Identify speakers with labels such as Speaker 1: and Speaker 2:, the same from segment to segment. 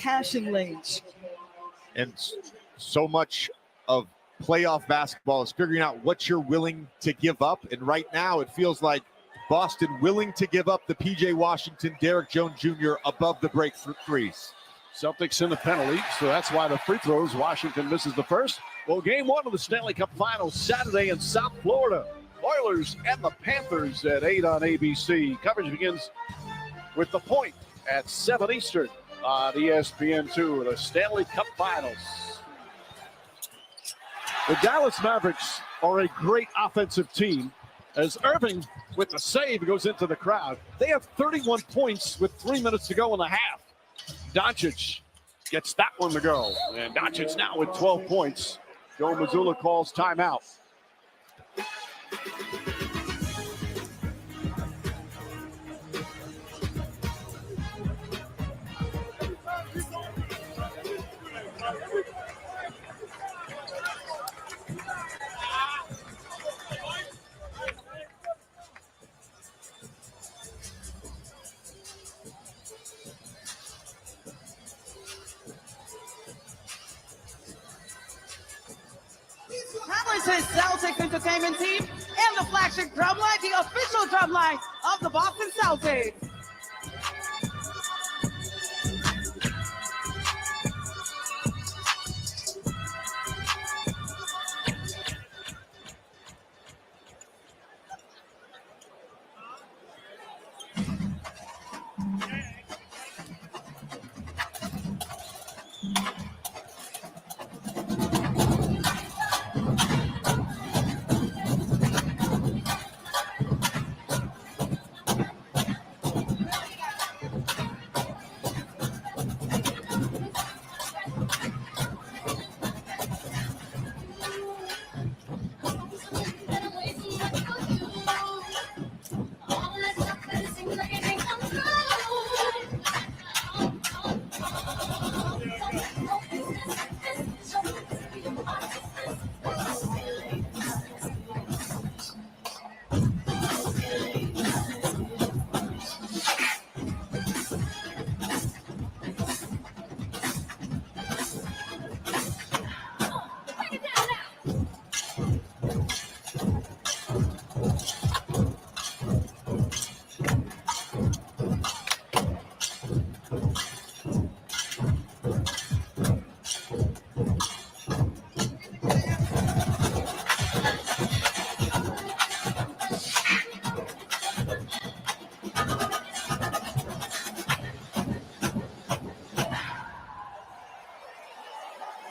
Speaker 1: passing lanes.
Speaker 2: And so much of playoff basketball is figuring out what you're willing to give up. And right now it feels like Boston willing to give up the P.J. Washington, Derrick Jones Jr. above the break threes.
Speaker 3: Celtics in the penalty, so that's why the free throws. Washington misses the first. Well, game one of the Stanley Cup Finals Saturday in South Florida. Oilers and the Panthers at 8 on ABC. Coverage begins with The Point at 7 Eastern on ESPN2, the Stanley Cup Finals. The Dallas Mavericks are a great offensive team. As Irving, with the save, goes into the crowd. They have 31 points with 3 minutes to go in the half. Doncic gets that one to go. And Doncic now with 12 points. Joe Mazzulla calls timeout.
Speaker 4: Hamilton Celtics Entertainment Team and the flagship drumline, the official drumline of the Boston Celtics.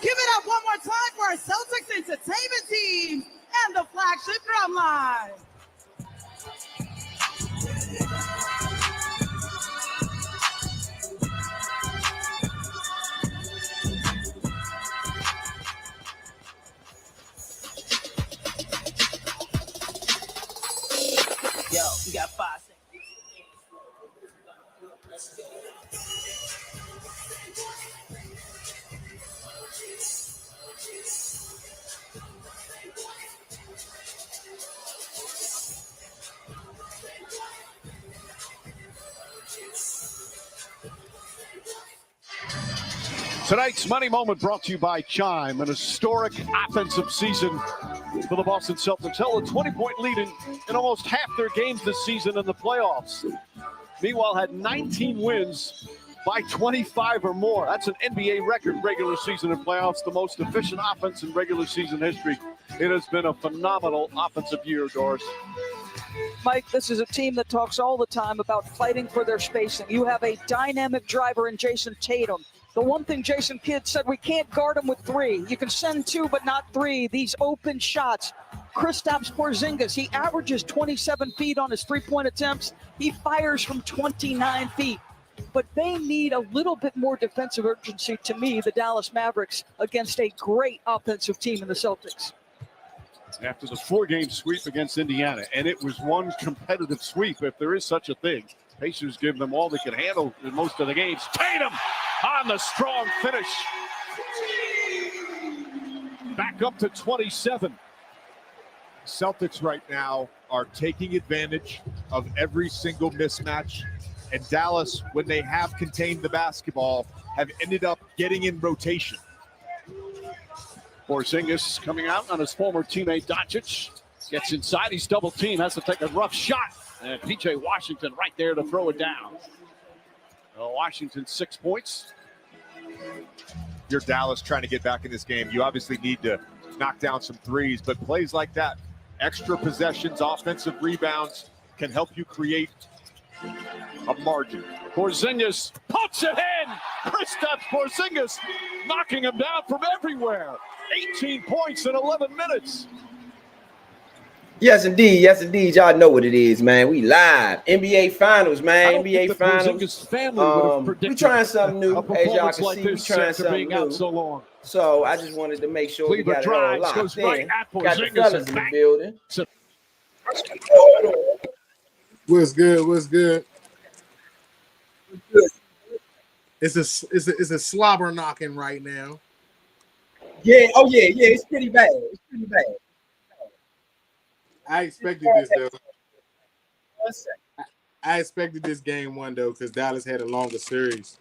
Speaker 4: Give it up one more time for our Celtics Entertainment Team and the flagship drumline.
Speaker 5: Yo, we got 5 seconds.
Speaker 3: Tonight's Money Moment brought to you by Chime, an historic offensive season for the Boston Celtics. Held a 20-point lead in almost half their games this season in the playoffs. Meanwhile, had 19 wins by 25 or more. That's an NBA record regular season and playoffs, the most efficient offense in regular season history. It has been a phenomenal offensive year, Doris.
Speaker 1: Mike, this is a team that talks all the time about fighting for their spacing. You have a dynamic driver in Jason Tatum. The one thing Jason Kidd said, we can't guard him with 3. You can send 2, but not 3. These open shots. Kristaps Porzingis, he averages 27 feet on his three-point attempts. He fires from 29 feet. But they need a little bit more defensive urgency, to me, the Dallas Mavericks, against a great offensive team in the Celtics.
Speaker 3: After the 4-game sweep against Indiana, and it was one competitive sweep, if there is such a thing. Pacers give them all they can handle in most of the games. Tatum on the strong finish. Back up to 27.
Speaker 2: Celtics right now are taking advantage of every single mismatch And Dallas, when they have contained the basketball, have ended up getting in rotation.
Speaker 3: Porzingis coming out on his former teammate Doncic. Gets inside, he's double teamed, has to take a rough shot. And PJ Washington right there to throw it down. Washington 6 points.
Speaker 2: You're Dallas trying to get back in this game. You obviously need to knock down some threes, but plays like that, extra possessions, offensive rebounds, can help you create a margin.
Speaker 3: Porzingis puts it in. Kristaps Porzingis knocking him down from everywhere. 18 points in 11 minutes.
Speaker 5: Yes, indeed. Yes, indeed. Y'all know what it is, man. We live. NBA Finals, man. NBA Finals. We trying something new. As y'all can see, we trying something new.
Speaker 3: So long.
Speaker 5: So I just wanted to make sure we got it all locked
Speaker 3: goes right at
Speaker 5: got the
Speaker 3: Porzingis
Speaker 5: fellas in the building.
Speaker 6: What's good? What's good? It's a slobber knocking right now.
Speaker 5: Yeah. Oh yeah. Yeah. It's pretty bad. It's pretty bad.
Speaker 6: I expected this though. I expected this game one though because Dallas had a longer series.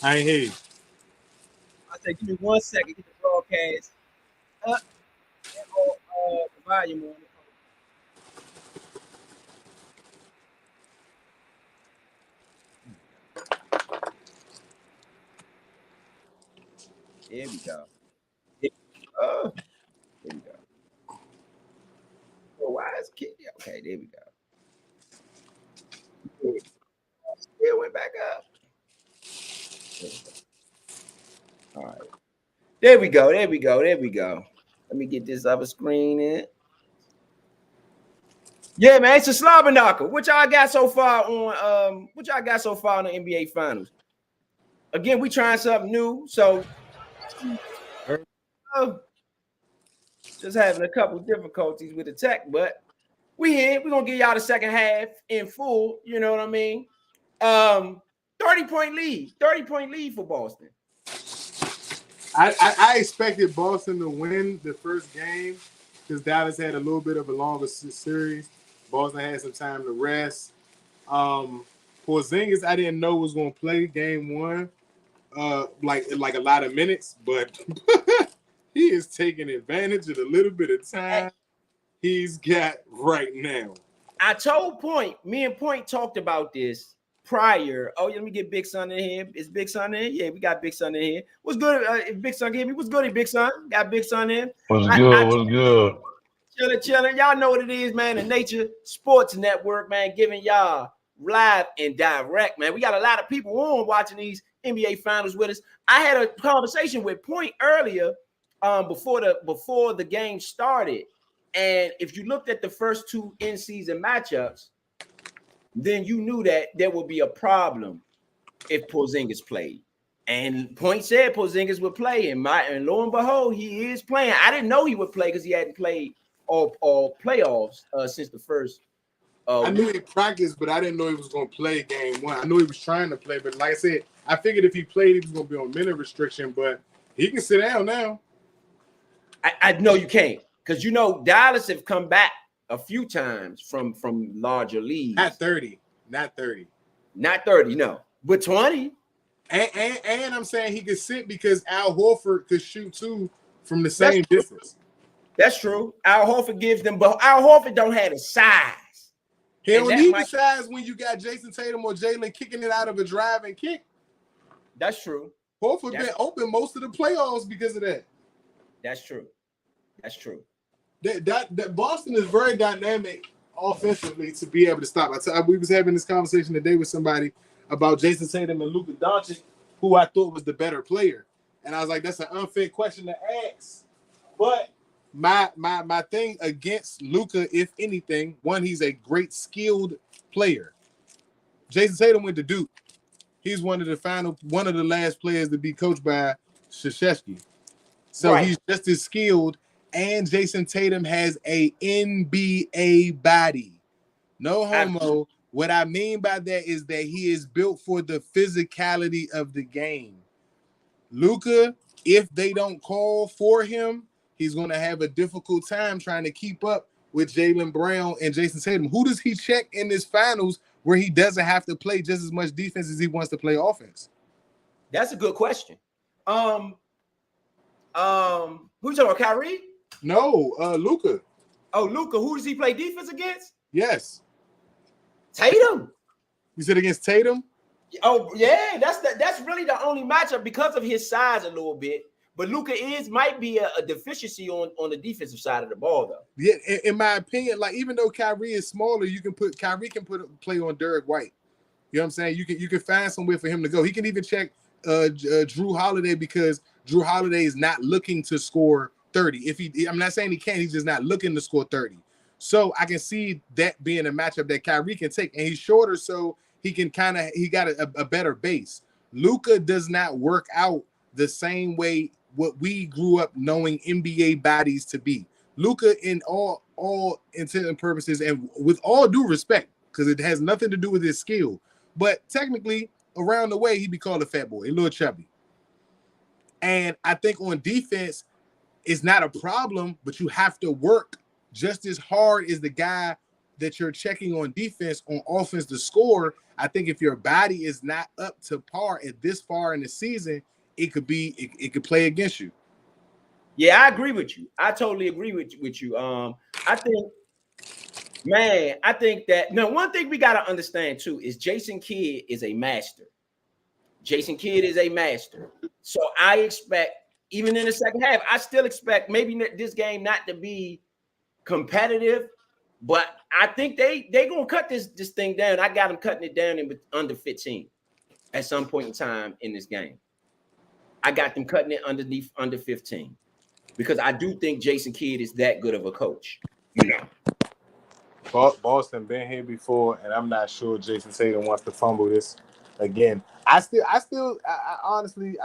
Speaker 6: I ain't hear you.
Speaker 5: I said, give me 1 second. Get the broadcast up. And the volume on. There we go. There we go. Oh, why is it? Okay, there we go. Still went back up. All right. There we go. There we go. There we go. Let me get this other screen in. Yeah, man, it's a slobber knocker. What y'all got so far on in the NBA Finals? Again, we trying something new, so just having a couple difficulties with the tech, but we here. We're gonna give y'all the second half in full. You know what I mean? 30-point lead for Boston.
Speaker 6: I expected Boston to win the first game because Dallas had a little bit of a longer series. Boston had some time to rest. Porzingis, I didn't know was going to play game one, like a lot of minutes, but he is taking advantage of the little bit of time he's got right now.
Speaker 5: I told Point, me and Point talked about this prior. Oh, let me get Big Son in here. Is Big Son in? Yeah, we got Big Son in here. What's good? If Big Son gave me, what's good, Big Son? Got Big Son in.
Speaker 7: What's good?
Speaker 5: Chilling. Y'all know what it is, man. The Nature Sports Network, man, giving y'all live and direct, man. We got a lot of people on watching these NBA Finals with us. I had a conversation with Point earlier, before the game started, and if you looked at the first two in-season matchups, then you knew that there would be a problem if Porzingis played. And Point said Porzingis would play, and lo and behold, he is playing. I didn't know he would play because he hadn't played all playoffs since the first.
Speaker 6: I knew he practiced, but I didn't know he was going to play game one. I knew he was trying to play, but like I said, I figured if he played, he was going to be on minute restriction, but he can sit down now.
Speaker 5: I know you can't, because Dallas have come back a few times from larger leagues.
Speaker 6: Not 30,
Speaker 5: no, but 20.
Speaker 6: And I'm saying he could sit because Al Horford could shoot too from the same distance.
Speaker 5: That's true. Al Horford gives them, but Al Horford don't have the size.
Speaker 6: He don't need the size when you got Jason Tatum or Jalen kicking it out of a drive and kick.
Speaker 5: That's true.
Speaker 6: Horford been open most of the playoffs because of that.
Speaker 5: That's true.
Speaker 6: That Boston is very dynamic offensively to be able to stop. We was having this conversation today with somebody about Jason Tatum and Luka Doncic, who I thought was the better player, and I was like, that's an unfair question to ask. But my thing against Luka, if anything, one, he's a great skilled player. Jason Tatum went to Duke. He's one of the last players to be coached by Krzyzewski. So He's just as skilled, and Jason Tatum has a NBA body. No homo. What I mean by that is that he is built for the physicality of the game. Luka, if they don't call for him, he's going to have a difficult time trying to keep up with Jaylen Brown and Jason Tatum. Who does he check in this finals where he doesn't have to play just as much defense as he wants to play offense?
Speaker 5: That's a good question. Who you talking about, Kyrie?
Speaker 6: No, Luka.
Speaker 5: Oh, Luka. Who does he play defense against?
Speaker 6: Yes.
Speaker 5: Tatum.
Speaker 6: You said against Tatum?
Speaker 5: Oh, yeah. That's really the only matchup because of his size a little bit. But Luka might be a deficiency on the defensive side of the ball, though.
Speaker 6: Yeah, in my opinion, like even though Kyrie is smaller, Kyrie can play on Derek White. You know what I'm saying? You can find somewhere for him to go. He can even check Drew Holiday because Drew Holiday is not looking to score 30. I'm not saying he can't, he's just not looking to score 30. So I can see that being a matchup that Kyrie can take, and he's shorter, so he got a better base. Luka does not work out the same way what we grew up knowing NBA bodies to be. Luka, in all intent and purposes, and with all due respect, because it has nothing to do with his skill, but technically around the way, he'd be called a fat boy, a little chubby. And I think on defense, it's not a problem, but you have to work just as hard as the guy that you're checking on defense, on offense to score. I think if your body is not up to par at this far in the season, it could play against you.
Speaker 5: Yeah, I agree with you. I totally agree with you. I think that now one thing we got to understand too is Jason Kidd is a master. Jason Kidd is a master. So I expect, even in the second half, I still expect maybe this game not to be competitive, but I think they gonna cut this thing down. I got them cutting it down in under 15 at some point in time in this game. I got them cutting it under 15 because I do think Jason Kidd is that good of a coach. You know,
Speaker 7: Boston been here before, and I'm not sure Jason Tatum wants to fumble this again. I honestly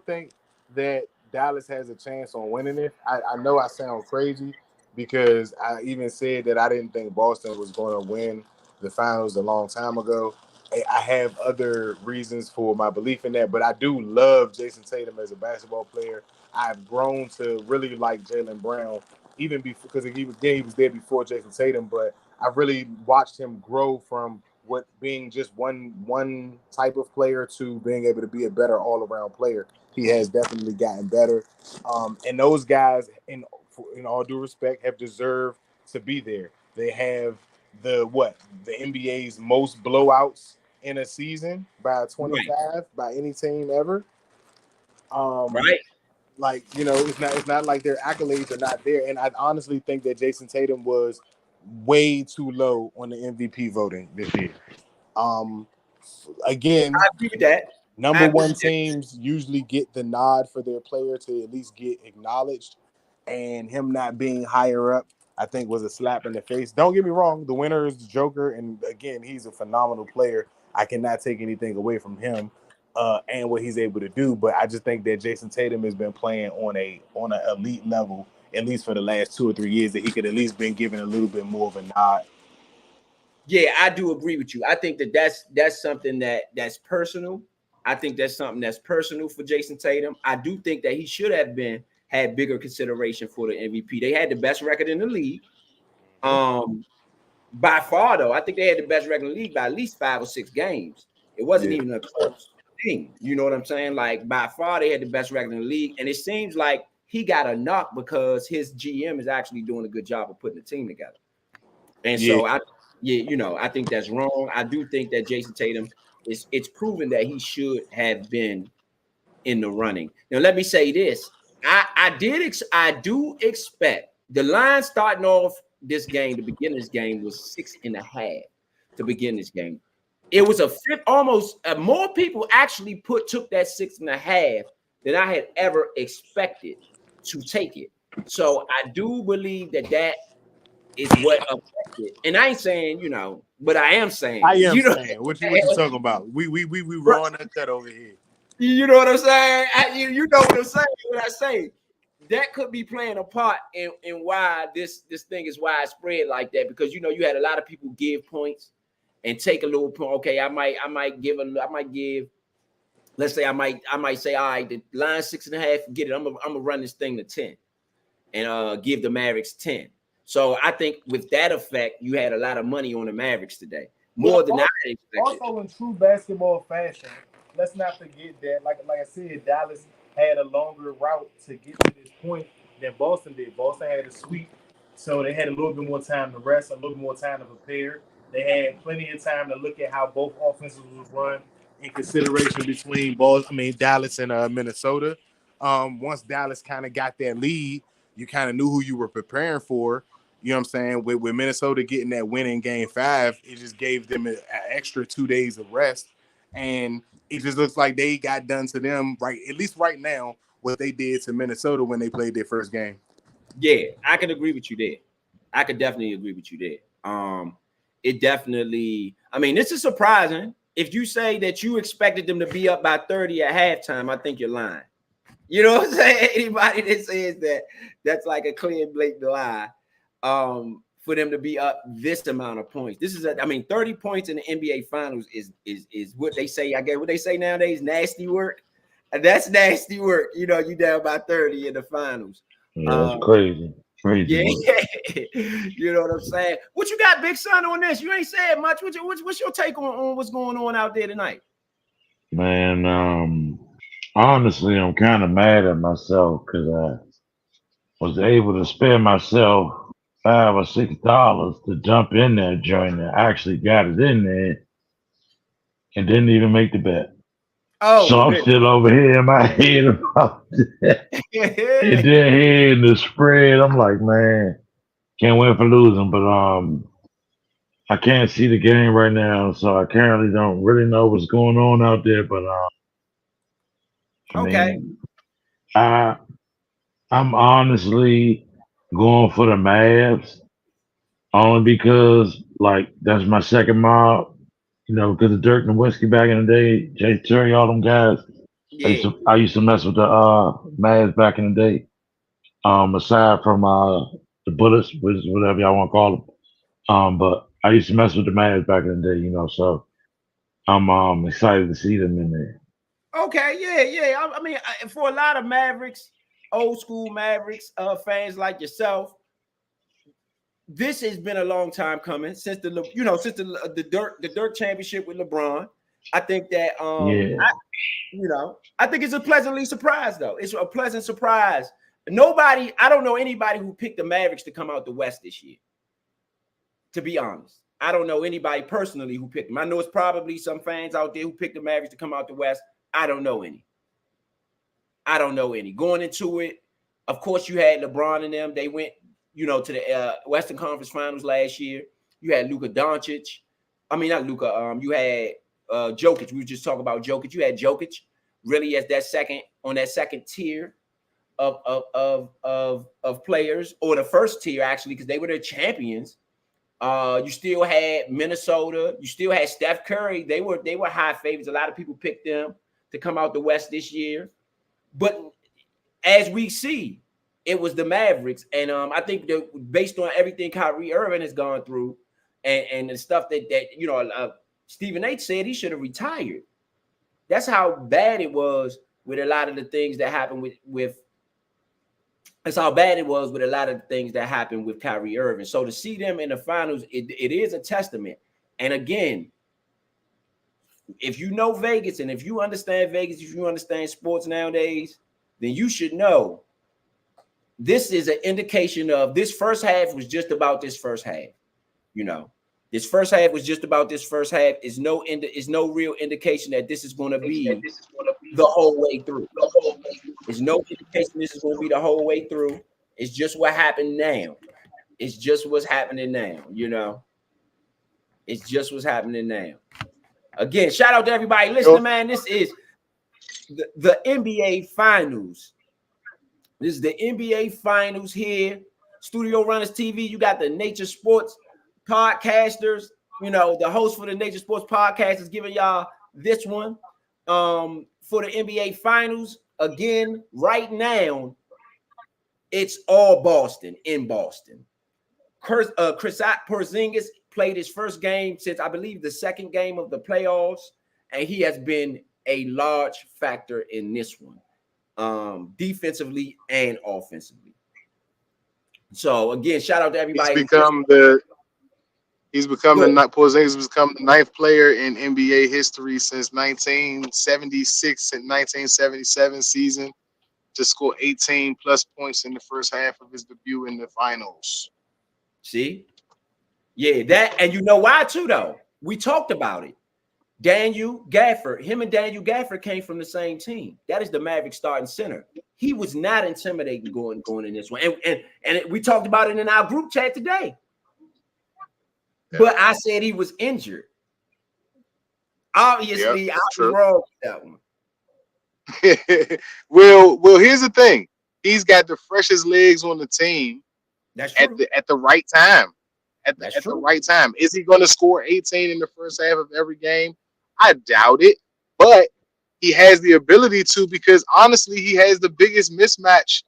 Speaker 7: think that Dallas has a chance on winning it. I know I sound crazy because I even said that I didn't think Boston was going to win the finals a long time ago. I have other reasons for my belief in that, but I do love Jason Tatum as a basketball player. I've grown to really like Jaylen Brown, even before, because he was there before Jason Tatum, but I really watched him grow from what being just one type of player to being able to be a better all-around player. He has definitely gotten better. And those guys, in all due respect, have deserved to be there. They have the NBA's most blowouts in a season by 25 by any team ever.
Speaker 5: right?
Speaker 7: Like, it's not like their accolades are not there. And I honestly think that Jason Tatum was way too low on the MVP voting this year. Again,
Speaker 5: I agree with that.
Speaker 7: Number one teams usually get the nod for their player to at least get acknowledged, and him not being higher up, I think, was a slap in the face. Don't get me wrong, the winner is the Joker, and again, he's a phenomenal player. I cannot take anything away from him and what he's able to do, but I just think that Jason Tatum has been playing on an elite level, at least for the last 2 or 3 years, that he could at least been given a little bit more of a nod.
Speaker 5: Yeah, I do agree with you. I think that's something that's personal. I think that's something that's personal for Jason Tatum. I do think that he should have had bigger consideration for the MVP. They had the best record in the league. By far, though, I think they had the best record in the league by at least 5 or 6 games. It wasn't even a close thing. You know what I'm saying? Like, by far, they had the best record in the league. And it seems like he got a knock because his GM is actually doing a good job of putting the team together. And so, I think that's wrong. I do think that Jason Tatum, it's proven that he should have been in the running. Now, let me say this. I do expect the line starting off this game, the beginning of this game was 6.5 to begin this game. It was a fifth, almost more people actually took that 6.5 than I had ever expected to take it. So I do believe that is what affected. And I ain't saying, but I am saying.
Speaker 7: I am saying. What you talking about? We raw and uncut over here.
Speaker 5: You know what I'm saying? You know what I'm saying when I say that could be playing a part in why this thing is widespread like that, because you had a lot of people give points, and take a little point. Okay, I might give. Let's say I might say, all right, the line 6.5, get it. I'm gonna run this thing to 10, and give the Mavericks 10. So I think with that effect, you had a lot of money on the Mavericks today, more than I expected.
Speaker 7: Also, in true basketball fashion, let's not forget that, like I said, Dallas had a longer route to get to this point than Boston did. Boston had a sweep, so they had a little bit more time to rest, a little bit more time to prepare. They had plenty of time to look at how both offenses was run in consideration between Dallas and Minnesota. Once Dallas kind of got that lead, you kind of knew who you were preparing for. You know what I'm saying? With Minnesota getting that win in Game 5, it just gave them an extra 2 days of rest. And it just looks like they got done to them, right, at least right now, what they did to Minnesota when they played their first game.
Speaker 5: Yeah, I can agree with you there. I could definitely agree with you there. It definitely, I mean, this is surprising. If you say that you expected them to be up by 30 at halftime, I think you're lying. You know what I'm saying? Anybody that says that, that's like a clear, blatant lie. For them to be up this amount of points. This is 30 points in the NBA Finals is what they say. I guess what they say nowadays, nasty work. And that's nasty work. You know, you down by 30 in the finals.
Speaker 8: Yeah, that's crazy. Crazy.
Speaker 5: Yeah. You know what I'm saying? What you got, Big Son, on this? You ain't said much. What's your take on what's going on out there tonight?
Speaker 8: Man, honestly, I'm kind of mad at myself because I was able to spare myself $5 or $6 to jump in that joint and actually got it in there and didn't even make the bet.
Speaker 5: Oh,
Speaker 8: so I'm still over here in my head about that. And then here in the spread, I'm like, man, can't win for losing, but I can't see the game right now, so I currently don't really know what's going on out there. But I'm honestly going for the Mavs only because, like, that's my second mob. You know, because of Dirk Nowitzki back in the day, Jay Terry, all them guys.
Speaker 5: Yeah.
Speaker 8: I used to mess with the Mavs back in the day. Aside from the Bullets, whatever y'all want to call them. But I used to mess with the Mavs back in the day, you know. So I'm excited to see them in there.
Speaker 5: Okay, yeah. I mean, for a lot of Mavericks, old school Mavericks fans like yourself, this has been a long time coming since the Dirk championship with LeBron. I think that I think it's a pleasantly surprised though. It's a pleasant surprise. I don't know anybody who picked the Mavericks to come out the West this year. To be honest, I don't know anybody personally who picked them. I know it's probably some fans out there who picked the Mavericks to come out the West. I don't know any. Going into it, of course, you had LeBron and them. They went, to the Western Conference Finals last year. You had Luka Doncic. I mean, not Luka. You had Jokic. We were just talking about Jokic. You had Jokic really as that second tier of players, or the first tier actually, because they were the champions. You still had Minnesota. You still had Steph Curry. They were high favorites. A lot of people picked them to come out the West this year. But as we see, it was the Mavericks. And I think that based on everything Kyrie Irving has gone through and the stuff that Stephen H. said he should have retired. That's how bad it was with a lot of the things that happened with that's how bad it was with a lot of the things that happened with Kyrie Irving. So to see them in the finals, it is a testament. And again, if you know Vegas and if you understand Vegas, if you understand sports nowadays, then you should know this is an indication of this first half was just about this first half. This first half was just about this first half. Is no real indication that this is going to be the whole way through. There's no indication this is going to be the whole way through. It's just what happened now. It's just what's happening now. It's just what's happening now. Again, shout out to everybody listening, man. This is the NBA Finals. This is the NBA Finals here. Studio Runners TV. You got the Nature Sports podcasters. The host for the Nature Sports podcast is giving y'all this one for the NBA Finals. Again, right now, it's all Boston in Boston. Kristaps Porzingis played his first game since, I believe, the second game of the playoffs, and he has been a large factor in this one, defensively and offensively. So again, shout out to everybody.
Speaker 7: Porzingis has become the ninth player in NBA history since 1976 and 1977 season to score 18 plus points in the first half of his debut in the finals.
Speaker 5: See? Yeah, that, and you know why too, though? We talked about it. Daniel Gafford, him and Daniel Gafford came from the same team. That is the Maverick starting center. He was not intimidating going in this one. And we talked about it in our group chat today. But I said he was injured. Obviously, I was wrong with
Speaker 7: that one. well, here's the thing. He's got the freshest legs on the team.
Speaker 5: That's true.
Speaker 7: At the right time. At the right time. Is he going to score 18 in the first half of every game? I doubt it. But he has the ability to, because honestly, he has the biggest mismatch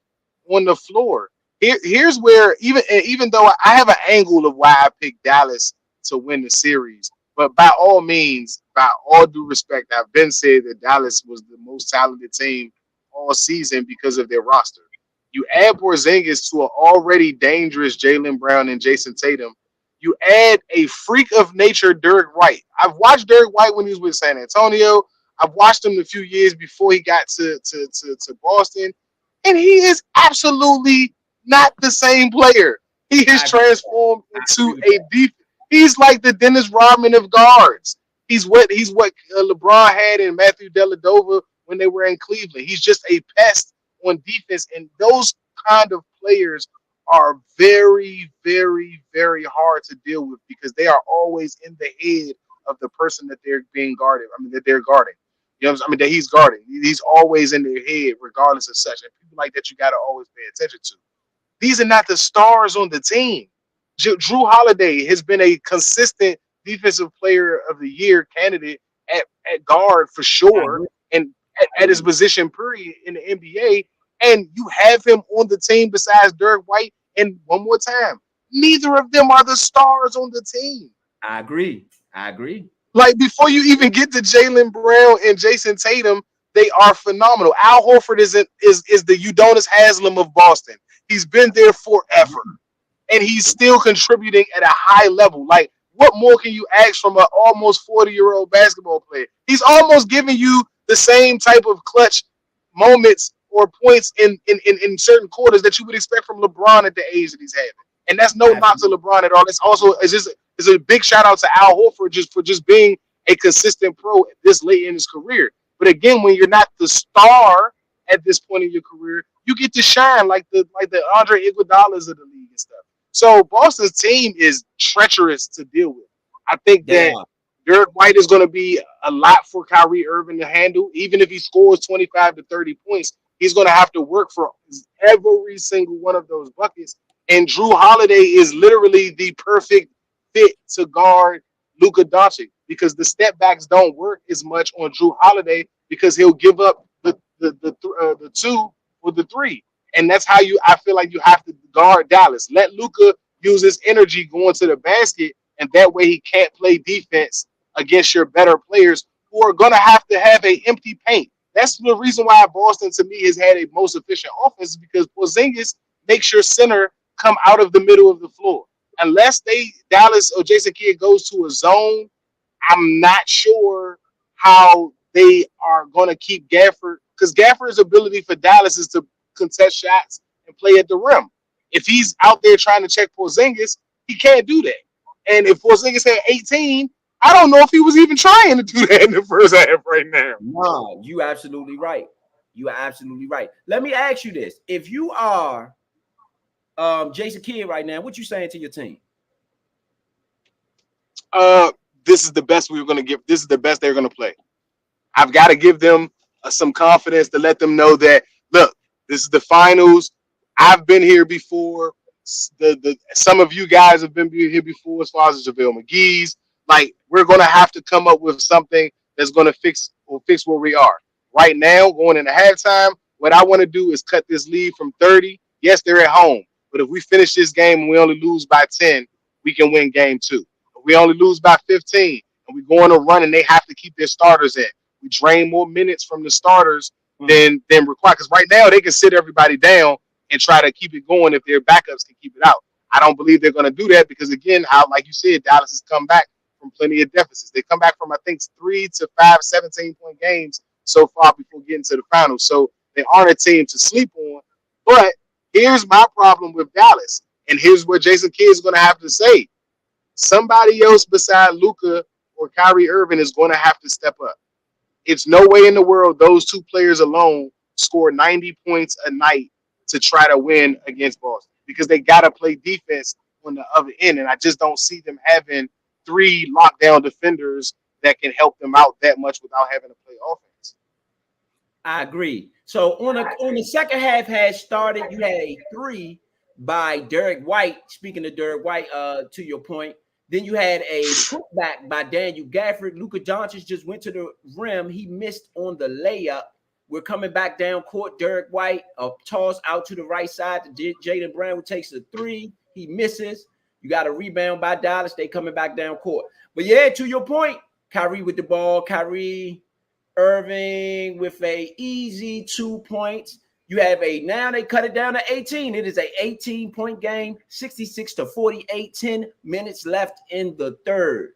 Speaker 7: on the floor. Here's where, even though I have an angle of why I picked Dallas to win the series, but by all means, by all due respect, I've been said that Dallas was the most talented team all season because of their roster. You add Porzingis to an already dangerous Jaylen Brown and Jason Tatum. You add a freak of nature, Derek White. I've watched Derek White when he was with San Antonio. I've watched him a few years before he got to Boston, and he is absolutely not the same player. He has transformed into a defense. He's like the Dennis Rodman of guards. He's what LeBron had in Matthew Dellavedova when they were in Cleveland. He's just a pest on defense, and those kind of players are very, very, very hard to deal with because they are always in the head of the person that they're being guarded. That they're guarding. You know what I'm saying? That he's guarding. He's always in their head, regardless of such. And people like that you got to always pay attention to. These are not the stars on the team. Drew Holiday has been a consistent defensive player of the year candidate at guard for sure, and at his position period in the NBA. And you have him on the team besides Derek White. And one more time, neither of them are the stars on the team.
Speaker 5: I agree.
Speaker 7: Like, before you even get to Jaylen Brown and Jason Tatum, they are phenomenal. Al Horford is the Udonis Haslem of Boston. He's been there forever, and he's still contributing at a high level. Like, what more can you ask from an almost 40-year-old basketball player? He's almost giving you the same type of clutch moments or points in certain quarters that you would expect from LeBron at the age that he's having. And that's no knock to LeBron at all. It's a big shout out to Al Horford for just being a consistent pro this late in his career. But again, when you're not the star at this point in your career, you get to shine like the Andre Iguodala's of the league and stuff. So Boston's team is treacherous to deal with. I think that Derek White is going to be a lot for Kyrie Irving to handle. Even if he scores 25 to 30 points, he's going to have to work for every single one of those buckets. And Drew Holiday is literally the perfect fit to guard Luka Doncic because the step backs don't work as much on Drew Holiday because he'll give up the 2 or the 3. And that's how I feel like you have to guard Dallas. Let Luka use his energy going to the basket, and that way he can't play defense against your better players who are going to have an empty paint. That's the reason why Boston, to me, has had a most efficient offense, because Porzingis makes your center come out of the middle of the floor. Unless Dallas or Jason Kidd goes to a zone, I'm not sure how they are going to keep Gafford, because Gafford's ability for Dallas is to contest shots and play at the rim. If he's out there trying to check Porzingis, he can't do that. And if Porzingis had 18, I don't know if he was even trying to do that in the first half right now.
Speaker 5: No, you absolutely right. You are absolutely right. Let me ask you this. If you are Jason Kidd right now, what you saying to your team?
Speaker 7: This is the best we were going to give. This is the best they're going to play. I've got to give them some confidence to let them know that, look, this is the finals. I've been here before. Some of you guys have been here before as far as JaVale McGee's. Like, we're going to have to come up with something that's going to fix where we are. Right now, going into halftime, what I want to do is cut this lead from 30. Yes, they're at home. But if we finish this game and we only lose by 10, we can win game 2. we only lose by 15, and we go on a run, and they have to keep their starters in. We drain more minutes from the starters than required. Because right now they can sit everybody down and try to keep it going if their backups can keep it out. I don't believe they're going to do that because, again, like you said, Dallas has come back from plenty of deficits. They come back from, I think, 3 to 5 17-point games so far before getting to the finals. So they aren't a team to sleep on. But here's my problem with Dallas, and here's what Jason Kidd is going to have to say. Somebody else besides Luka or Kyrie Irving is going to have to step up. It's no way in the world those two players alone score 90 points a night to try to win against Boston because they got to play defense on the other end. And I just don't see them having 3 lockdown defenders that can help them out that much without having to play offense.
Speaker 5: I agree. So on the second half had started, you had a 3 by Derek White. Speaking of Derek White, to your point, then you had a putback by Daniel Gafford. Luka Doncic just went to the rim. He missed on the layup. We're coming back down court. Derek White, a toss out to the right side to Jaylen Brown, who takes a 3. He misses. You got a rebound by Dallas. They coming back down court. But yeah, to your point, Kyrie with the ball. Kyrie Irving with a easy 2 points. You have now they cut it down to 18. It is a 18-point game, 66-48, 10 minutes left in the third.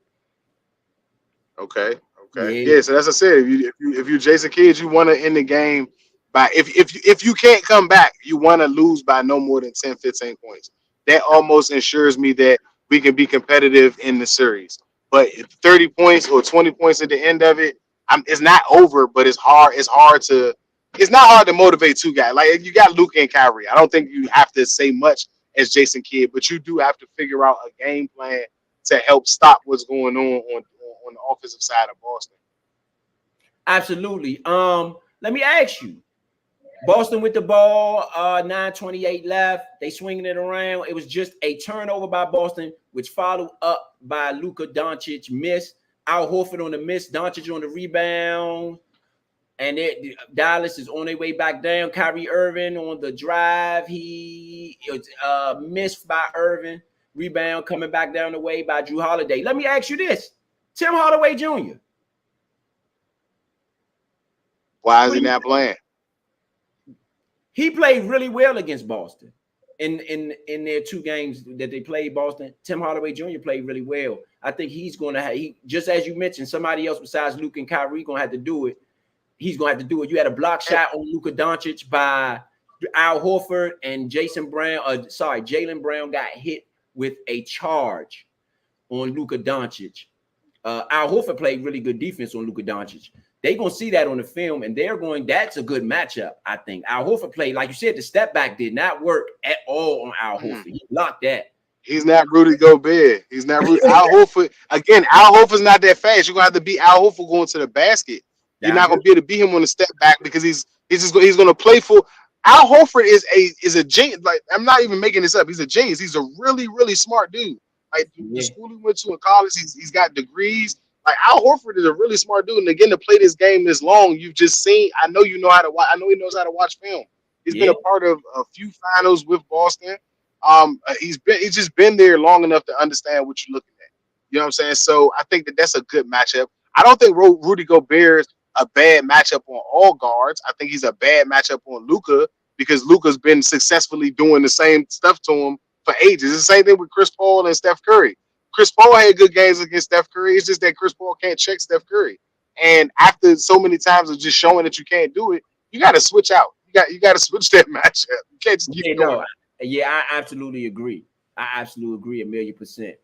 Speaker 7: Okay. Yeah, so as I said, if you Jason Kidd, you want to end the game by if you can't come back, you want to lose by no more than 10, 15 points. That almost ensures me that we can be competitive in the series. But 30 points or 20 points at the end of it, it's not over, but it's hard. It's not hard to motivate two guys. Like you got Luka and Kyrie. I don't think you have to say much as Jason Kidd, but you do have to figure out a game plan to help stop what's going on the offensive side of Boston.
Speaker 5: Absolutely. Let me ask you. Boston with the ball, 9:28 left. They swinging it around. It was just a turnover by Boston, which followed up by Luka Doncic miss. Al Horford on the miss, Doncic on the rebound. And Dallas is on their way back down. Kyrie Irving on the drive. He missed by Irving. Rebound coming back down the way by Jrue Holiday. Let me ask you this. Tim Hardaway Jr.
Speaker 7: Why is he not playing?
Speaker 5: He played really well against Boston in their 2 games that they played Boston. Tim Hardaway Jr. played really well. I think he's going to have, just as you mentioned, somebody else besides Luka and Kyrie going to have to do it. He's going to have to do it. You had a block shot on Luka Doncic by Al Horford and Jaylen Brown got hit with a charge on Luka Doncic. Al Horford played really good defense on Luka Doncic. They're going to see that on the film, and that's a good matchup, I think. Al Horford played, like you said, the step back did not work at all on Al Horford. He blocked that.
Speaker 7: He's not Rudy Gobert. He's not Rudy. Al Horford. Again, Al Horford's not that fast. You're going to have to beat Al Horford going to the basket. You're not going to be able to beat him on the step back because he's going to play for. Al Horford is a genius. Like, I'm not even making this up. He's a genius. He's a really, really smart dude. Like the school he went to in college, he's got degrees. Like Al Horford is a really smart dude. And again, to play this game this long, you've just seen. I know you know how to watch. I know he knows how to watch film. He's been a part of a few finals with Boston. He's just been there long enough to understand what you're looking at. You know what I'm saying? So I think that's a good matchup. I don't think Rudy Gobert is a bad matchup on all guards. I think he's a bad matchup on Luka because Luka's been successfully doing the same stuff to him for ages. It's the same thing with Chris Paul and Steph Curry. Chris Paul had good games against Steph Curry. It's just that Chris Paul can't check Steph Curry. And after so many times of just showing that you can't do it, you got to switch out. You got to switch that matchup. You can't just keep going.
Speaker 5: No, yeah, I absolutely agree. I absolutely agree 1,000,000%.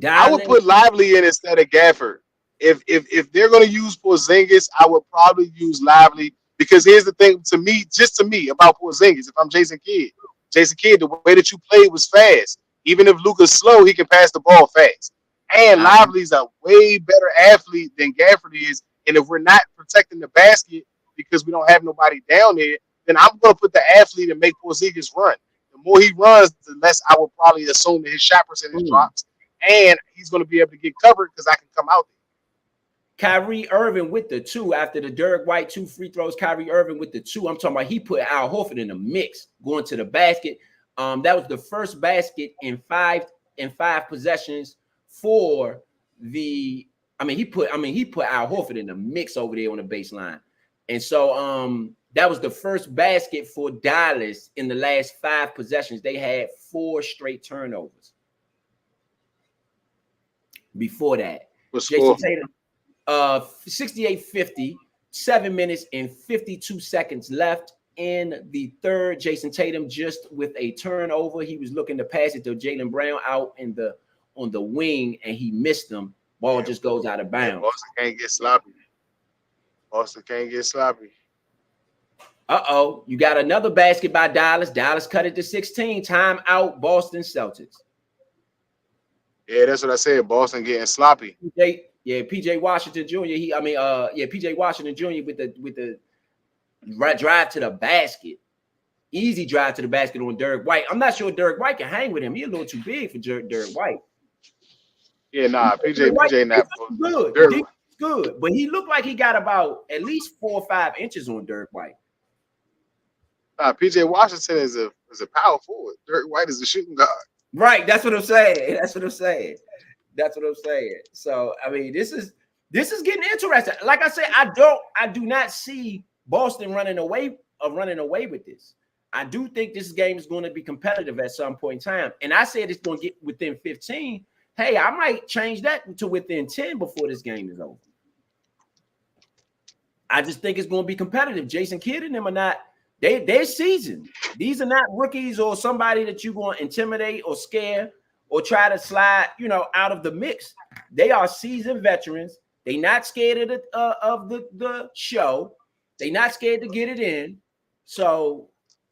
Speaker 7: I would put Lively in instead of Gafford. If they're going to use Porzingis, I would probably use Lively because here's the thing to me about Porzingis. If I'm Jason Kidd, the way that you played was fast. Even if Luka's slow, he can pass the ball fast. And Lively's a way better athlete than Gafford is. And if we're not protecting the basket because we don't have nobody down there, then I'm going to put the athlete and make Porzingis run. The more he runs, the less I would probably assume that his shot percentage drops. And he's going to be able to get covered because I can come out there.
Speaker 5: Kyrie Irving with the 2 after the Derek White 2 free throws. Kyrie Irving with the 2. I'm talking about he put Al Horford in the mix going to the basket. That was the first basket in 5 and 5 possessions for the. He put Al Horford in the mix over there on the baseline, and so that was the first basket for Dallas in the last 5 possessions. They had 4 straight turnovers. Before that, Jason Tatum, 68-50, 7 minutes and 52 seconds left in the third. Jason Tatum just with a turnover. He was looking to pass it to Jaylen Brown out on the wing, and he missed them. Ball just goes out of bounds.
Speaker 7: Boston can't get sloppy. Boston can't get sloppy.
Speaker 5: Uh-oh. You got another basket by Dallas. Dallas cut it to 16. Time out, Boston Celtics.
Speaker 7: Yeah, that's what I said. Boston getting sloppy.
Speaker 5: PJ Washington Jr. PJ Washington Jr. with the drive to the basket. Easy drive to the basket on Derek White. I'm not sure Derek White can hang with him. He's a little too big for Derek White.
Speaker 7: Yeah, nah, PJ not
Speaker 5: good. He's good, but he looked like he got about at least 4 or 5 inches on Derek White.
Speaker 7: PJ Washington is a power forward. Derek White is a shooting guard.
Speaker 5: Right, that's what I'm saying. So this is getting interesting. Like I said, I do not see Boston running away with this. I do think this game is going to be competitive at some point in time. And I said it's going to get within 15. Hey, I might change that to within 10 before this game is over. I just think it's going to be competitive. Jason Kidd and them are not. They're seasoned. These are not rookies or somebody that you're going to intimidate or scare or try to slide, out of the mix. They are seasoned veterans. They're not scared of the show. They're not scared to get it in. So,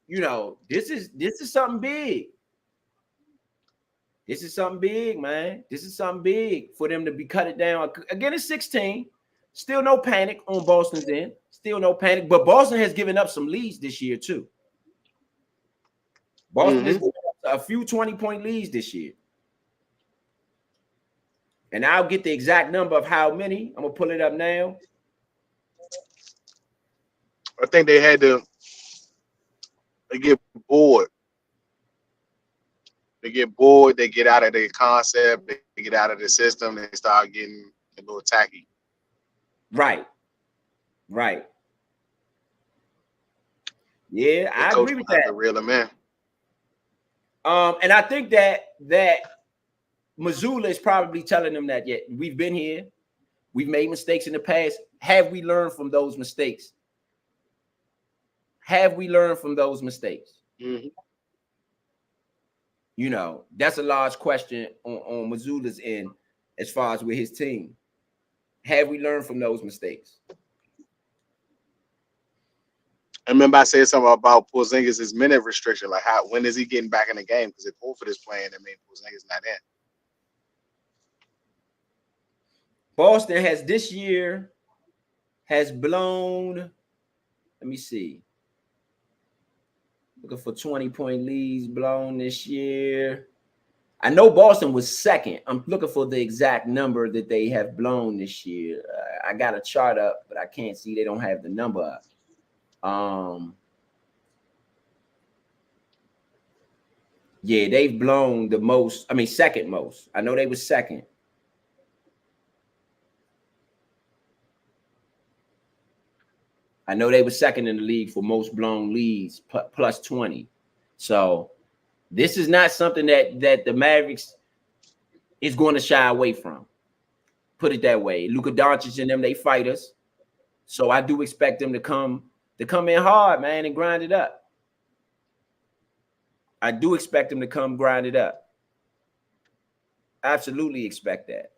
Speaker 5: this is something big. This is something big, man. This is something big for them to be cut it down. Again, it's 16. Still no panic on Boston's end. Still no panic. But Boston has given up some leads this year, too. Boston has given up a few 20-point leads this year. And I'll get the exact number of how many. I'm going to pull it up now.
Speaker 7: I think they get bored. They get bored. They get out of their concept. They get out of the system. They start getting a little tacky.
Speaker 5: Right. Yeah, I agree with that.
Speaker 7: Reel him in.
Speaker 5: And I think that Mazzulla is probably telling them that we've been here. We've made mistakes in the past. Have we learned from those mistakes? Mm-hmm. That's a large question on Mazzulla's end as far as with his team. Have we learned from those mistakes?
Speaker 7: I remember I said something about Porzingis' minute restriction. Like, when is he getting back in the game? Because if Horford is playing, that means Porzingis not in.
Speaker 5: Boston has this year blown. Let me see. Looking for 20-point leads blown this year. I know Boston was second. I'm looking for the exact number that they have blown this year. I got a chart up, but I can't see. They don't have the number up. They've blown the most. Second most. I know they were second. I know they were second in the league for most blown leads, plus 20. So this is not something that the Mavericks is going to shy away from. Put it that way. Luka Doncic and them, they fighters. So I do expect them to come in hard, man, and grind it up. I do expect them to come grind it up. Absolutely expect that.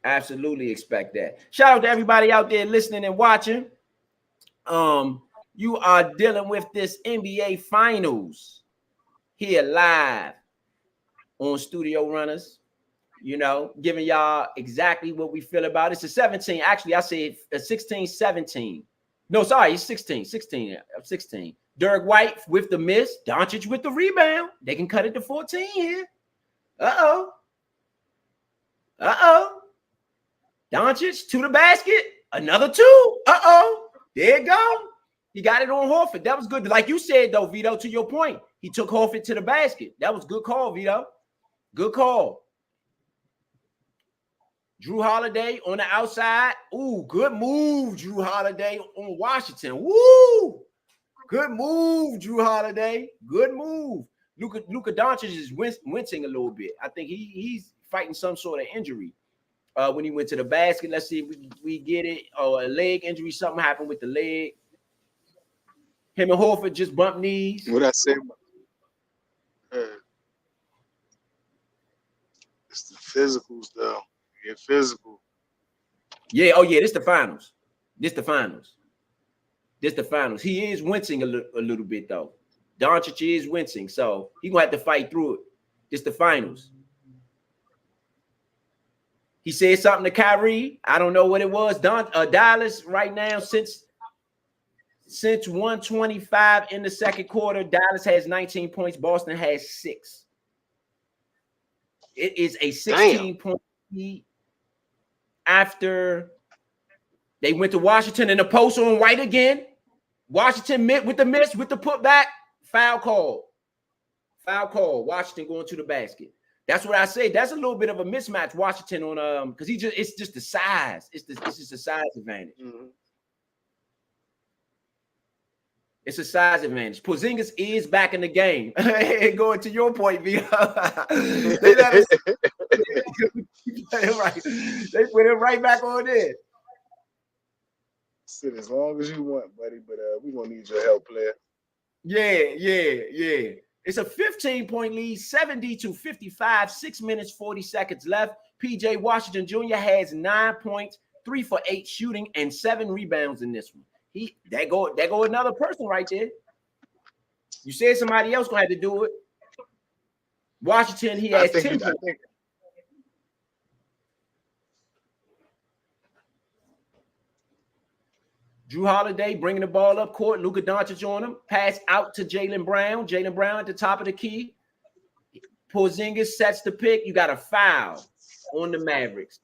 Speaker 5: Absolutely expect that. Shout out to everybody out there listening and watching. You are dealing with this NBA Finals here live on Studio Runners. Giving y'all exactly what we feel about it. It's a 17. Actually, I said a 16-17. No, sorry, it's 16. 16. Derek White with the miss. Doncic with the rebound. They can cut it to 14 here. Uh-oh. Doncic to the basket. Another 2. Uh-oh. There you go. He got it on Horford. That was good. Like you said, though, Vito, to your point, He took Horford to the basket. That was good call, Vito. Good call. Drew Holiday on the outside. Ooh, good move, Drew Holiday on Washington. Woo! Good move, Drew Holiday. Good move. Luka Doncic is wincing a little bit. I think he's fighting some sort of injury when he went to the basket. Let's see if we get it. Oh, a leg injury. Something happened with the leg. Him and Horford just bumped knees.
Speaker 9: What I say? It's the physicals, though. You get physical.
Speaker 5: Yeah. Oh, yeah. This the finals. This the finals. He is wincing a little bit, though. Doncic is wincing, so he's going to have to fight through it. This the finals. He said something to Kyrie. I don't know what it was. Dallas right now, since 125 in the second quarter, Dallas has 19 points. Boston has 6. It is a 16-point lead after they went to Washington in the post on White again. Washington with the miss, with the putback, foul call. Washington going to the basket. That's what I say. That's a little bit of a mismatch. Washington on because it's just the size. It's just a size advantage.
Speaker 9: Mm-hmm.
Speaker 5: It's a size advantage. Porzingis is back in the game. Going to your point, Vito. They put him right back on there.
Speaker 9: Sit as long as you want, buddy, but we're gonna need your help, player.
Speaker 5: Yeah. It's a 15-point lead, 70-55, 6 minutes, 40 seconds left. PJ Washington Jr. has 9 points, 3 for 8 shooting, and 7 rebounds in this one. There go another person right there. You said somebody else gonna have to do it. Washington, he has 10 points. Drew Holiday bringing the ball up court. Luka Doncic on him. Pass out to Jaylen Brown. Jaylen Brown at the top of the key. Porzingis sets the pick. You got a foul on the Mavericks.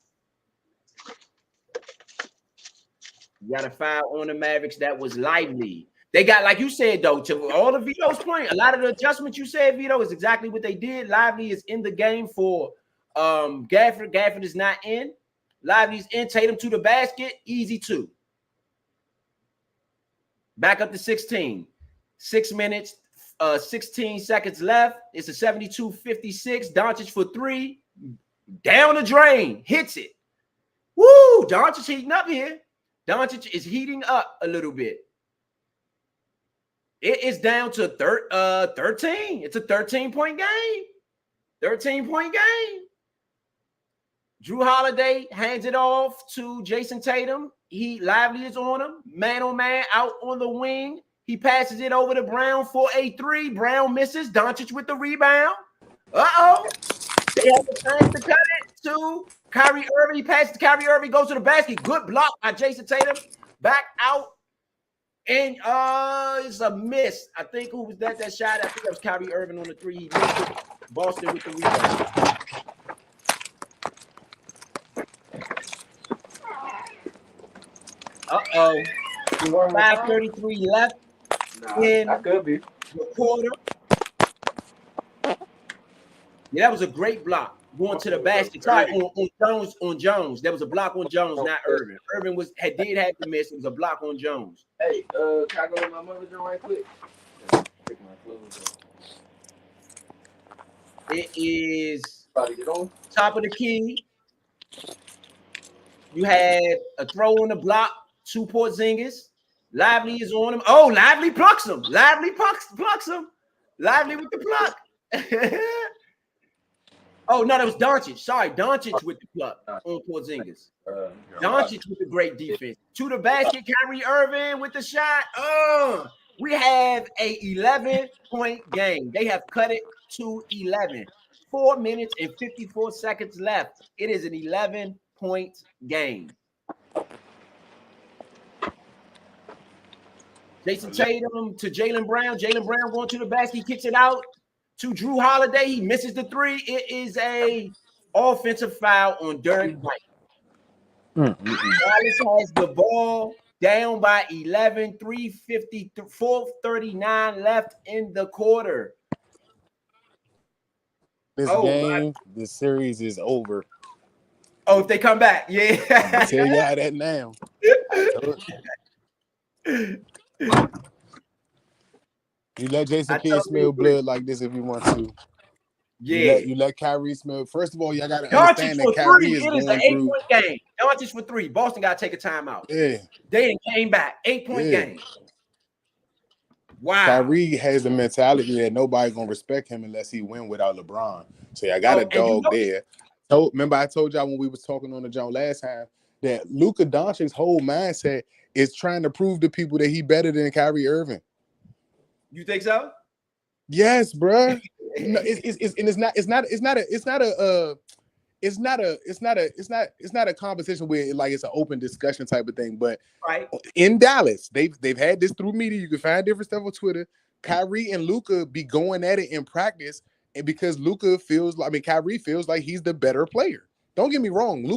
Speaker 5: That was Lively. They got, like you said, though, to all the Vito's point, a lot of the adjustments you said, Vito, is exactly what they did. Lively is in the game for Gafford. Gafford is not in. Lively's in. Tatum to the basket. Easy 2. Back up to 16. 6 minutes, 16 seconds left. It's a 72-56. Doncic for 3. Down the drain. Hits it. Woo! Doncic heating up here. Doncic is heating up a little bit. It is down to 13. It's a 13-point game. 13-point game. Drew Holiday hands it off to Jason Tatum. Lively is on him. Man on man out on the wing. He passes it over to Brown for a 3. Brown misses. Doncic with the rebound. Uh-oh. They have a chance to cut it to Kyrie Irving. He passes to Kyrie Irving. Goes to the basket. Good block by Jason Tatum. Back out. And it's a miss. I think who was that shot? I think that was Kyrie Irving on the 3. He missed it. Boston with the rebound. Uh-oh. 5:33 left in the quarter. Yeah, that was a great block going to the basket. Sorry, on Jones. There was a block on Jones, not Irving. Irving did have to miss. It was a block on Jones.
Speaker 10: Hey, can I go to my mother's room right quick? Pick my clothes up.
Speaker 5: It is top of the key. You had a throw on the block to Porzingis. Lively is on him. Oh, Lively plucks him. Lively plucks him. Lively with the pluck. Oh, no, that was Doncic. Sorry, Doncic with the pluck on Porzingis. Doncic with the great defense. To the basket, Kyrie Irving with the shot. We have a 11-point game. They have cut it to 11. 4 minutes and 54 seconds left. It is an 11-point game. Jason Tatum to Jaylen Brown. Jaylen Brown going to the basket. He kicks it out to Drew Holiday. He misses the 3. It is a offensive foul on Derek White. Dallas has the ball down by 11. 4:39 left in the quarter.
Speaker 7: this game, the series is over.
Speaker 5: Oh, if they come back, yeah.
Speaker 7: I tell y'all that now. You let Jason Kidd smell blood like this if you want to.
Speaker 5: Yeah.
Speaker 7: You let Kyrie smell. First of all, y'all gotta
Speaker 5: Doncic
Speaker 7: understand that
Speaker 5: for
Speaker 7: Kyrie
Speaker 5: three.
Speaker 7: is
Speaker 5: It is
Speaker 7: going
Speaker 5: an
Speaker 7: through.
Speaker 5: 8-point game. Doncic for 3. Boston got to take a timeout.
Speaker 7: Yeah.
Speaker 5: They didn't came back. 8-point game. Wow.
Speaker 7: Kyrie has the mentality that nobody gonna respect him unless he win without LeBron. So I got a dog there. Remember I told y'all when we was talking on the John last time that Luka Doncic's whole mindset is trying to prove to people that he better than Kyrie Irving.
Speaker 5: You think so?
Speaker 7: Yes, bro. No, it's not a competition where like it's an open discussion type of thing. But in Dallas, they've had this through media. You can find different stuff on Twitter. Kyrie and Luka be going at it in practice, and because Kyrie feels like he's the better player. Don't get me wrong.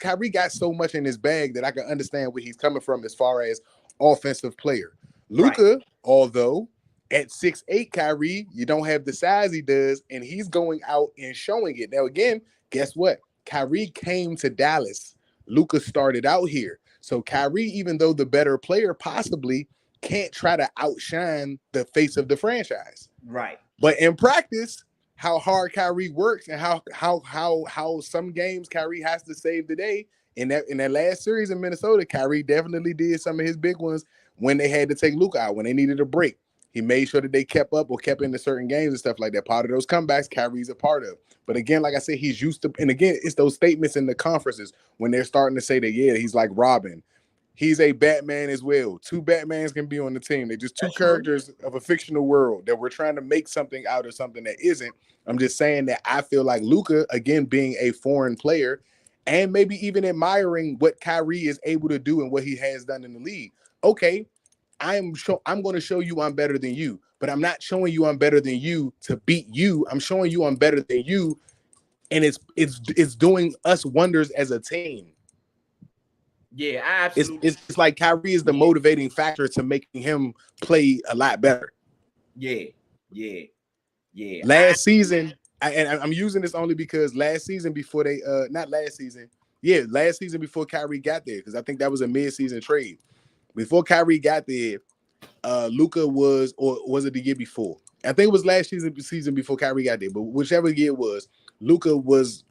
Speaker 7: Kyrie got so much in his bag that I can understand where he's coming from as far as offensive player. Luka, although at 6'8", Kyrie, you don't have the size he does, and he's going out and showing it. Now, again, guess what? Kyrie came to Dallas. Luka started out here. So Kyrie, even though the better player, possibly can't try to outshine the face of the franchise.
Speaker 5: Right.
Speaker 7: But in practice, how hard Kyrie works and how some games Kyrie has to save the day. In that last series in Minnesota, Kyrie definitely did some of his big ones when they had to take Luka out, when they needed a break. He made sure that they kept up or kept into certain games and stuff like that. Part of those comebacks, Kyrie's a part of. But again, like I said, he's used to, and again, it's those statements in the conferences when they're starting to say that, yeah, he's like Robin. He's a Batman as well. 2 Batmans can be on the team. They're just 2 characters of a fictional world that we're trying to make something out of something that isn't. I'm just saying that I feel like Luka, again, being a foreign player and maybe even admiring what Kyrie is able to do and what he has done in the league. Okay, I'm going to show you I'm better than you, but I'm not showing you I'm better than you to beat you. I'm showing you I'm better than you, and it's doing us wonders as a team.
Speaker 5: Yeah, absolutely.
Speaker 7: It's like Kyrie is the motivating factor to making him play a lot better.
Speaker 5: Yeah.
Speaker 7: Last season, and I'm using this only because last season before last season before Kyrie got there, because I think that was a mid-season trade. Before Kyrie got there, Luka was, or was it the year before? I think it was last season before Kyrie got there, but whichever year it was, Luka was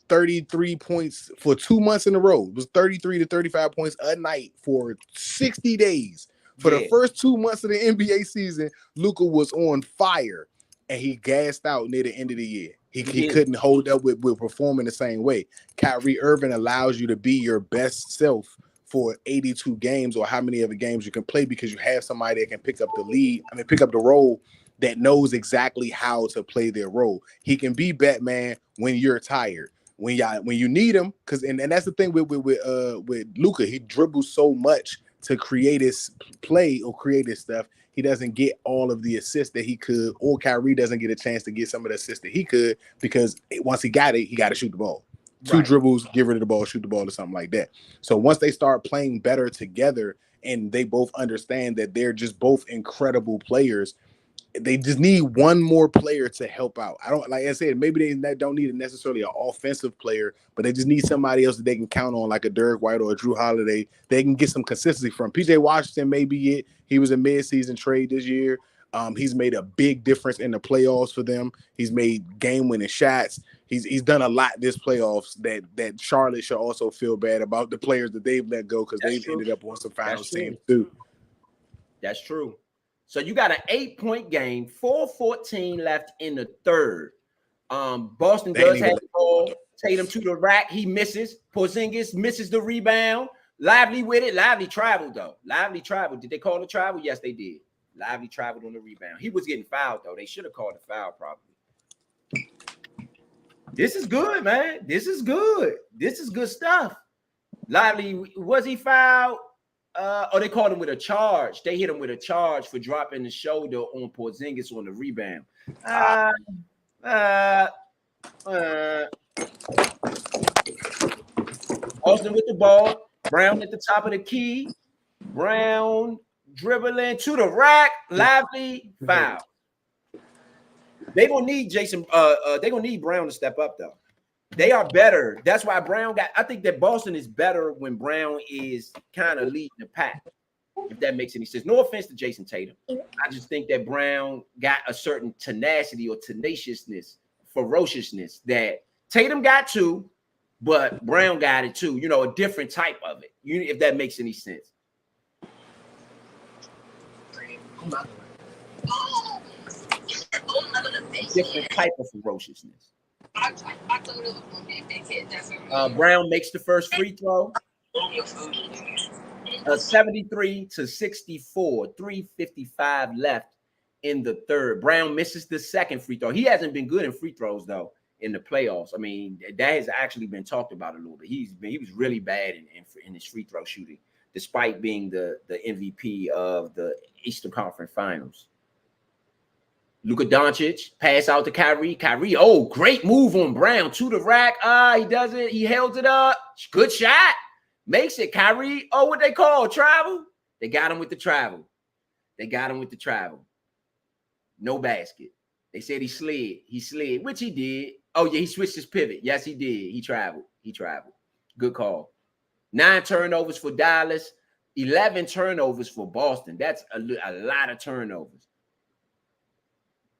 Speaker 7: 33 points for 2 months in a row. It was 33 to 35 points a night for 60 days. For the first 2 months of the NBA season, Luka was on fire, and he gassed out near the end of the year. He couldn't hold up with performing the same way. Kyrie Irving allows you to be your best self for 82 games or how many other games you can play because you have somebody that can pick up the role that knows exactly how to play their role. He can be Batman when you're tired, when you need him, and that's the thing with Luka. He dribbles so much to create his play or create his stuff. He doesn't get all of the assists that he could, or Kyrie doesn't get a chance to get some of the assists that he could, because once he got it, he got to shoot the ball. Two dribbles, get rid of the ball, shoot the ball, or something like that. So once they start playing better together and they both understand that they're just both incredible players, they just need one more player to help out. Like I said, maybe they don't need necessarily an offensive player, but they just need somebody else that they can count on, like a Derek White or a Drew Holiday. They can get some consistency from. PJ Washington may be it. He was a mid-season trade this year. He's made a big difference in the playoffs for them. He's made game-winning shots. He's done a lot this playoffs that Charlotte should also feel bad about the players that they've let go, because they've ended up on some finals teams too.
Speaker 5: That's true. So you got an 8-point game, 4:14 left in the third. Boston does have the ball. Tatum to the rack. He misses. Porzingis misses the rebound. Lively with it. Lively traveled, though. Lively traveled. Did they call the travel? Yes, they did. Lively traveled on the rebound. He was getting fouled, though. They should have called the foul, probably. This is good, man. This is good. This is good stuff. Lively, was he fouled? Or they called him with a charge. They hit him with a charge for dropping the shoulder on Porzingis on the rebound. Austin with the ball. Brown at the top of the key. Brown dribbling to the rack. Lively foul. They're gonna need Jason. They're gonna need Brown to step up though. They are better. That's why Brown got. I think that Boston is better when Brown is kind of leading the pack. If that makes any sense. No offense to Jason Tatum. I just think that Brown got a certain tenacity or tenaciousness, ferociousness that Tatum got too, but Brown got it too. You know, a different type of it. If that makes any sense. Different type of ferociousness. Brown makes the first free throw. 73 to 64, 3:55 left in the third. Brown misses the second free throw. He hasn't been good in free throws though in the playoffs. I mean, that has actually been talked about a little bit. He was really bad in his free throw shooting, despite being the MVP of the Eastern Conference Finals. Luka Doncic pass out to Kyrie. Kyrie, oh, great move on Brown to the rack. He does it. He held it up. Good shot. Makes it. Kyrie, oh, what they call travel? They got him with the travel. No basket. They said he slid. He slid, which he did. Oh, yeah, he switched his pivot. Yes, he did. He traveled. Good call. 9 turnovers for Dallas. 11 turnovers for Boston. That's a lot of turnovers.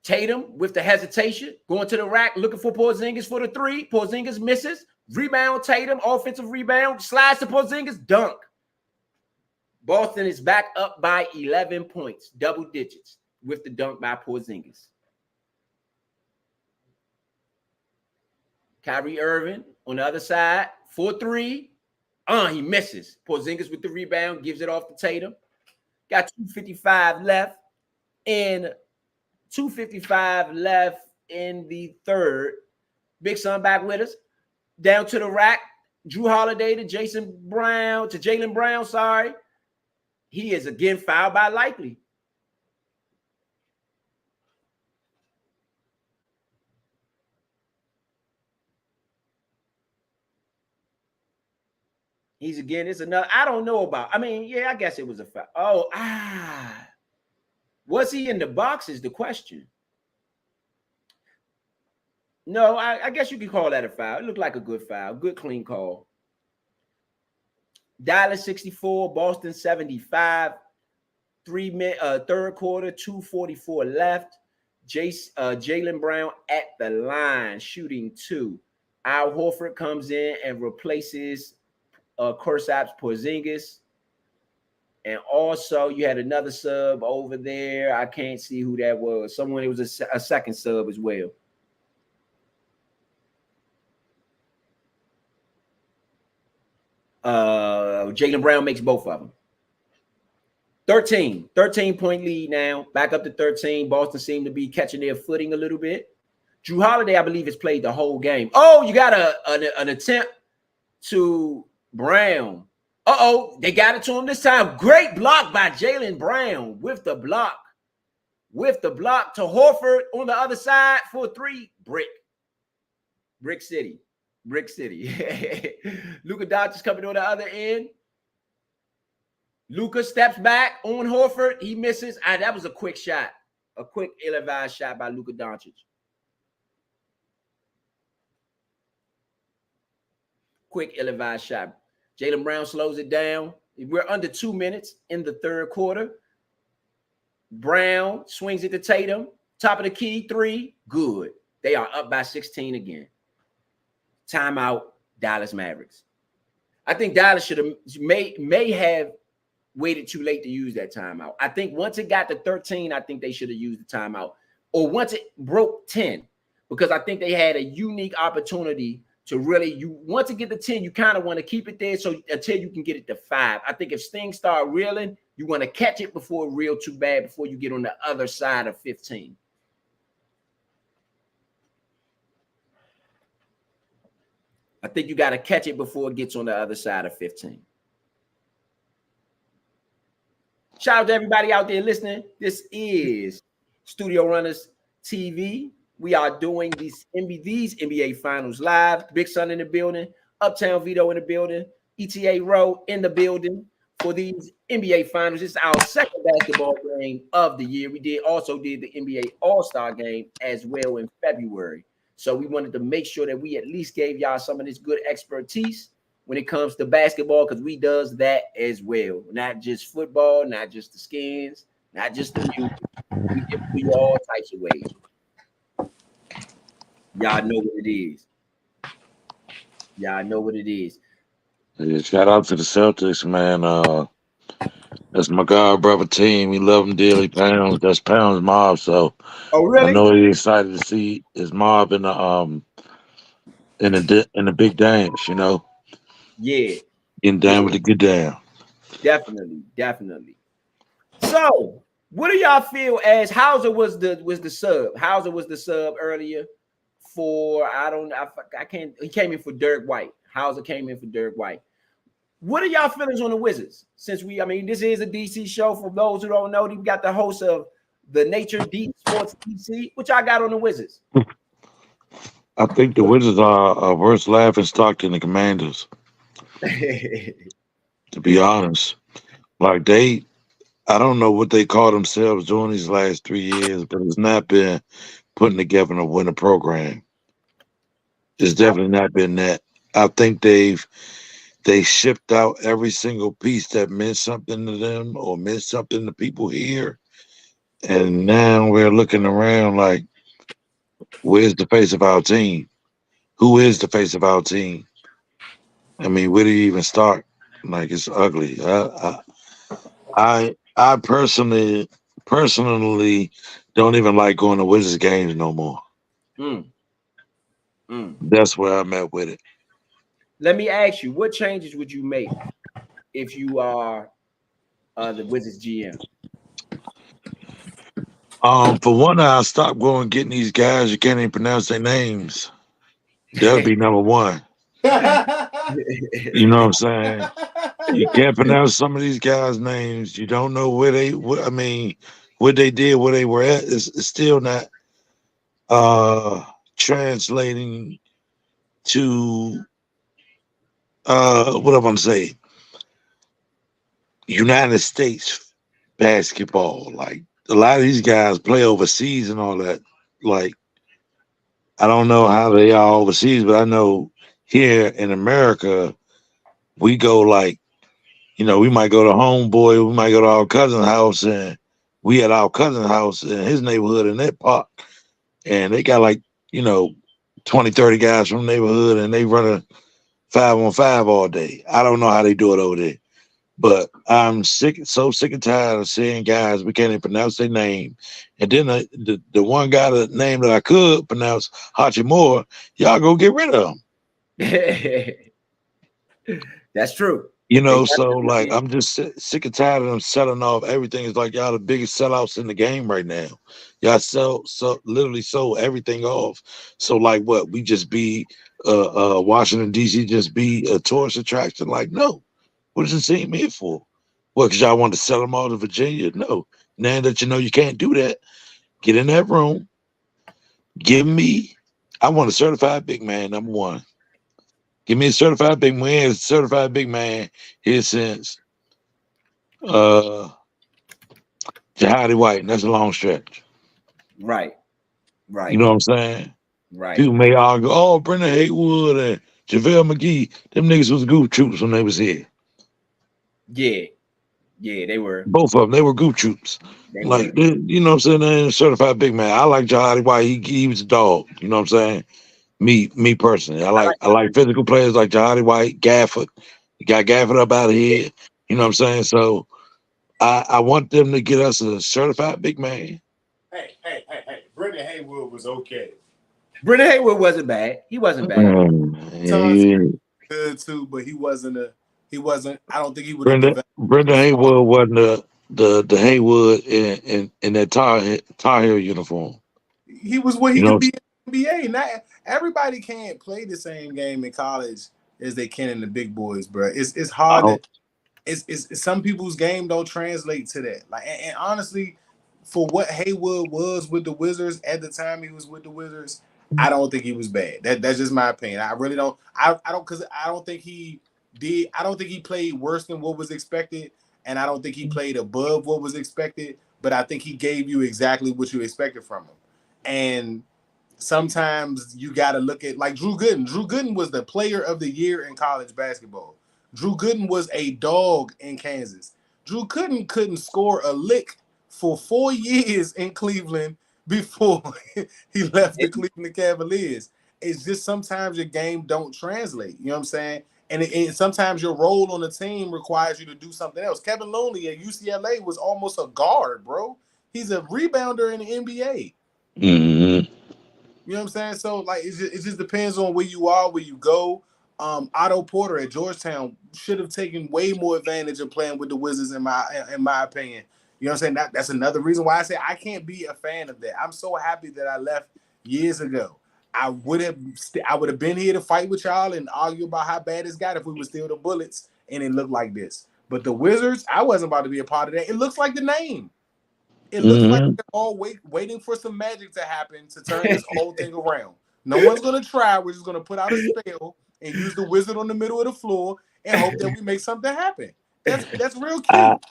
Speaker 5: Tatum with the hesitation, going to the rack, looking for Porzingis for the three. Porzingis misses. Rebound, Tatum, offensive rebound, slides to Porzingis, dunk. Boston is back up by 11 points, double digits, with the dunk by Porzingis. Kyrie Irving on the other side, 4-3. He misses. Porzingis with the rebound, gives it off to Tatum. Got 2:55 left and 2:55 left in the third. Big Son back with us. Down to the rack. Drew Holiday to Jaylen Brown, sorry. He is again fouled by Likely. He's again, it's another, I don't know about. I mean, yeah, I guess it was a foul. Was he in the box is the question. No, I guess you could call that a foul. It looked like a good foul. Good, clean call. Dallas 64, Boston 75. Third quarter, 2:44 left. Jaylen Brown at the line, shooting 2. Al Horford comes in and replaces Kristaps Porzingis. And also, you had another sub over there. I can't see who that was. It was a second sub as well. Jaylen Brown makes both of them. 13-point lead now. Back up to 13. Boston seemed to be catching their footing a little bit. Drew Holiday, I believe, has played the whole game. Oh, you got an attempt to Brown. They got it to him this time. Great block by Jaylen Brown with the block. To Horford on the other side for 3. Brick City. Luka Doncic is coming on the other end. Luka steps back on Horford. He misses. That was a quick shot. A quick ill-advised shot by Luka Doncic. Quick ill-advised shot. Jaylen Brown slows it down. We're under 2 minutes in the third quarter. Brown swings it to Tatum. Top of the key, 3. Good. They are up by 16 again. Timeout, Dallas Mavericks. I think Dallas may have waited too late to use that timeout. I think once it got to 13, I think they should have used the timeout. Or once it broke 10, because I think they had a unique opportunity to really, you want to get to 10, you kind of want to keep it there so until you can get it to 5. I think if things start reeling, you want to catch it before it reel too bad before you get on the other side of 15. I think you got to catch it before it gets on the other side of 15. Shout out to everybody out there listening. This is Studio Runners TV. We are doing these NBA Finals live. Big Son in the building. Uptown Vito in the building. ETA Row in the building. for these NBA Finals. It's our second basketball game of the year. We also did the NBA All-Star game as well in February. So we wanted to make sure that we at least gave y'all some of this good expertise when it comes to basketball, because we does that as well. Not just football, not just the skins, not just the music. We give you all types of ways. Y'all know what it is. Y'all know what it is.
Speaker 8: Yeah, shout out to the Celtics, man. That's my god brother team. We love him dearly. Pounds, that's Pounds Mob. So
Speaker 5: Oh,
Speaker 8: I
Speaker 5: really?
Speaker 8: know he's excited to see his mob in the big dance. You know,
Speaker 5: Yeah,
Speaker 8: getting down with the good down.
Speaker 5: definitely. So, what do y'all feel as Hauser was the sub? Hauser was the sub earlier for I can't. He came in for Derek White. Hauser came in for Derek White. What are y'all feelings on the Wizards? Since this is a DC show. For those who don't know, we got the host of the Nature D Sports DC. What y'all got on the Wizards?
Speaker 8: I think the Wizards are a worse laughing stock than the Commanders. To be honest, like I don't know what they call themselves during these last 3 years, but it's not been putting together a winning program. It's definitely not been that. I think they shipped out every single piece that meant something to them or meant something to people here. And now we're looking around like, where's the face of our team? Who is the face of our team? I mean, where do you even start? Like, it's ugly. I personally don't even like going to Wizards games no more. That's where I'm at with it.
Speaker 5: Let me ask you, what changes would you make if you are the Wizards GM?
Speaker 8: For one, I'll stop going getting these guys you can't even pronounce their names. That'll be number one. You know what I'm saying? You can't pronounce some of these guys' names. You don't know what they did, where they were at. It's still not translating to what I'm gonna say. United States basketball. Like, a lot of these guys play overseas and all that. Like, I don't know how they are overseas, but I know here in America, we go like, we might go to homeboy, we might go to our cousin's house, and we at our cousin's house in his neighborhood in that park, and they got like, 20, 30 guys from the neighborhood, and they run a 5-on-5 all day. I don't know how they do it over there. But I'm so sick and tired of seeing guys we can't even pronounce their name. And then the one guy, the name that I could pronounce, Hachimura, y'all go get rid of him.
Speaker 5: That's true.
Speaker 8: So like, I'm just sick and tired of them selling off everything. It's like y'all the biggest sellouts in the game right now. Y'all literally sold everything off. So like, what, we just be Washington DC just be a tourist attraction? Like, no. What does the team here for? What, because y'all want to sell them all to Virginia? No. Now that you can't do that, get in that room. I want a certified big man, number one. Give me a certified big man. A certified big man here since Jahadi White, and that's a long stretch.
Speaker 5: Right.
Speaker 8: You know what I'm saying?
Speaker 5: Right.
Speaker 8: People may argue, oh, Brendan Haywood and JaVale McGee, them niggas was goof troops when they was here.
Speaker 5: Yeah, they were.
Speaker 8: Both of them, they were goof troops. You know what I'm saying? They ain't certified big man. I like Jahadi White. He was a dog. You know what I'm saying? Me personally, I like physical players like Jahadi White, Gafford. You got Gafford up out of here. You know what I'm saying? So I want them to get us a certified big man.
Speaker 6: Hey. Brendan Haywood was okay.
Speaker 5: Brendan Haywood wasn't bad. He wasn't bad.
Speaker 6: Good too, but he wasn't. I don't think he would.
Speaker 8: Brendan Haywood wasn't the Haywood in that Tar Heel uniform.
Speaker 6: He was what he could be in the NBA. Not everybody can't play the same game in college as they can in the big boys, bro. It's hard. It's some people's game don't translate to that. Like, and honestly, for what Haywood was with the Wizards at the time he was with the Wizards, I don't think he was bad. That's just my opinion. I really don't. I don't, because I don't think he I don't think he played worse than what was expected, and I don't think he played above what was expected, but I think he gave you exactly what you expected from him. And sometimes you got to look at like Drew Gooden. Drew Gooden was the player of the year in college basketball. Drew Gooden was a dog in Kansas. Drew Gooden couldn't score a lick for 4 years in Cleveland before he left the Cleveland Cavaliers. It's just sometimes your game don't translate. You know what I'm saying? And sometimes your role on the team requires you to do something else. Kevin Looney at UCLA was almost a guard, bro. He's a rebounder in the NBA.
Speaker 8: Mm-hmm.
Speaker 6: You know what I'm saying? So, like, it just depends on where you are, where you go. Otto Porter at Georgetown should have taken way more advantage of playing with the Wizards, in my opinion. You know what I'm saying? That's another reason why I say I can't be a fan of that. I'm so happy that I left years ago. I would have been here to fight with y'all and argue about how bad it's got if we were still the Bullets and it looked like this. But the Wizards, I wasn't about to be a part of that. It looks like the name. It looks like they're all waiting for some magic to happen to turn this whole thing around. No one's going to try. We're just going to put out a spell and use the Wizard on the middle of the floor and hope that we make something happen. That's real cute.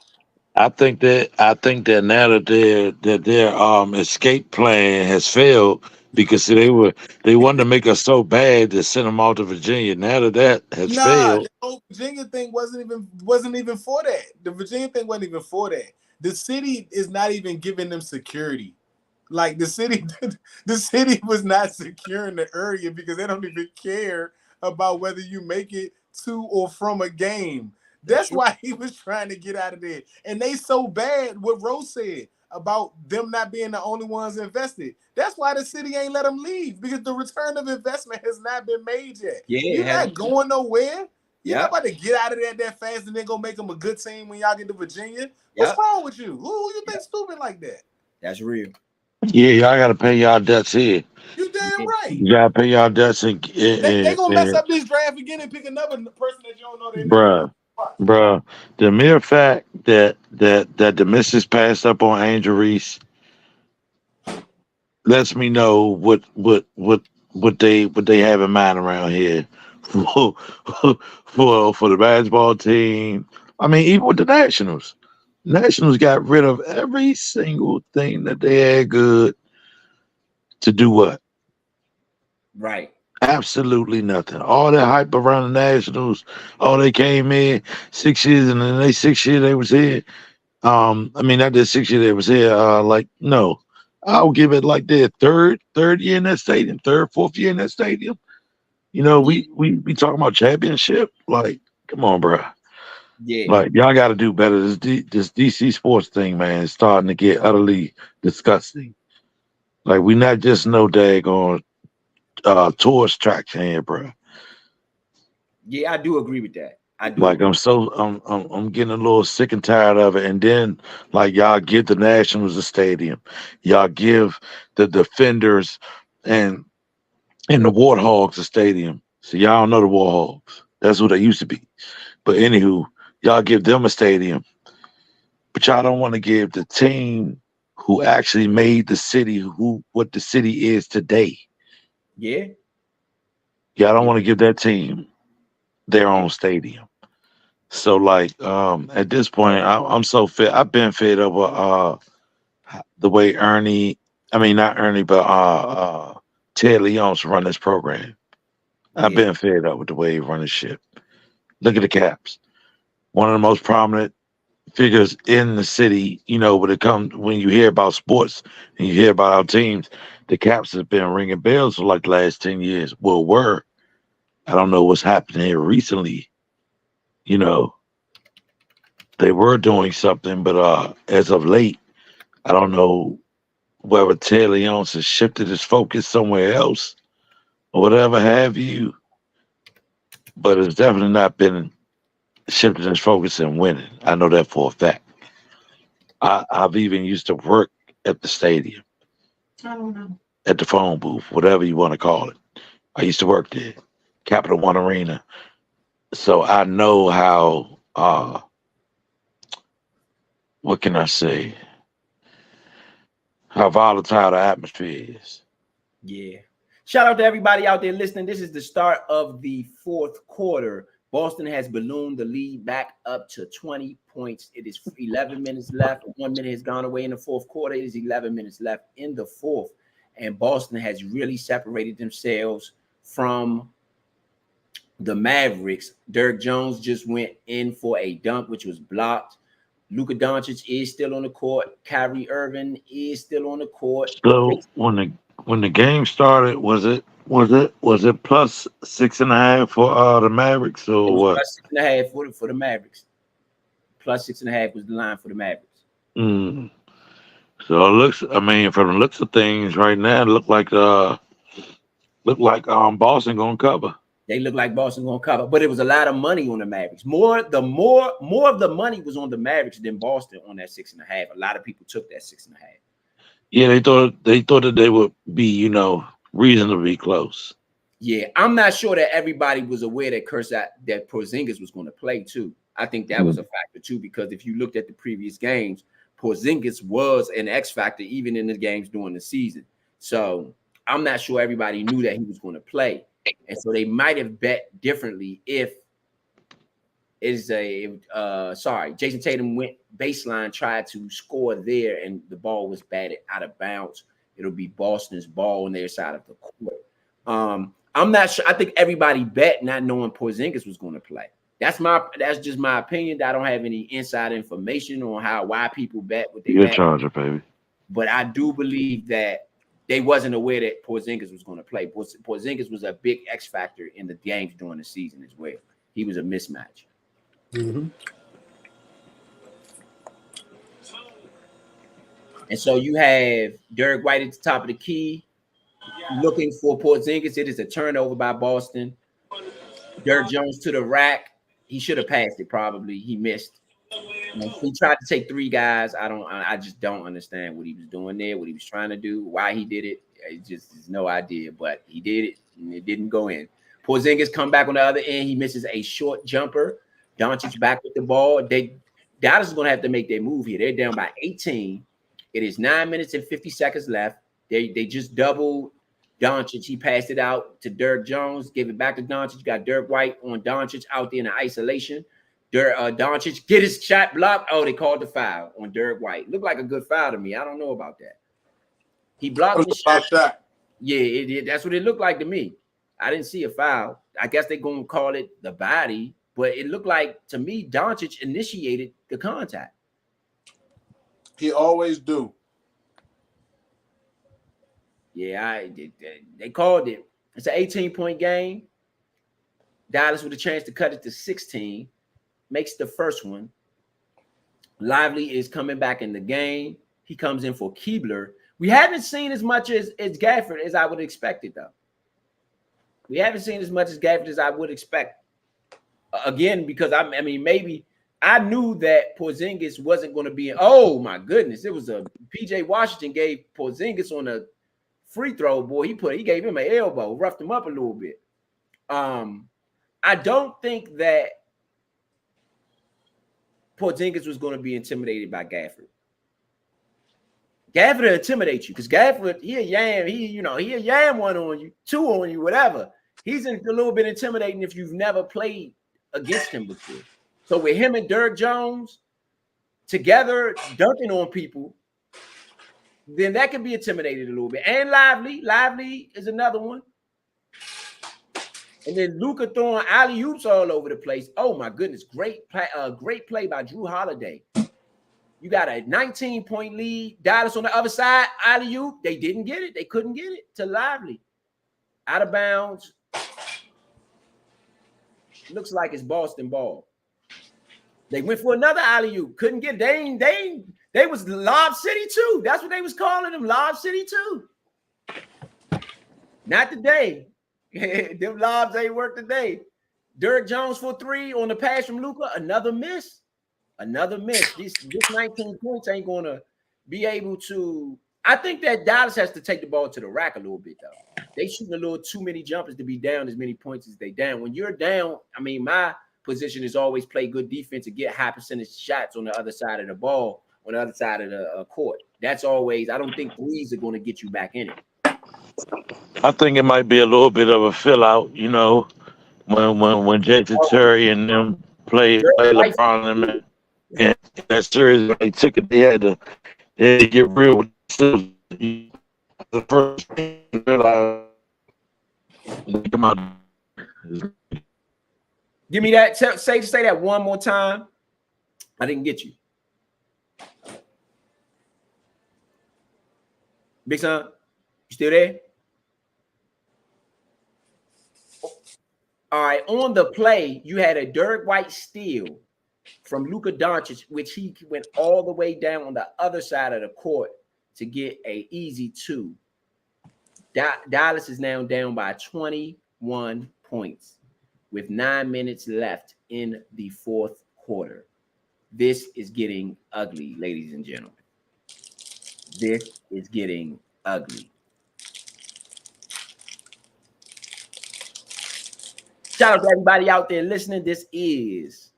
Speaker 8: I think that now that their escape plan has failed because they wanted to make us so bad to send them off to Virginia. Now that has failed.
Speaker 6: The whole Virginia thing wasn't even for that. The Virginia thing wasn't even for that. The city is not even giving them security. Like the city was not securing the area because they don't even care about whether you make it to or from a game. That's why he was trying to get out of there. And they so bad what Rose said about them not being the only ones invested. That's why the city ain't let them leave because the return of investment has not been made yet.
Speaker 5: Yeah,
Speaker 6: you're not going nowhere. You're not about to get out of there that fast and then go make them a good team when y'all get to Virginia. What's wrong with you? Who you think stupid like that?
Speaker 5: That's real.
Speaker 8: Yeah, y'all got to pay y'all debts here.
Speaker 6: You damn right.
Speaker 8: You got to pay y'all debts.
Speaker 6: They going to mess up this draft again and pick another person that you don't know their name.
Speaker 8: Bruh, the mere fact that the missus passed up on Angel Reese lets me know what they have in mind around here for the basketball team. I mean, even with the Nationals. Nationals got rid of every single thing that they had good to do what?
Speaker 5: Right.
Speaker 8: Absolutely nothing. All that hype around the Nationals. Oh, they came in 6 years, and then they 6 years they was here. I mean, not that 6 years they was here. No, I'll give it like their third year in that stadium, fourth year in that stadium. You know, we talking about championship. Like, come on, bro.
Speaker 5: Yeah.
Speaker 8: Like, y'all got to do better. This DC sports thing, man, is starting to get utterly disgusting. Like, we not just no daggone tourist track here, bro.
Speaker 5: Yeah, I do agree with that. I do.
Speaker 8: Like, I'm getting a little sick and tired of it. And then, like, y'all give the Nationals a stadium, y'all give the Defenders and the Warthogs a stadium. So y'all don't know the Warthogs. That's what they used to be. But anywho, y'all give them a stadium, but y'all don't want to give the team who actually made the city what the city is today.
Speaker 5: Yeah.
Speaker 8: Y'all don't want to give that team their own stadium. So, like, at this point, I'm so fed. I've been fed up with the way Ted Leon's run this program. I've been fed up with the way he run his shit. Look at the Caps. One of the most prominent figures in the city, you know, when you hear about sports and you hear about our teams, the Caps have been ringing bells for like the last 10 years. Well, I don't know what's happening here recently. You know, they were doing something, but as of late, I don't know whether Ted Leon has shifted his focus somewhere else or whatever have you. But it's definitely not been shifting his focus and winning. I know that for a fact. I've even used to work at the stadium.
Speaker 4: I don't know.
Speaker 8: At the phone booth, whatever you want to call it. I used to work there, Capital One Arena. So I know how, what can I say? How volatile the atmosphere is.
Speaker 5: Yeah. Shout out to everybody out there listening. This is the start of the fourth quarter. Boston has ballooned the lead back up to 20 points. It is 11 minutes left. 1 minute has gone away in the fourth quarter. It is 11 minutes left in the fourth. And Boston has really separated themselves from the Mavericks. Dirk Jones just went in for a dunk, which was blocked. Luka Doncic is still on the court. Kyrie Irving is still on the court.
Speaker 8: So when the game started, was it plus 6.5 for the Mavericks or what?
Speaker 5: Plus 6.5 for the Mavericks. Plus 6.5 was the line for the Mavericks.
Speaker 8: So it looks, I mean, from the looks of things right now, it look like Boston gonna cover.
Speaker 5: They look like Boston gonna cover, but it was a lot of money on the Mavericks. More of the money was on the Mavericks than Boston on that 6.5. A lot of people took that 6.5.
Speaker 8: Yeah, they thought that they would be, reasonably close.
Speaker 5: Yeah, I'm not sure that everybody was aware that Porzingis was going to play too. I think that was a factor too, because if you looked at the previous games, Porzingis was an X factor even in the games during the season. So I'm not sure everybody knew that he was going to play, and so they might have bet differently if Jason Tatum went baseline, tried to score there, and the ball was batted out of bounds. It'll be Boston's ball on their side of the court. I'm not sure. I think everybody bet not knowing Porzingis was going to play. That's just my opinion. I don't have any inside information on why people bet what they bet.
Speaker 8: You're a Charger, baby.
Speaker 5: But I do believe that they wasn't aware that Porzingis was going to play. Porzingis was a big X factor in the games during the season as well. He was a mismatch.
Speaker 6: Mm-hmm.
Speaker 5: And so you have Derek White at the top of the key looking for Porzingis. It is a turnover by Boston. Dirk Jones to the rack. He should have passed it probably. He missed. He tried to take three guys. I just don't understand what he was doing there, what he was trying to do, why he did it. It just is no idea, but he did it and it didn't go in. Porzingis come back on the other end. He misses a short jumper. Doncic back with the ball. Dallas is going to have to make their move here. They're down by 18. It is 9 minutes and 50 seconds left. They just doubled Doncic. He passed it out to Dirk Jones, gave it back to Doncic. Got Dirk White on Doncic out there in the isolation. Doncic get his shot blocked. Oh, they called the foul on Dirk White. Looked like a good foul to me. I don't know about that. He blocked the shot. Yeah, that's what it looked like to me. I didn't see a foul. I guess they're going to call it the body, but it looked like to me Doncic initiated the contact.
Speaker 6: He always do.
Speaker 5: Yeah, they called it. It's an 18-point game. Dallas with a chance to cut it to 16. Makes the first one. Lively is coming back in the game. He comes in for Keebler. We haven't seen as much as Gafford as I would expect it, though. We haven't seen as much as Gafford as I would expect. Again, because I mean, maybe I knew that Porzingis wasn't going to be. Oh my goodness, it was a PJ Washington gave Porzingis on a free throw. Boy, he gave him an elbow, roughed him up a little bit. I don't think that Porzingis was going to be intimidated by Gafford. Gafford will intimidate you because Gafford, he a yam one on you, two on you, whatever. He's a little bit intimidating if you've never played against him before. So with him and Dirk Jones together dunking on people, then that can be intimidated a little bit. And Lively is another one. And then Luka throwing alley-oops all over the place. Oh my goodness, great play by Drew Holiday. You got a 19-point lead. Dallas on the other side, alley-oop. They didn't get it. They couldn't get it to Lively. Out of bounds. Looks like it's Boston ball. They went for another alley-oop. Couldn't get it. They was Lob City too. That's what they was calling them, Lob City too. Not today. Them lobs ain't work today. Dirk Jones for three on the pass from Luka. Another miss. This 19 points ain't going to be able to. I think that Dallas has to take the ball to the rack a little bit, though. They shooting a little too many jumpers to be down as many points as they down. When you're down, I mean, my position is always play good defense and get high percentage shots on the other side of the ball, on the other side of the court. That's always, I don't think threes are going to get you back in it.
Speaker 8: I think it might be a little bit of a fill out, when Jason Terry and them played LeBron and them in that series when they took it, they had to get real with the first thing they realized when they come out.
Speaker 5: Give me that. Say that one more time. I didn't get you. Big Son, you still there? All right. On the play, you had a Derek White steal from Luka Doncic, which he went all the way down on the other side of the court to get an easy 2. Dallas is now down by 21 points with 9 minutes left in the fourth quarter. This is getting ugly, ladies and gentlemen. This is getting ugly. Shout out to everybody out there listening. This is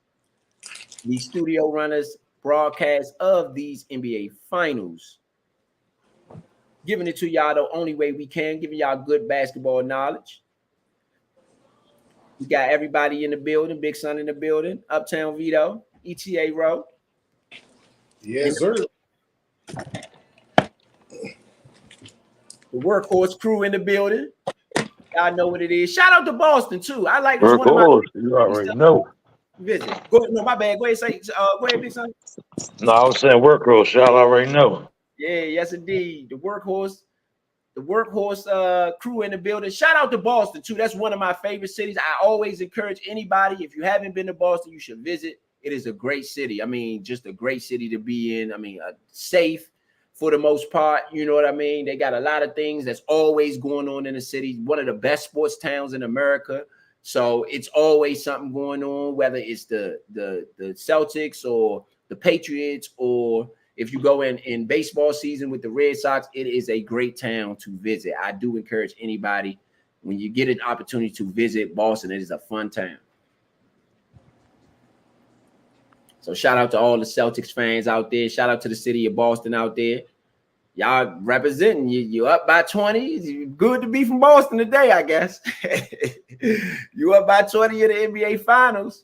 Speaker 5: the Studio Runners broadcast of these NBA Finals. Giving it to y'all the only way we can, giving y'all good basketball knowledge. We got everybody in the building, Big Son in the building, Uptown Vito, ETA Row.
Speaker 6: Yes, sir.
Speaker 5: The Workhorse crew in the building. Y'all know what it is. Shout out to Boston too. I like this one.
Speaker 8: Workhorse, you already know.
Speaker 5: Visit. Go ahead. No, my bad. Go ahead. Go ahead, Big Son.
Speaker 8: No, I was saying Workhorse. Y'all already know.
Speaker 5: Yeah, yes, indeed. The Workhorse crew in the building. Shout out to Boston too. That's one of my favorite cities. I always encourage anybody, if you haven't been to Boston, you should visit. It is a great city. I mean, just a great city to be in. I mean, safe for the most part. You know what I mean? They got a lot of things that's always going on in the city. One of the best sports towns in America. So it's always something going on, whether it's the Celtics or the Patriots, or if you go in baseball season with the Red Sox, it is a great town to visit. I do encourage anybody, when you get an opportunity to visit Boston, it is a fun town. So shout out to all the Celtics fans out there. Shout out to the city of Boston out there. Y'all representing. You up by 20. Good to be from Boston today, I guess. You up by 20 in the NBA Finals.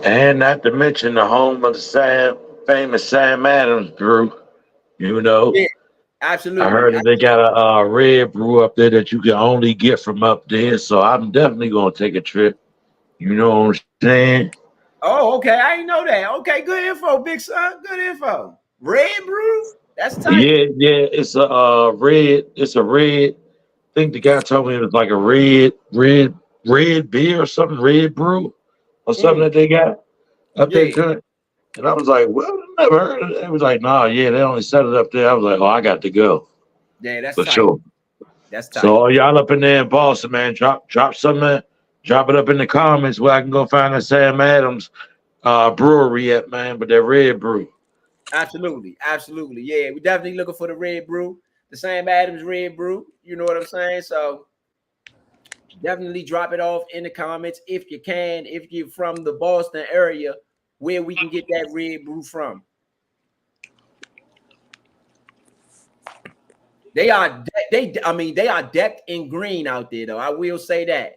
Speaker 8: And not to mention the home of the famous Sam Adams brew. You know.
Speaker 5: Yeah, absolutely.
Speaker 8: I heard that they got a red brew up there that you can only get from up there. So I'm definitely going to take a trip. You know what I'm saying?
Speaker 5: Oh, okay. I didn't know that. Okay, good info, Big Son. Good info. Red brew? That's tight.
Speaker 8: Yeah. It's a red. It's a red. I think the guy told me it was like a red beer or something, red brew or something that they got up there to it. And I was like, well, I never heard of it. It was like, nah, yeah, they only set it up there. I was like, oh, I got to go.
Speaker 5: Yeah, that's
Speaker 8: for
Speaker 5: tight.
Speaker 8: sure.
Speaker 5: That's tight.
Speaker 8: So all y'all up in there in Boston, man, drop something. Drop it up in the comments where I can go find the Sam Adams brewery at, man, but that red brew.
Speaker 5: Absolutely. Yeah, we definitely looking for the red brew, the Sam Adams red brew. You know what I'm saying? So definitely drop it off in the comments if you can. If you're from the Boston area, where we can get that red brew from. They are decked in green out there, though. I will say that.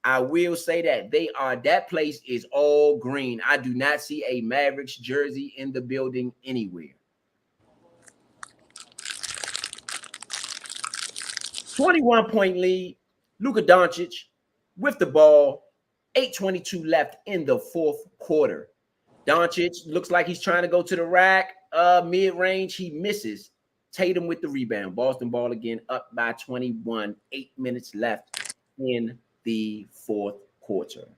Speaker 5: That place is all green. I do not see a Mavericks jersey in the building anywhere. 21-point lead. Luka Doncic with the ball. 8:22 left in the fourth quarter. Doncic looks like he's trying to go to the rack. Mid-range, he misses. Tatum with the rebound. Boston ball again, up by 21. 8 minutes left in the fourth quarter.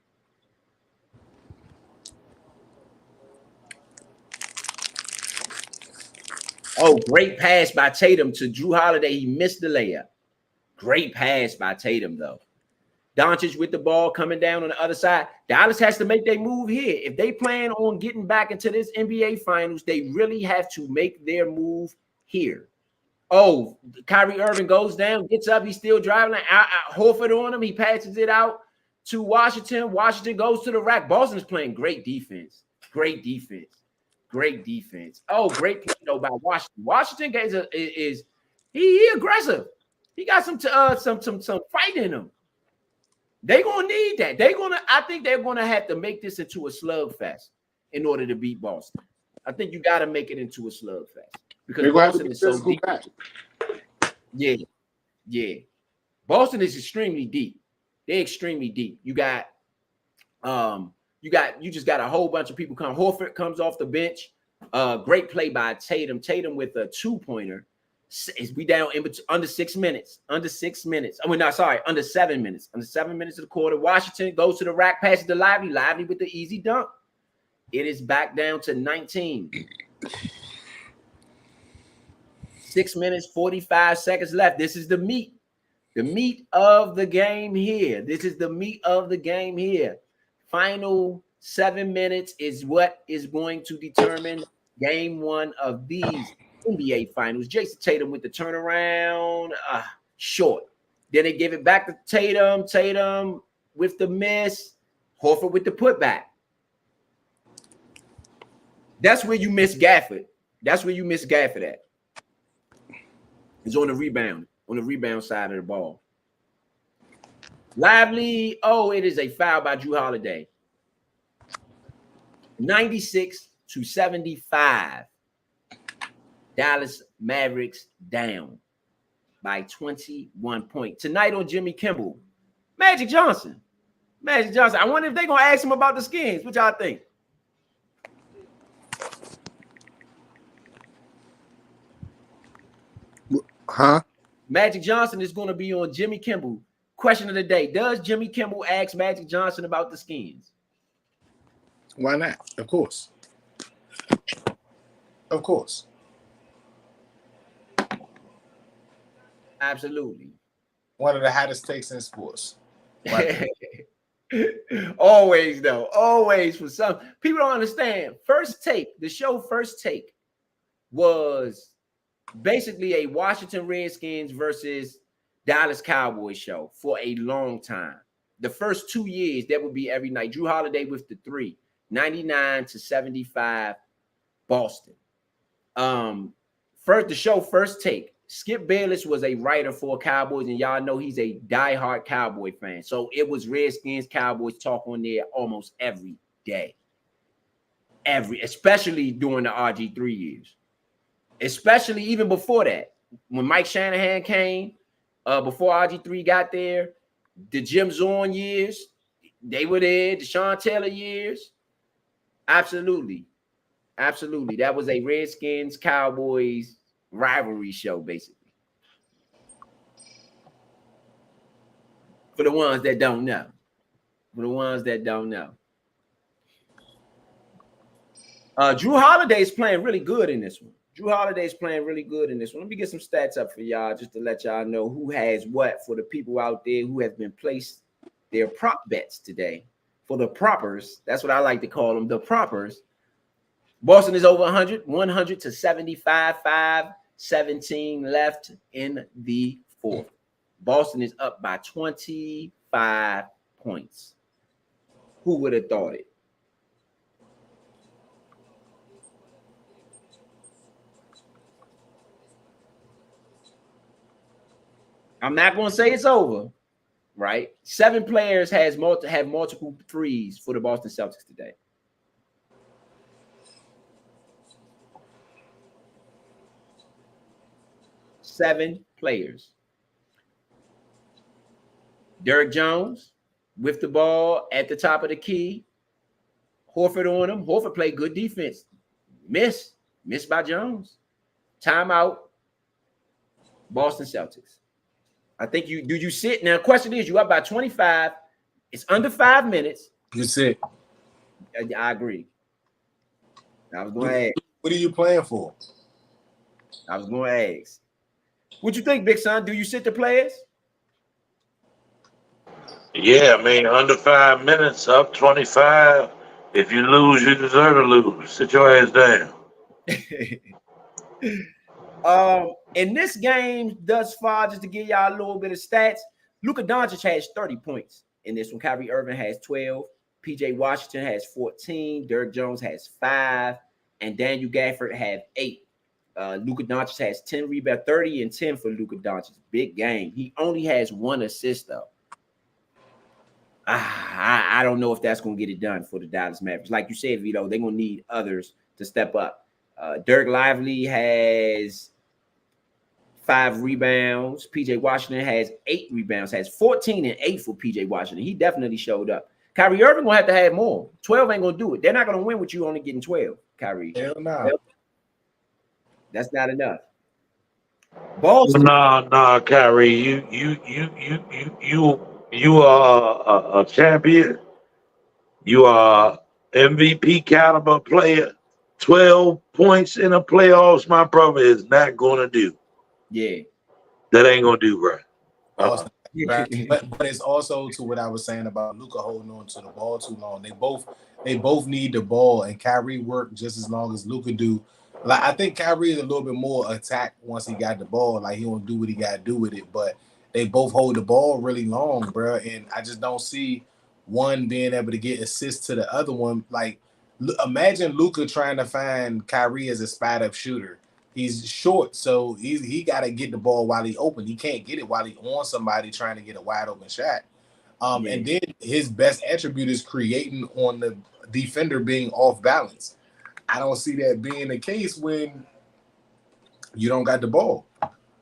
Speaker 5: Oh, great pass by Tatum to Drew Holiday. He missed the layup. Great pass by Tatum, though. Doncic with the ball coming down on the other side. Dallas has to make their move here. If they plan on getting back into this NBA Finals, they really have to make their move here. Oh, Kyrie Irving goes down, gets up. He's still driving. Horford on him. He passes it out to Washington. Washington goes to the rack. Boston's playing great defense. Great defense. Oh, great play though by Washington. Washington is aggressive. He got some fight in him. They're gonna need that. I think they're gonna have to make this into a slugfest in order to beat Boston. I think you got to make it into a slugfest because Boston is so deep. Yeah. Boston is extremely deep. They're extremely deep. You just got a whole bunch of people come. Horford comes off the bench. Great play by Tatum. Tatum with a 2-pointer. We down under 6 minutes. Under 7 minutes. Under 7 minutes of the quarter. Washington goes to the rack, passes to Lively. Lively with the easy dunk. It is back down to 19. 6 minutes, 45 seconds left. This is the meat of the game here. Final 7 minutes is what is going to determine game one of these NBA finals. Jason Tatum with the turnaround, short. Then they give it back to Tatum. Tatum with the miss. Horford with the putback. That's where you miss Gafford. At. It's on the rebound side of the ball. Lively. Oh, it is a foul by Jrue Holiday. 96-75. Dallas Mavericks down by 21 points. Tonight on Jimmy Kimmel, Magic Johnson. I wonder if they're going to ask him about the Skins. What y'all think?
Speaker 7: Huh?
Speaker 5: Magic Johnson is going to be on Jimmy Kimmel. Question of the day. Does Jimmy Kimmel ask Magic Johnson about the Skins?
Speaker 7: Why not? Of course.
Speaker 5: Absolutely.
Speaker 7: One of the hottest takes in sports.
Speaker 5: Always, though. Always for some. People don't understand. The show First Take was basically a Washington Redskins versus Dallas Cowboys show for a long time. The first 2 years, that would be every night. Jrue Holiday with the 3, 99-75 Boston. The show First Take. Skip Bayless was a writer for Cowboys, and y'all know he's a diehard Cowboy fan. So it was Redskins, Cowboys talk on there almost every day. Especially during the RG3 years. Especially even before that. When Mike Shanahan came, before RG3 got there, the Jim Zorn years, they were there. The Sean Taylor years. Absolutely. That was a Redskins, Cowboys rivalry show, basically. For the ones that don't know. Jrue Holiday is playing really good in this one. Let me get some stats up for y'all just to let y'all know who has what for the people out there who have been placed their prop bets today. For the proppers, that's what I like to call them, the proppers. Boston is over 100 to 75, 5-17 left in the fourth. Boston is up by 25 points. Who would have thought it? I'm not going to say it's over, right? 7 players have multiple threes for the Boston Celtics today. Seven players. Derrick Jones with the ball at the top of the key. Horford on him. Horford played good defense. Missed by Jones. Timeout. Boston Celtics. I think you sit. Now, the question is, you up by 25. It's under 5 minutes.
Speaker 7: You sit.
Speaker 5: I agree. I was going to ask.
Speaker 7: What are you playing for?
Speaker 5: I was going to ask. What you think, Big Son? Do you sit the players?
Speaker 8: Yeah, I mean, under 5 minutes, up 25. If you lose, you deserve to lose. Sit your ass down.
Speaker 5: In this game thus far, just to give y'all a little bit of stats, Luka Doncic has 30 points in this one. Kyrie Irving has 12. PJ Washington has 14. Derrick Jones has 5. And Daniel Gafford have 8. Luka Doncic has 10 rebounds, 30 and 10 for Luka Doncic. Big game. He only has 1 assist, though. I don't know if that's going to get it done for the Dallas Mavericks. Like you said, Vito, they're going to need others to step up. Dirk Lively has 5 rebounds. PJ Washington has 8 rebounds, has 14 and 8 for PJ Washington. He definitely showed up. Kyrie Irving going to have more. 12 ain't going to do it. They're not going to win with you only getting 12, Kyrie.
Speaker 7: Hell no.
Speaker 5: That's not enough. Boston.
Speaker 8: Nah, Kyrie, you are a champion. You are MVP caliber player. 12 points in the playoffs, my brother, is not going to do.
Speaker 5: Yeah.
Speaker 8: That ain't going to do, bro.
Speaker 7: Boston, but it's also to what I was saying about Luka holding on to the ball too long. They both need the ball, and Kyrie worked just as long as Luka do. Like, I think Kyrie is a little bit more attack once he got the ball. Like, he won't do what he got to do with it. But they both hold the ball really long, bro. And I just don't see one being able to get assists to the other one. Like, imagine Luka trying to find Kyrie as a spot-up shooter. He's short, so he got to get the ball while he open. He can't get it while he on somebody trying to get a wide-open shot. And then his best attribute is creating on the defender being off balance. I don't see that being the case when you don't got the ball.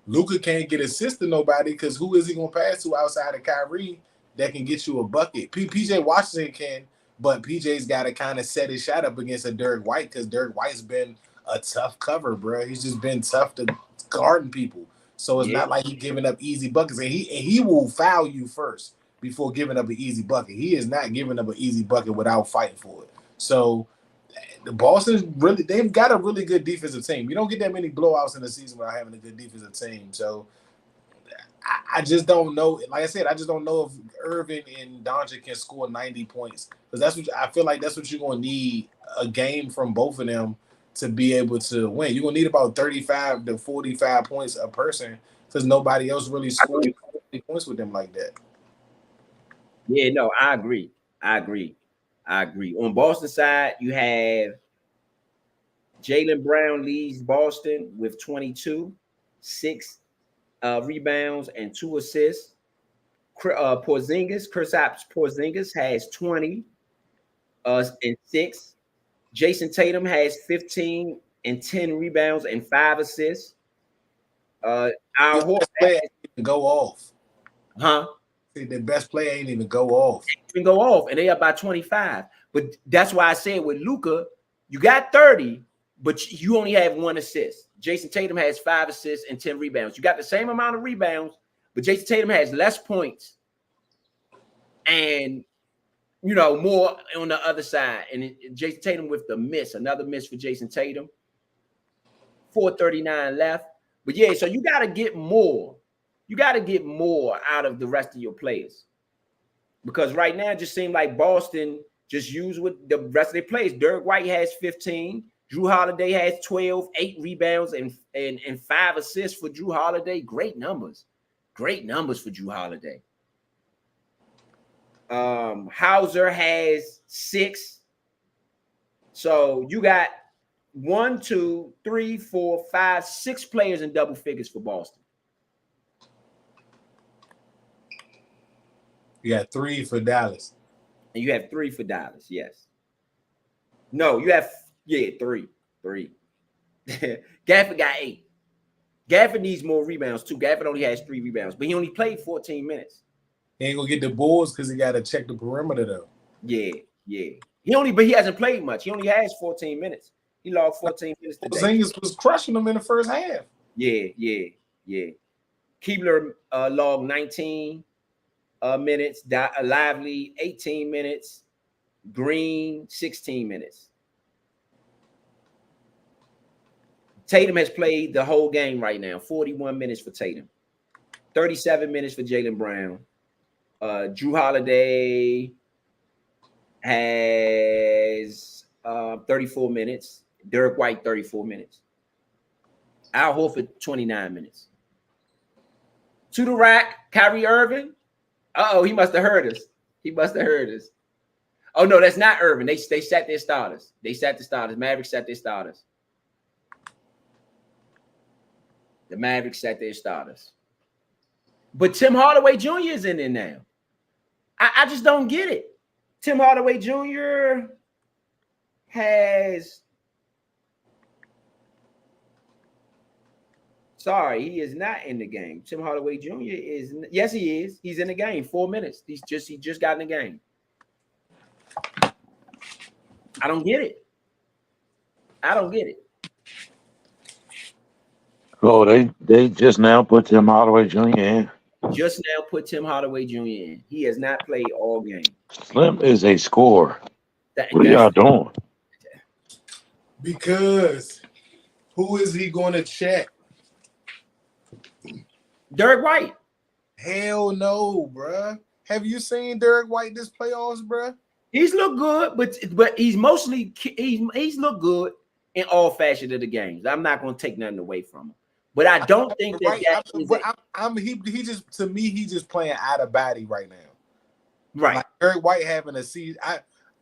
Speaker 7: Luka can't get assist to nobody because who is he going to pass to outside of Kyrie that can get you a bucket? PJ Washington can, but PJ's got to kind of set his shot up against a Derek White because Derek White's been a tough cover, bro. He's just been tough to guarding people. So it's not like he's giving up easy buckets. And he will foul you first before giving up an easy bucket. He is not giving up an easy bucket without fighting for it. So the Boston they've got a really good defensive team. You don't get that many blowouts in the season without having a good defensive team. So I just don't know. Like I said, I just don't know if Irving and Doncic can score 90 points because I feel like that's what you're going to need a game from both of them to be able to win. You're going to need about 35 to 45 points a person because nobody else really scored 40 points with them like that.
Speaker 5: Yeah, no, I agree. On Boston side, you have Jaylen Brown leads Boston with 22, 6 rebounds and 2 assists. Kristaps Porzingis has 20 and 6. Jason Tatum has 15 and 10 rebounds and 5 assists. Our Horford
Speaker 7: can go off.
Speaker 5: Huh?
Speaker 7: The best player ain't even go off.
Speaker 5: Even go off, and they up by 25. But that's why I said with Luka, you got 30, but you only have 1 assist. Jason Tatum has 5 assists and 10 rebounds. You got the same amount of rebounds, but Jason Tatum has less points and, more on the other side. And Jason Tatum with the miss, another miss for Jason Tatum. 4:39 left. But yeah, so you got to get more. You got to get more out of the rest of your players. Because right now it just seems like Boston just used with the rest of their players. Derek White has 15. Drew Holiday has 12, 8 rebounds, and 5 assists for Drew Holiday. Great numbers. Great numbers for Drew Holiday. Hauser has 6. So you got 1, 2, 3, 4, 5, 6 players in double figures for Boston.
Speaker 7: You got 3 for Dallas.
Speaker 5: And you have 3 for Dallas, yes. No, you have 3. Gafford got 8. Gafford needs more rebounds too. Gafford only has 3 rebounds, but he only played 14 minutes.
Speaker 7: He ain't gonna get the Bulls because he got to check the perimeter though.
Speaker 5: Yeah. But he hasn't played much. He only has 14 minutes. He logged 14 minutes today.
Speaker 7: Porzingis was crushing them in the first half.
Speaker 5: Yeah. Keebler logged 19 minutes. Lively 18 minutes. Green 16 minutes. Tatum has played the whole game right now. 41 minutes for Tatum. 37 minutes for Jaylen Brown. Drew Holiday has 34 minutes. Derek White, 34 minutes. Al Horford, 29 minutes. To the rack, Kyrie Irving. He must have heard us. Oh, no, that's not Irving. They sat their starters. Mavericks sat their starters. The Mavericks sat their starters. But Tim Hardaway Jr. is in there now. I just don't get it. Tim Hardaway Jr. has. Sorry, he is not in the game. Tim Hardaway Jr. is. Yes, he is. He's in the game. 4 minutes. He just got in the game. I don't get it. I don't get it.
Speaker 8: Oh, they just now put Tim Hardaway Jr. in.
Speaker 5: Just now put Tim Hardaway Jr. in. He has not played all game.
Speaker 8: Slim is a scorer. What are y'all doing?
Speaker 6: Because who is he going to check?
Speaker 5: Derek White.
Speaker 6: Hell no, bruh. Have you seen Derek White this playoffs, bruh?
Speaker 5: He's looked good, but he's mostly he's looked good in all facets of the games. I'm not going to take nothing away from him, but I don't think that
Speaker 6: he just, to me, he just playing out of body right now.
Speaker 5: Right,
Speaker 6: like Derek White having a season.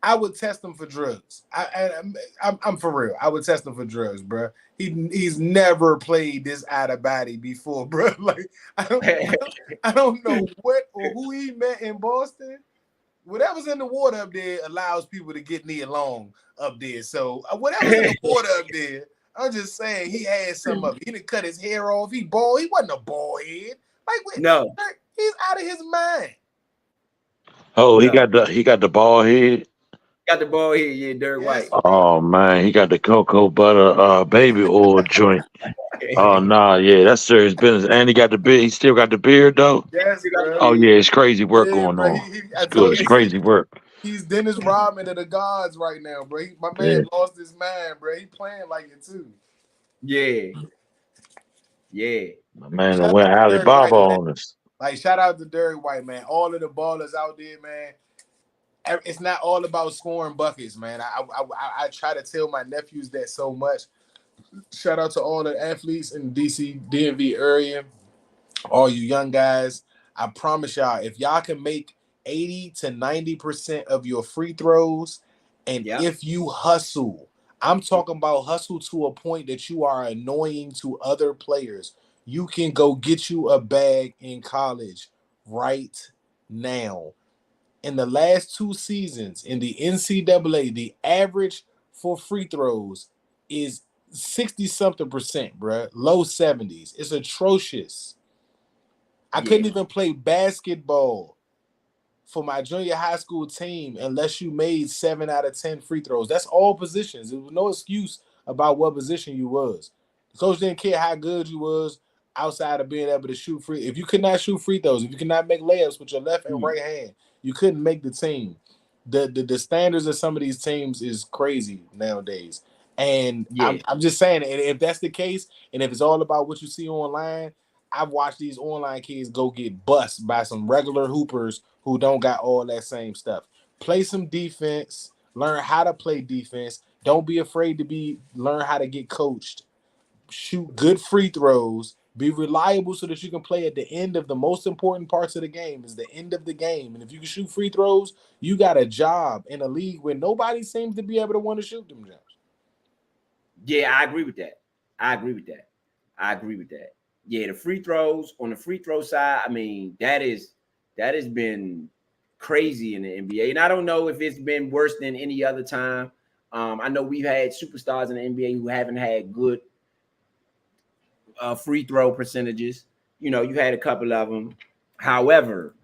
Speaker 6: I would test him for drugs. I'm for real. I would test him for drugs, bro. He's never played this out of body before, bro. Like I don't know what or who he met in Boston. Whatever's in the water up there allows people to get near long up there. So whatever's in the water up there, I'm just saying he had some of it. He didn't cut his hair off. He bald. He wasn't a bald head. Like
Speaker 5: no,
Speaker 6: he's out of his mind.
Speaker 8: Oh, he got the ball head.
Speaker 5: Got the ball here, yeah, Derek White.
Speaker 8: Oh man, he got the cocoa butter baby oil joint. Oh nah, yeah, that's serious business. And he got the beard. He still got the beard though.
Speaker 6: Yes, bro.
Speaker 8: Oh yeah, it's crazy work going on. It's good. It's crazy work.
Speaker 6: He's Dennis Rodman of the gods right now, bro. My man lost his mind, bro. He playing like it too.
Speaker 5: Yeah.
Speaker 8: My man went Alibaba on us.
Speaker 6: Like shout out to Derek White, man. All of the ballers out there, man. It's not all about scoring buckets, man. I try to tell my nephews that so much. Shout out to all the athletes in the DC, DMV area, all you young guys. I promise y'all, if y'all can make 80 to 90% of your free throws, and if you hustle, I'm talking about hustle to a point that you are annoying to other players, you can go get you a bag in college right now. In the last 2 seasons in the NCAA, the average for free throws is 60-something%, bro. Low 70s. It's atrocious. I couldn't even play basketball for my junior high school team unless you made 7 out of 10 free throws. That's all positions. There was no excuse about what position you was. The coach didn't care how good you was outside of being able to shoot free. If you could not shoot free throws, if you could not make layups with your left and right hand, you couldn't make the team. The standards of some of these teams is crazy nowadays. And I'm just saying, and if that's the case, and if it's all about what you see online, I've watched these online kids go get bust by some regular hoopers who don't got all that same stuff. Play some defense, learn how to play defense. Don't be afraid to learn how to get coached. Shoot good free throws. Be reliable so that you can play at the end of the most important parts of the game is the end of the game. And if you can shoot free throws, you got a job in a league where nobody seems to be able to want to shoot them jobs.
Speaker 5: Yeah, I agree with that. Yeah, the free throws on the free throw side, I mean, that has been crazy in the NBA. And I don't know if it's been worse than any other time. I know we've had superstars in the NBA who haven't had good free throw percentages. You know, you had a couple of them. However,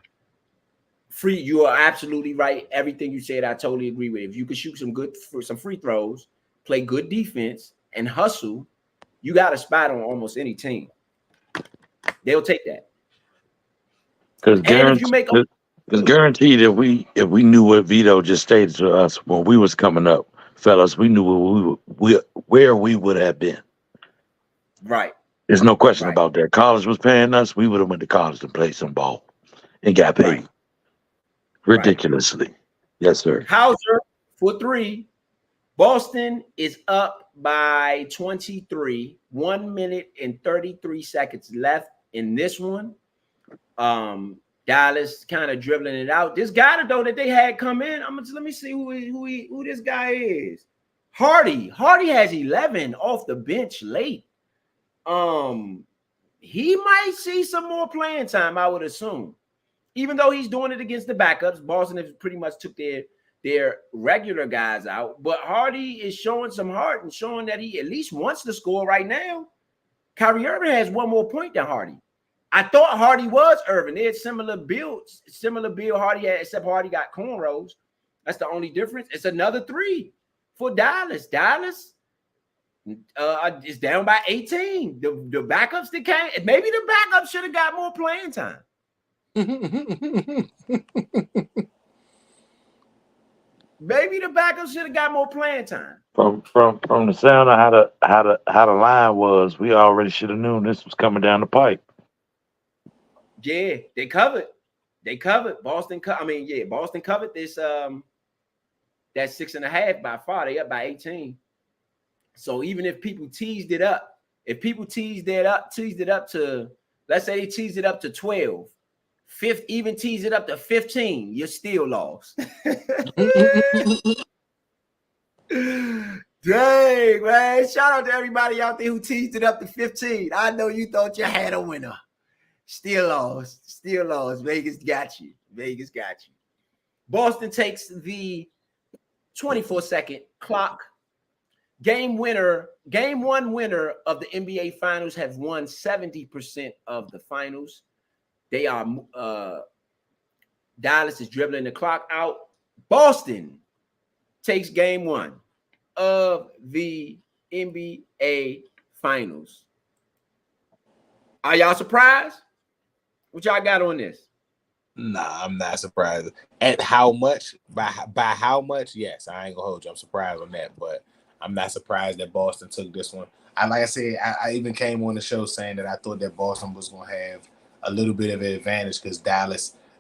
Speaker 5: you are absolutely right. Everything you said, I totally agree with. If you can shoot some free throws, play good defense, and hustle, you got a spot on almost any team. They'll take that.
Speaker 8: Because guaranteed, if we knew what Vito just stated to us when we was coming up, fellas, we knew where we would have been.
Speaker 5: Right.
Speaker 8: There's no question about that. College was paying us. We would have went to college to play some ball and got paid ridiculously. Right. Yes, sir.
Speaker 5: Hauser for 3. Boston is up by 23. 1 minute and 33 seconds left in this one. Dallas kind of dribbling it out. This guy though that they had come in, let me see who this guy is. Hardy has 11 off the bench late. He might see some more playing time, I would assume. Even though he's doing it against the backups, Boston has pretty much took their regular guys out. But Hardy is showing some heart and showing that he at least wants to score right now. Kyrie Irving has one more point than Hardy. I thought Hardy was Irving. They had similar build Hardy had, except Hardy got cornrows. That's the only difference. It's another 3 for Dallas. Dallas is down by 18. The backups that came, maybe the backups should have got more playing time. Maybe the backups should have got more playing time.
Speaker 8: From the sound of how the line was, we already should have known this was coming down the pipe.
Speaker 5: Yeah, they covered. Boston covered this that 6.5 by far. They up by 18. So even if people teased it up, teased it up to, let's say they teased it up to 12, even teased it up to 15, you're still lost. Dang, man. Shout out to everybody out there who teased it up to 15. I know you thought you had a winner. Still lost. Vegas got you. Boston takes the 24-second clock. Game one winner of the NBA Finals have won 70% of the finals. They are Dallas is dribbling the clock out. Boston takes game one of the NBA Finals. Are y'all surprised? What y'all got on this?
Speaker 7: Nah, I'm not surprised. At how much? By how much? Yes, I ain't gonna hold you. I'm surprised on that, but I'm not surprised that Boston took this one. Like I said, I even came on the show saying that I thought that Boston was gonna have a little bit of an advantage because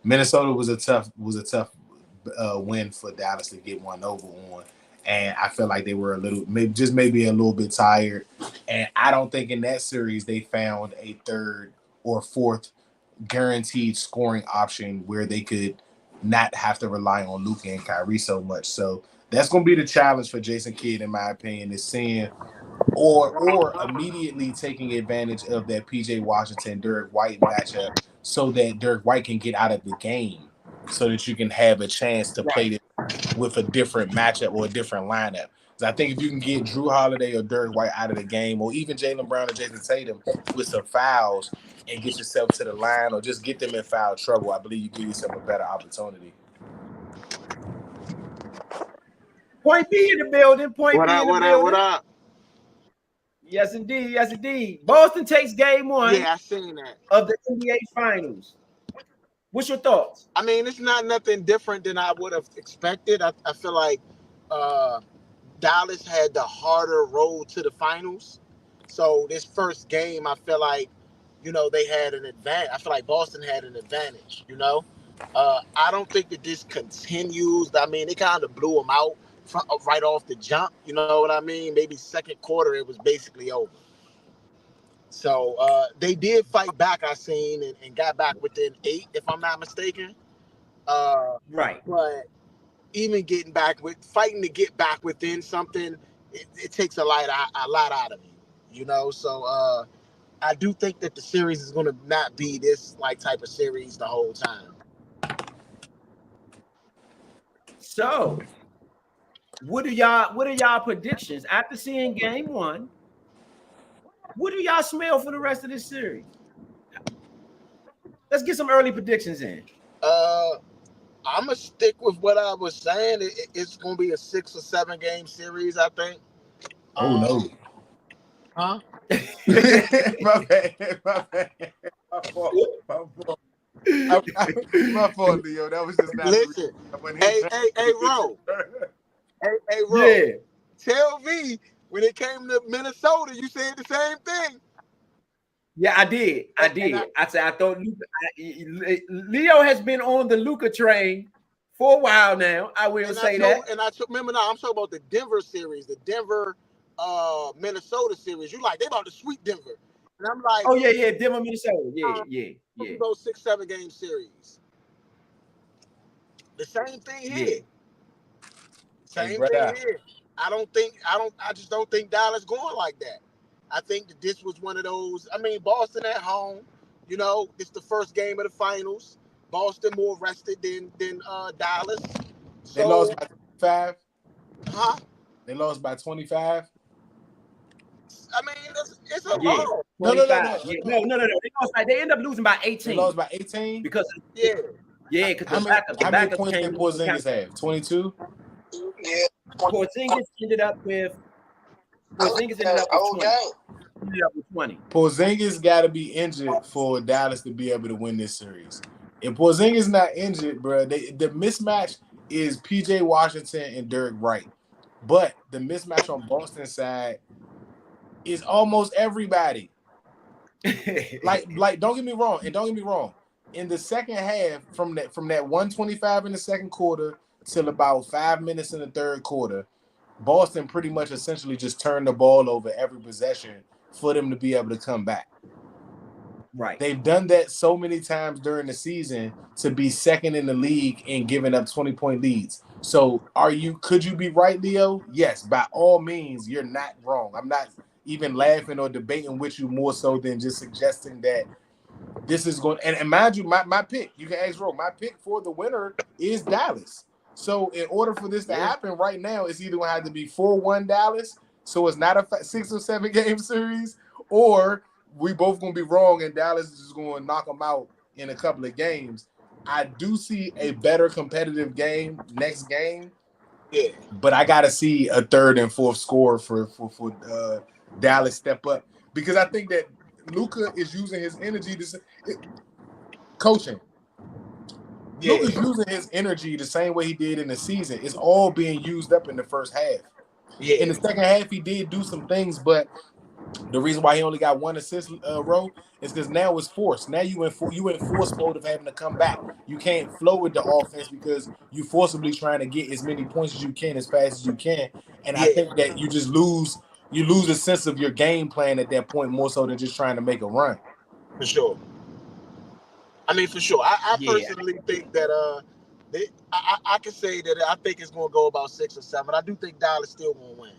Speaker 7: Minnesota was a tough win for Dallas to get one over on, and I felt like they were maybe a little bit tired, and I don't think in that series they found a third or fourth guaranteed scoring option where they could not have to rely on Luka and Kyrie so much. So that's going to be the challenge for Jason Kidd, in my opinion, is seeing or immediately taking advantage of that PJ Washington Derek White matchup so that Derek White can get out of the game so that you can have a chance to play it with a different matchup or a different lineup. Because I think if you can get Drew Holiday or Derek White out of the game, or even Jaylen Brown or Jason Tatum with some fouls and get yourself to the line or just get them in foul trouble, I believe you give yourself a better opportunity.
Speaker 5: Point B in the building.
Speaker 9: What up?
Speaker 5: Yes, indeed. Boston takes game one.
Speaker 9: Yeah, I seen that.
Speaker 5: Of the NBA Finals. What's your thoughts?
Speaker 9: I mean, it's not nothing different than I would have expected. I feel like Dallas had the harder road to the finals. So this first game, I feel like, they had an advantage. I feel like Boston had an advantage, I don't think that this continues. I mean, they kind of blew them out right off the jump. You know what I mean? Maybe second quarter, it was basically over. So they did fight back, I seen, and got back within 8, if I'm not mistaken.
Speaker 5: Right.
Speaker 9: But even fighting to get back within something, it takes a lot out of you, So I do think that the series is going to not be this type of series the whole time.
Speaker 5: So, what are y'all predictions after seeing game one? What do y'all smell for the rest of this series? Let's get some early predictions in.
Speaker 9: I'm gonna stick with what I was saying. It's gonna be a 6 or 7 game series, I think.
Speaker 7: Oh no!
Speaker 9: Huh?
Speaker 7: My bad. My fault, Leo. That was just not.
Speaker 9: Listen, hey, Ro. Hey, Ro.
Speaker 5: Yeah.
Speaker 9: Tell me, when it came to Minnesota, you said the same thing.
Speaker 5: Yeah, I did. I said I thought Leo has been on the Luka train for a while now. I will say that.
Speaker 9: And remember now, I'm talking about the Denver series, the Denver Minnesota series. You like they about to sweep Denver. And I'm like,
Speaker 5: oh yeah, Denver, Minnesota. Yeah.
Speaker 9: Those 6-7 game series. The same thing here. Same thing here. I just don't think Dallas going like that. I think that this was one of those. I mean, Boston at home, it's the first game of the finals. Boston more rested than Dallas.
Speaker 6: They
Speaker 9: So,
Speaker 6: lost by 25.
Speaker 9: huh?
Speaker 6: They lost by 25.
Speaker 9: I mean, it's a
Speaker 5: Yeah,
Speaker 9: loss.
Speaker 6: No.
Speaker 5: 25. Yeah, no. They end up losing by
Speaker 6: They
Speaker 5: 18
Speaker 6: lost by 18.
Speaker 5: because
Speaker 9: Yeah.
Speaker 5: because
Speaker 6: How
Speaker 5: the
Speaker 6: many
Speaker 5: backups
Speaker 6: points
Speaker 5: came
Speaker 6: did
Speaker 5: in.
Speaker 6: Porzingis have? 22.
Speaker 5: Porzingis ended up with 20. Ended up with 20.
Speaker 6: Porzingis got to be injured for Dallas to be able to win this series. If Porzingis not injured, bro, the mismatch is PJ Washington and Derek Wright. But the mismatch on Boston's side is almost everybody. Like, don't get me wrong. In the second half, from that 125 in the second quarter till about 5 minutes in the third quarter, Boston pretty much essentially just turned the ball over every possession for them to be able to come back.
Speaker 5: Right.
Speaker 6: They've done that so many times during the season to be second in the league and giving up 20-point leads. So could you be right, Leo? Yes, by all means, you're not wrong. I'm not even laughing or debating with you more so than just suggesting that this is going. And mind you, my pick, you can ask Ro, my pick for the winner is Dallas. So in order for this to happen right now, it's either going to have to be 4-1 Dallas, so it's not a 6 or 7 game series, or we both going to be wrong and Dallas is just going to knock them out in a couple of games. I do see a better competitive game next game.
Speaker 9: Yeah.
Speaker 6: But I got to see a third and fourth score for Dallas step up, because I think that Luka is using his energy coaching.
Speaker 9: Yeah.
Speaker 6: Luka's using his energy the same way he did in the season. It's all being used up in the first half.
Speaker 9: Yeah.
Speaker 6: In the second half, he did do some things, but the reason why he only got 1 assist row is because now it's forced. Now you in force mode of having to come back. You can't flow with the offense because you forcibly trying to get as many points as you can as fast as you can. And I think that you just lose a sense of your game plan at that point, more so than just trying to make a run.
Speaker 9: For sure. I mean, for sure. I personally think that I can say that I think it's going to go about 6 or 7. I do think Dallas still going to win.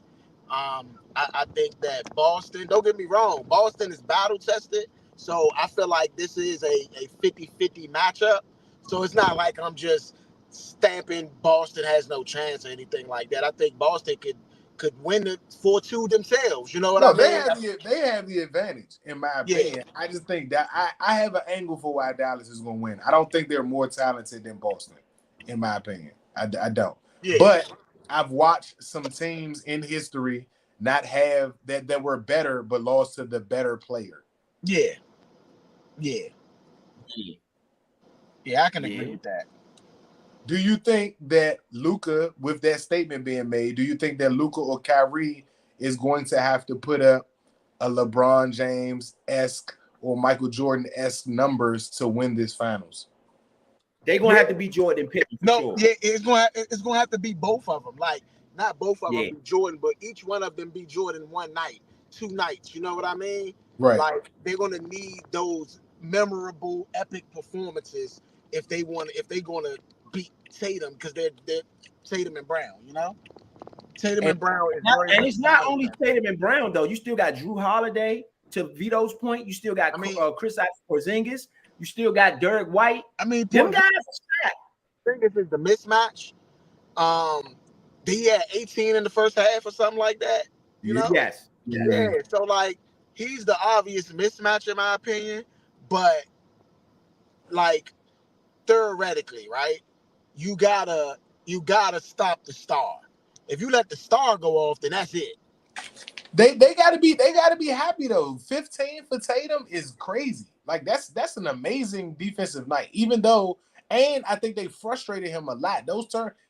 Speaker 9: I think that Boston, don't get me wrong, Boston is battle tested. So I feel like this is a 50-50 matchup. So it's not like I'm just stamping Boston has no chance or anything like that. I think Boston could win it 4-2 themselves. You know what I mean?
Speaker 6: They have the advantage, in my opinion. I just think that I have an angle for why Dallas is going to win. I don't think they're more talented than Boston, in my opinion. I don't.
Speaker 9: Yeah.
Speaker 6: But I've watched some teams in history not have that were better, but lost to the better player.
Speaker 9: Yeah, I can agree with that.
Speaker 6: Do you think that Luka, with that statement being made, do you think that Luka or Kyrie is going to have to put up a LeBron James-esque or Michael Jordan-esque numbers to win this finals?
Speaker 5: They're gonna have to be Jordan Pippen.
Speaker 9: It's gonna have to be both of them. Like, not both of them be Jordan, but each one of them be Jordan one night, 2 nights. You know what I mean?
Speaker 6: Right.
Speaker 9: Like, they're gonna need those memorable, epic performances if they're gonna beat Tatum, because they're Tatum and Brown. You know, Tatum and Brown is
Speaker 5: and it's not only Tatum and Brown though. You still got Drew Holiday. To Vito's point, you still got Chris Porzingis. You still got Derek White.
Speaker 9: I mean,
Speaker 5: them guys are stacked.
Speaker 9: Porzingis is the mismatch. He had 18 in the first half or something like that. You know?
Speaker 5: Yes.
Speaker 9: Yeah. So like, he's the obvious mismatch in my opinion. But like, theoretically, right? You gotta stop the star. If you let the star go off, then that's it.
Speaker 6: They gotta be happy though. 15 for Tatum is crazy. Like, that's an amazing defensive night. Even though, and I think they frustrated him a lot.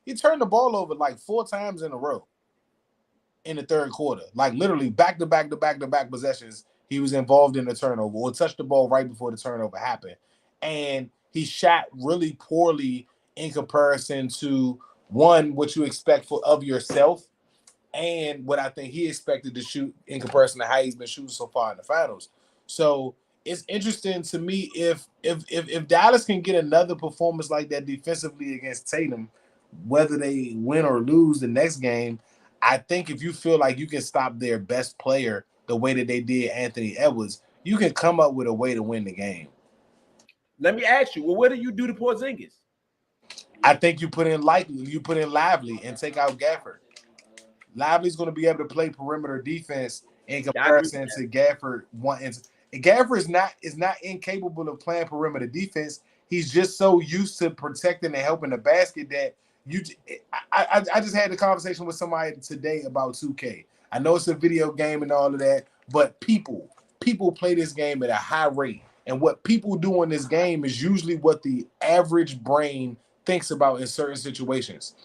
Speaker 6: He turned the ball over like 4 times in a row in the third quarter. Like, literally back to back possessions. He was involved in the turnover or touched the ball right before the turnover happened. And he shot really poorly in comparison to, one, what you expect of yourself, and what I think he expected to shoot in comparison to how he's been shooting so far in the finals. So it's interesting to me if Dallas can get another performance like that defensively against Tatum, whether they win or lose the next game. I think if you feel like you can stop their best player the way that they did Anthony Edwards, you can come up with a way to win the game.
Speaker 5: let me ask you. Well, what do you do to Porzingis?
Speaker 7: I think you put in Lively and take out Gafford. Lively's going to be able to play perimeter defense in comparison to Gafford. Gafford is not incapable of playing perimeter defense. He's just so used to protecting and helping the basket that I just had a conversation with somebody today about 2K. I know it's a video game and all of that, but people play this game at a high rate. And what people do in this game is usually what the average brain thinks about in certain situations.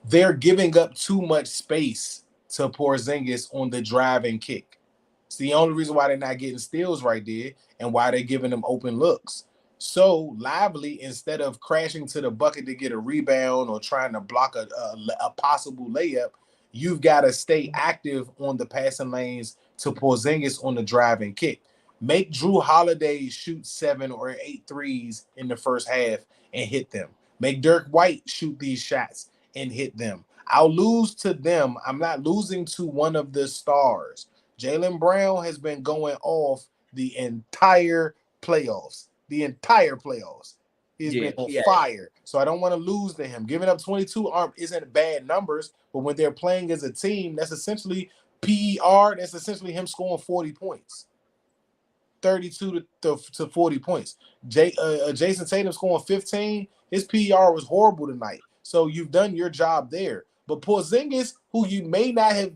Speaker 7: They're giving up too much space to Porzingis on the drive and kick. It's the only reason why they're not getting steals right there and why they're giving them open looks. So Lively, instead of crashing to the bucket to get a rebound or trying to block a possible layup, you've got to stay active on the passing lanes to Porzingis on the drive and kick. Make Drew Holiday shoot 7 or 8 threes in the first half and hit them. Make Dirk White shoot these shots and hit them. I'll lose to them. I'm not losing to one of the stars. Jaylen Brown has been going off the entire playoffs. He's been on fire. So I don't want to lose to him. Giving up 22 isn't bad numbers, but when they're playing as a team, that's essentially PER. That's essentially him scoring 40 points. 32 to 40 points. Jason Tatum scoring 15. His PER was horrible tonight. So you've done your job there. But Porzingis, who you may not have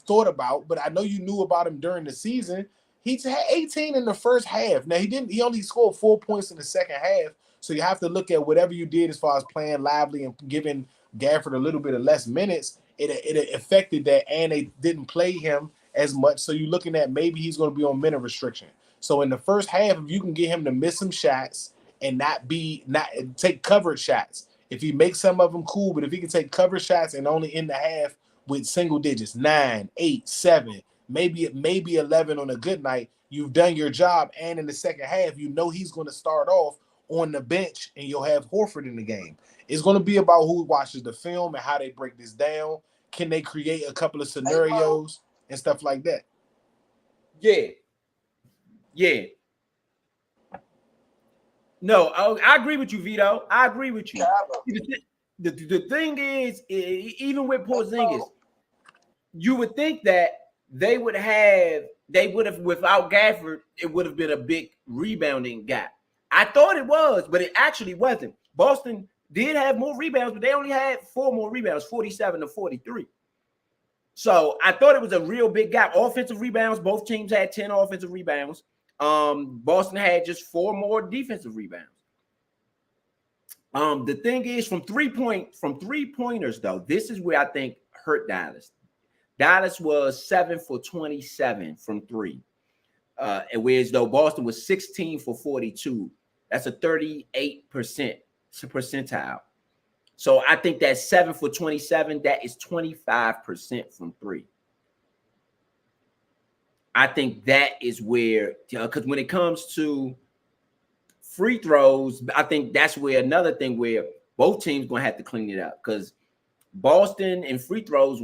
Speaker 7: thought about, but I know you knew about him during the season, he's had 18 in the first half. Now he only scored 4 points in the second half. So you have to look at whatever you did as far as playing Lively and giving Gafford a little bit of less minutes. It affected that, and they didn't play him as much. So you're looking at maybe he's going to be on minute restriction. So in the first half, if you can get him to miss some shots and not take covered shots, if he makes some of them, cool. But if he can take cover shots and only end the half with single digits, 9, 8, 7, maybe 11 on a good night, you've done your job. And in the second half, you know he's going to start off on the bench, and you'll have Horford in the game. It's going to be about who watches the film and how they break this down. Can they create a couple of scenarios and stuff like that?
Speaker 5: Yeah. No, I agree with you, Vito. I agree with you. The thing is, even with Porzingis, you would think that they would have without Gafford, it would have been a big rebounding gap. I thought it was, but it actually wasn't. Boston did have more rebounds, but they only had 4 more rebounds, 47 to 43. So I thought it was a real big gap. Offensive rebounds, both teams had 10 offensive rebounds. Boston had just 4 more defensive rebounds. The thing is, from three-pointers, though, this is where I think hurt Dallas. Dallas was 7 for 27 from 3. And whereas though Boston was 16 for 42. That's a 38% percentile. So I think that 7 for 27, that is 25% from 3. I think that is where, because when it comes to free throws, I think that's where another thing where both teams going to have to clean it up, because Boston in free throws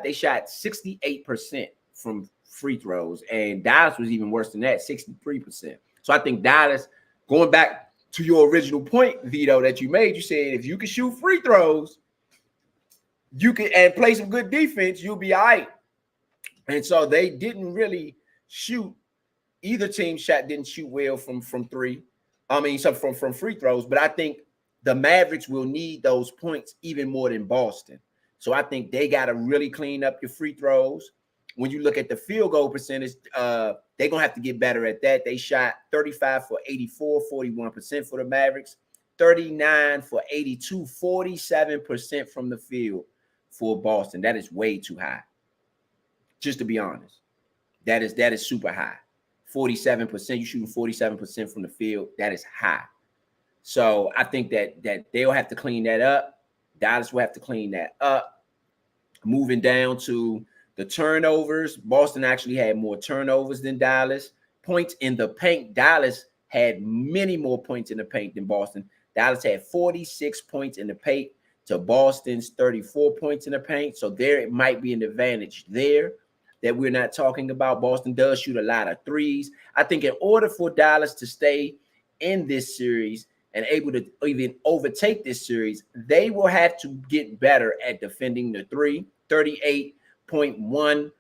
Speaker 5: they shot 68% from free throws, and Dallas was even worse than that, 63%. So I think Dallas, going back to your original point, Vito, that you made, you said if you can shoot free throws, you can and play some good defense, you'll be all right. And so they didn't really shoot. Either team didn't shoot well from 3. From free throws. But I think the Mavericks will need those points even more than Boston. So I think they got to really clean up your free throws. When you look at the field goal percentage, they're going to have to get better at that. They shot 35 for 84, 41% for the Mavericks, 39 for 82, 47% from the field for Boston. That is way too high. Just to be honest, that is super high. 47%, you shooting 47% from the field. That is high. So I think that they'll have to clean that up. Dallas will have to clean that up. Moving down to the turnovers, Boston actually had more turnovers than Dallas. Points in the paint, Dallas had many more points in the paint than Boston. Dallas had 46 points in the paint to Boston's 34 points in the paint. So there it might be an advantage there that we're not talking about. Boston does shoot a lot of threes. I think in order for Dallas to stay in this series and able to even overtake this series, they will have to get better at defending the three. 38.1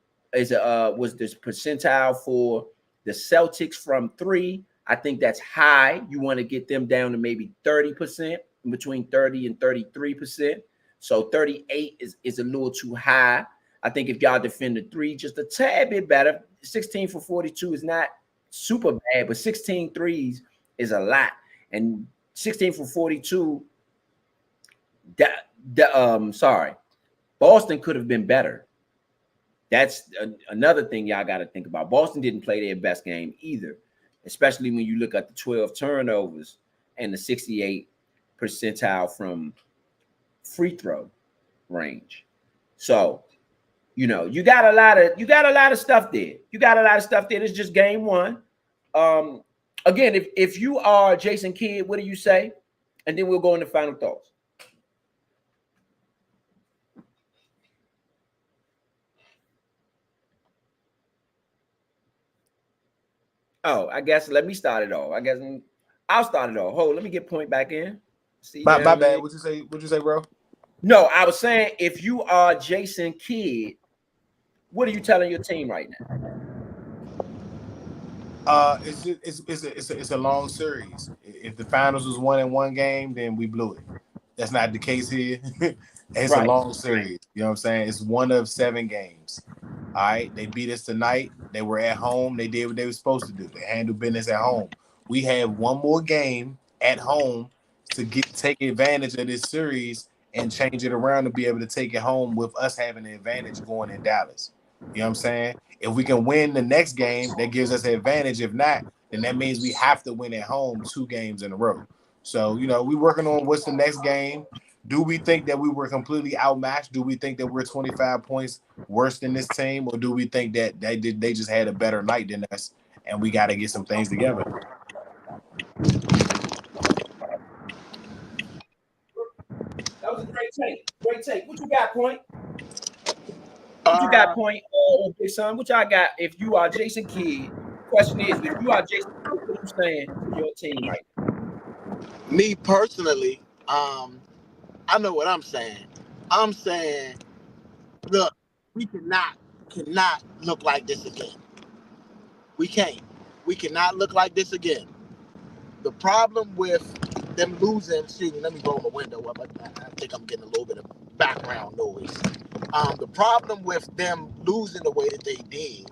Speaker 5: was this percentile for the Celtics from three. I think that's high. You want to get them down to maybe 30%, between 30 and 33%. So 38 is a little too high. I think if y'all defend the three just a tad bit better, 16 for 42 is not super bad, but 16 threes is a lot. And 16 for 42, Boston could have been better. That's another thing y'all got to think about. Boston didn't play their best game either, especially when you look at the 12 turnovers and the 68 percentile from free throw range. So, you know, you got a lot of stuff there. It's just game one. Again, if you are Jason Kidd, what do you say? And then we'll go into final thoughts. Oh, I guess let me start it off. I'll start it off. Hold, let me get Point back in. See,
Speaker 7: my bad. What'd you say, bro?
Speaker 5: No, I was saying if you are Jason Kidd, what are you telling your team right now?
Speaker 7: It's a long series. If the finals was won in one game, then we blew it. That's not the case here. It's a long series. You know what I'm saying? It's one of 7 games. All right. They beat us tonight. They were at home. They did what they were supposed to do. They handled business at home. We have one more game at home to take advantage of this series and change it around to be able to take it home with us having the advantage going in Dallas. You know what I'm saying? If we can win the next game, that gives us an advantage. If not, then that means we have to win at home 2 games in a row. So, you know, we're working on what's the next game. Do we think that we were completely outmatched? Do we think that we're 25 points worse than this team? Or do we think that they just had a better night than us and we got to get some things together?
Speaker 5: That was a great take. Great take. What you got, Point? What you got, Point? Big son. What y'all got? If you are Jason Kidd, question is, if you are Jason, what are you saying to your team right now?
Speaker 9: Me personally, I know what I'm saying. I'm saying, look, we cannot look like this again. We can't. We cannot look like this again. The problem with them losing, excuse me, let me roll my window up. I think I'm getting a little bit of background noise. The problem with them losing the way that they did,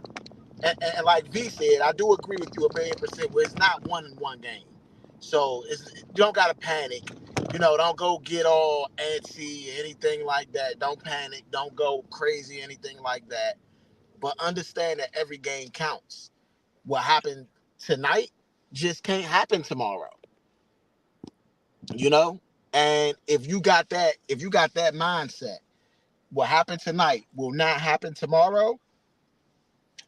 Speaker 9: and like V said, I do agree with you 1,000,000%, where it's not 1-1 game. So you don't got to panic. You know, don't go get all antsy, anything like that. Don't panic. Don't go crazy, anything like that. But understand that every game counts. What happened tonight just can't happen tomorrow. You know? And if you got that mindset, what happened tonight will not happen tomorrow,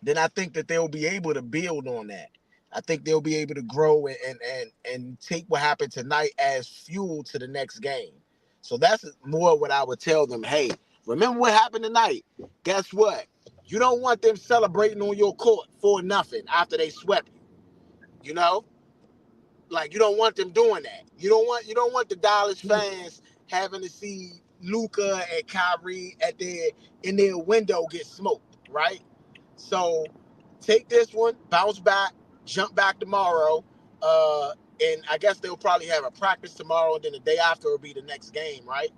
Speaker 9: then I think that they'll be able to build on that. I think they'll be able to grow and take what happened tonight as fuel to the next game. So that's more what I would tell them. Hey, remember what happened tonight? Guess what? You don't want them celebrating on your court for nothing after they swept you. You know? Like, you don't want them doing that. You don't want the Dallas fans having to see Luka and Kyrie in their window get smoked, right? So take this one, bounce back, jump back tomorrow, and I guess they'll probably have a practice tomorrow, and then the day after will be the next game, right?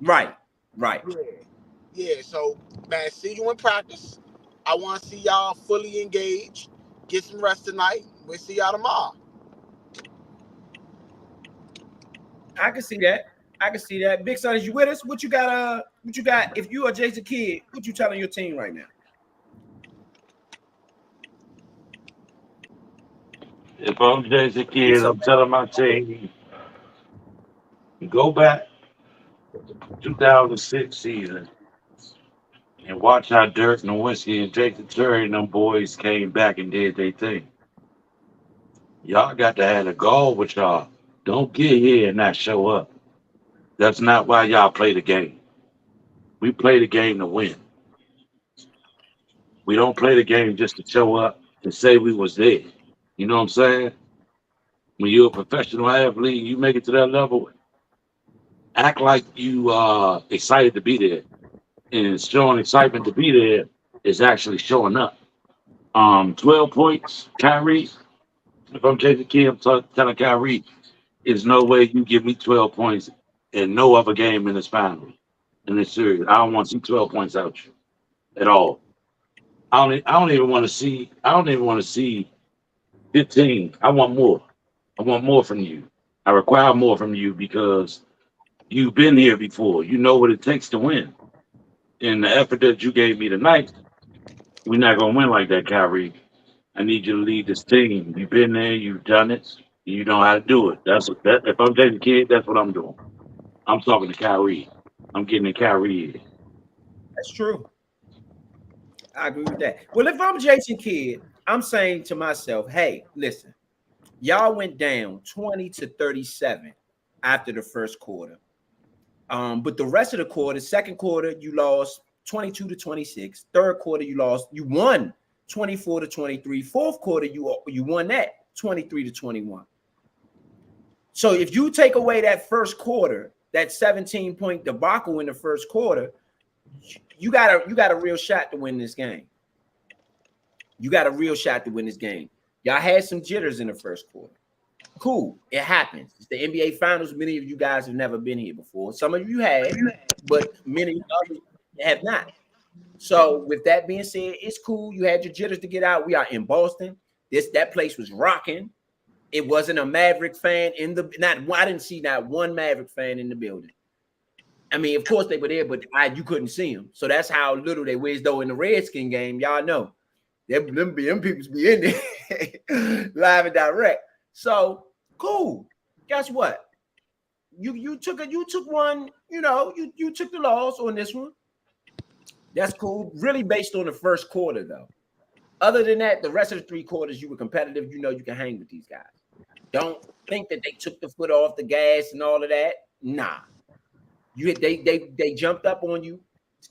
Speaker 5: Right.
Speaker 9: Yeah. So, man, see you in practice. I want to see y'all fully engaged. Get some rest tonight. We'll see y'all tomorrow.
Speaker 5: I can see that. Big son, is you with us? What you got? If you are Jason Kidd, what you telling your team right now?
Speaker 8: If I'm Jason Kidd, I'm telling my team, go back to 2006 season and watch how Dirk Nowitzki and Jason Terry and them boys came back and did their thing. Y'all got to have a goal with y'all. Don't get here and not show up. That's not why y'all play the game. We play the game to win. We don't play the game just to show up to say we was there. You know what I'm saying? when you're a professional athlete, you make it to that level, act like you are excited to be there. And showing excitement to be there is actually showing up. 12 points, Kyrie. If I'm Jason Kidd, I'm telling Kyrie, there's no way you give me 12 points in no other game in this final, in this series. I don't want to see 12 points out you at all. I don't even want to see. I don't even want to see 15. I want more. I want more from you. I require more from you because you've been here before. You know what it takes to win. And the effort that you gave me tonight, we're not gonna win like that, Kyrie. I need you to lead this team. You've been there. You've done it. You know how to do it. That. If I'm Jason Kidd, that's what I'm doing. I'm talking to Kyrie. I'm getting to Kyrie.
Speaker 5: That's true. I agree with that. Well, if I'm Jason Kidd, I'm saying to myself, hey, listen, y'all went down 20-37 after the first quarter. But the rest of the quarter, second quarter, you lost 22-26. Third quarter, you won 24-23. Fourth quarter, you won that 23-21. So if you take away that first quarter, that 17-point debacle in the first quarter, you got a real shot to win this game. You got a real shot to win this game. Y'all had some jitters in the first quarter. Cool. It happens. It's the NBA Finals. Many of you guys have never been here before. Some of you have, but many others have not. So with that being said, it's cool. You had your jitters to get out. We are in Boston. That place was rocking. It wasn't a Maverick fan I didn't see not one Maverick fan in the building. I mean, of course they were there, but you couldn't see them. So that's how little they was. Though in the Redskin game, y'all know them people be in there live and direct. So cool. Guess what? You took one. You took the loss on this one. That's cool. Really based on the first quarter, though. Other than that, the rest of the three quarters, you were competitive. You know you can hang with these guys. Don't think that they took the foot off the gas and all of that. Nah. They jumped up on you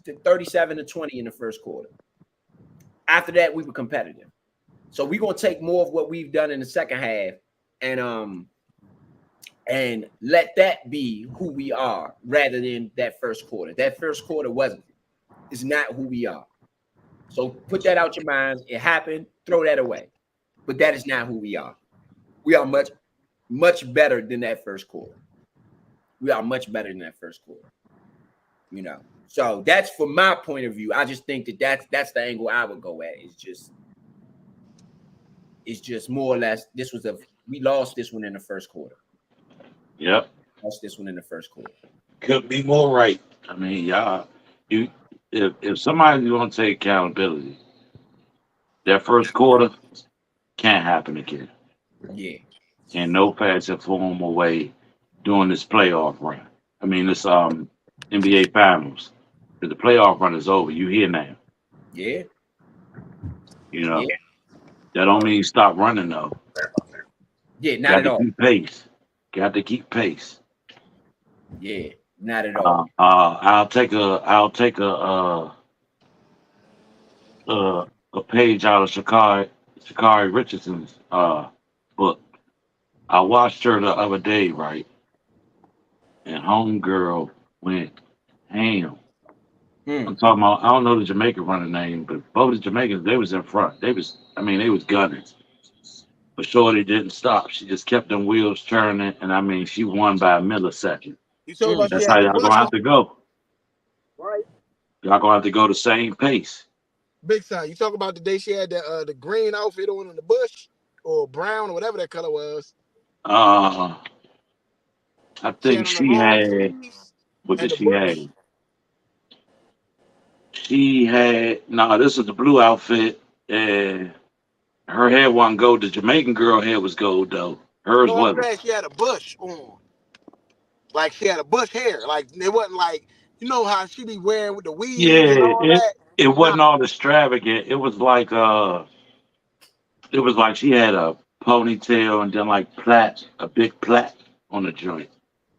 Speaker 5: to 37-20 in the first quarter. After that, we were competitive. So we're gonna take more of what we've done in the second half and let that be who we are rather than that first quarter. That first quarter is not who we are. So put that out your minds. It happened. Throw that away. But that is not who we are. We are much, much better than that first quarter. We are much better than that first quarter. So that's from my point of view. I just think that's the angle I would go at. It's just more or less we lost this one in the first quarter.
Speaker 8: Yep.
Speaker 5: Lost this one in the first quarter.
Speaker 8: Could be more right. I mean, y'all, if somebody's gonna take accountability, that first quarter can't happen again.
Speaker 5: Yeah.
Speaker 8: In no fashion, form, or way during this playoff run. I mean, this NBA Finals. The playoff run is over. You here now.
Speaker 5: Yeah.
Speaker 8: That don't mean stop running though.
Speaker 5: Yeah, not at all.
Speaker 8: Got to keep pace.
Speaker 5: Yeah, not at all.
Speaker 8: I'll take a page out of Sha'Carri Richardson's book. I watched her the other day, right? And homegirl went ham. I'm talking about, I don't know the Jamaican running name, but both the Jamaicans, they was in front. They was gunning. But Shorty didn't stop. She just kept them wheels turning, and she won by a millisecond. That's how y'all gonna have to go.
Speaker 9: Right.
Speaker 8: Y'all gonna have to go the same pace.
Speaker 9: Big time. You talk about the day she had the green outfit on in the bush or brown or whatever that color was.
Speaker 8: I think she had. What did she have? She had. No, this is the blue outfit, and her hair wasn't gold. The Jamaican girl hair was gold though. Hers wasn't.
Speaker 9: She had a bush on. Like she had a bush hair. Like it wasn't like how she be wearing with the weave.
Speaker 8: Yeah,
Speaker 9: and all that.
Speaker 8: It wasn't all extravagant. It was like she had a ponytail and then like a big plait on the joint.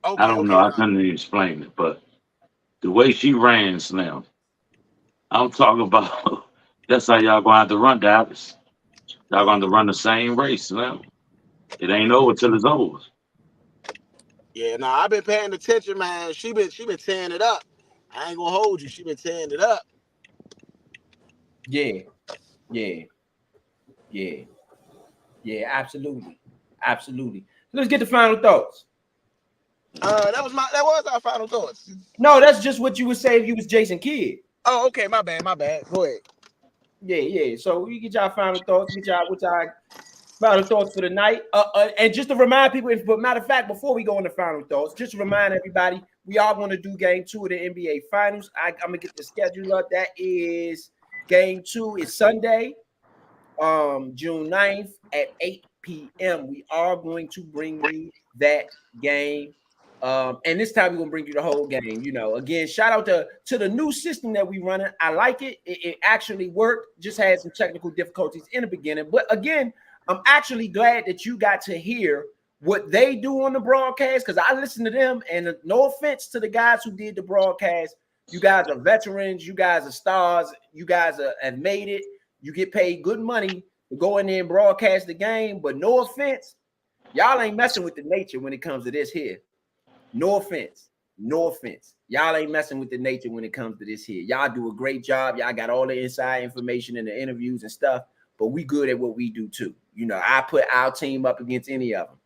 Speaker 9: Okay,
Speaker 8: I don't know. I couldn't even explain it, but the way she ran, Slim, I'm talking about. That's how y'all gonna have to run, Dallas. Y'all gonna have to run the same race, Slim. It ain't over till it's over.
Speaker 9: Yeah, no, I've been paying attention, man. She been tearing it up. I ain't gonna hold you. She been tearing it up.
Speaker 5: Yeah, absolutely. Let's get the final thoughts.
Speaker 9: That was our final thoughts.
Speaker 5: No, that's just what you would say if you was Jason Kidd.
Speaker 9: Oh, okay, my bad. Go ahead.
Speaker 5: Yeah. So you get y'all final thoughts, get y'all final thoughts for the night. And just to remind people, but matter of fact, before we go into final thoughts, just to remind everybody, we are going to do game 2 of the NBA Finals. I'm gonna get the schedule up. That is game 2 is Sunday, June 9th at 8 p.m. We are going to bring you that game. And this time we're gonna bring you the whole game. Again, shout out to the new system that we running. I like it. It actually worked. Just had some technical difficulties in the beginning, but again, I'm actually glad that you got to hear what they do on the broadcast, because I listen to them. And no offense to the guys who did the broadcast, you guys are veterans. You guys are stars. You guys have made it. You get paid good money to go in there and broadcast the game. But no offense, y'all ain't messing with the nature when it comes to this here. No offense. Y'all ain't messing with the nature when it comes to this here. Y'all do a great job. Y'all got all the inside information in the interviews and stuff, but we good at what we do too. I put our team up against any of them.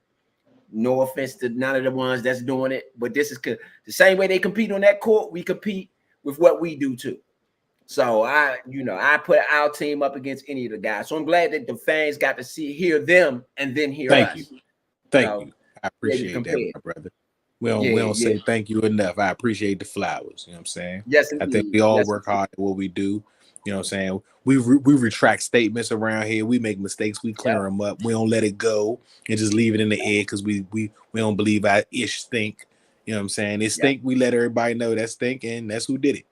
Speaker 5: No offense to none of the ones that's doing it, but this is the same way they compete on that court. We compete with what we do too. So I put our team up against any of the guys. So I'm glad that the fans got to hear them and then hear us.
Speaker 7: Thank you. I appreciate that, my brother. We don't say thank you enough. I appreciate the flowers. You know what I'm saying?
Speaker 5: Yes,
Speaker 7: indeed. I think we all work hard at what we do. You know what I'm saying? We retract statements around here. We make mistakes. We clear them up. We don't let it go and just leave it in the air because we don't believe our ish stink. You know what I'm saying? It stink. We let everybody know that stink, and that's who did it.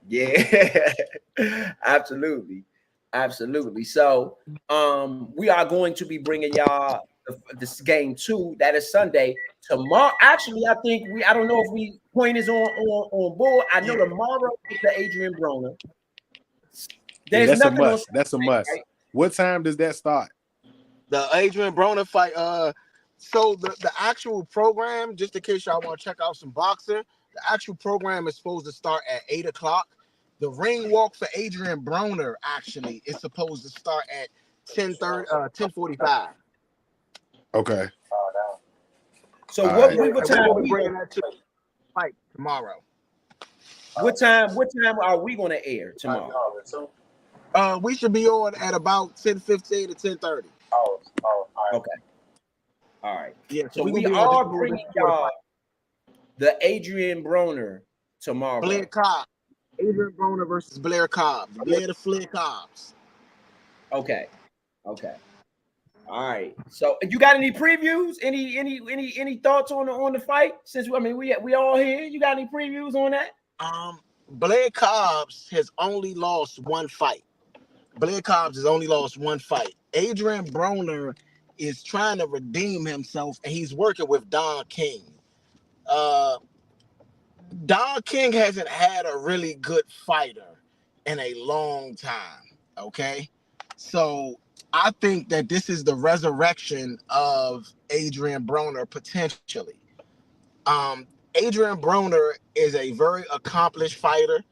Speaker 5: Yeah, absolutely. So we are going to be bringing y'all this game 2. That is Sunday. Tomorrow, actually, I don't know if point is on board. I know tomorrow is the Adrian Broner.
Speaker 7: That's a must. That's a must. Right? What time does that start?
Speaker 9: The Adrian Broner fight. So the actual program, just in case y'all want to check out some boxing, the actual program is supposed to start at 8 o'clock. The ring walk for Adrian Broner actually is supposed to start at 10:45.
Speaker 7: Okay.
Speaker 5: So what time are we
Speaker 9: bringing that to fight tomorrow?
Speaker 5: What time are we going to air tomorrow?
Speaker 9: We should be on at about 10:15 to 10:30.
Speaker 5: Okay. All right.
Speaker 9: Yeah.
Speaker 5: So we are bringing y'all the Adrian Broner tomorrow.
Speaker 9: Blair Cobb. Adrian Broner versus Blair Cobb. Blair the Flair Cobbs.
Speaker 5: Okay. All right. So you got any previews? Any thoughts on the fight? Since we all here. You got any previews on that?
Speaker 9: Blair Cobbs has only lost one fight. Adrian Broner is trying to redeem himself, and he's working with Don King. Don King hasn't had a really good fighter in a long time. Okay, so I think that this is the resurrection of Adrian Broner potentially. Adrian Broner is a very accomplished fighter,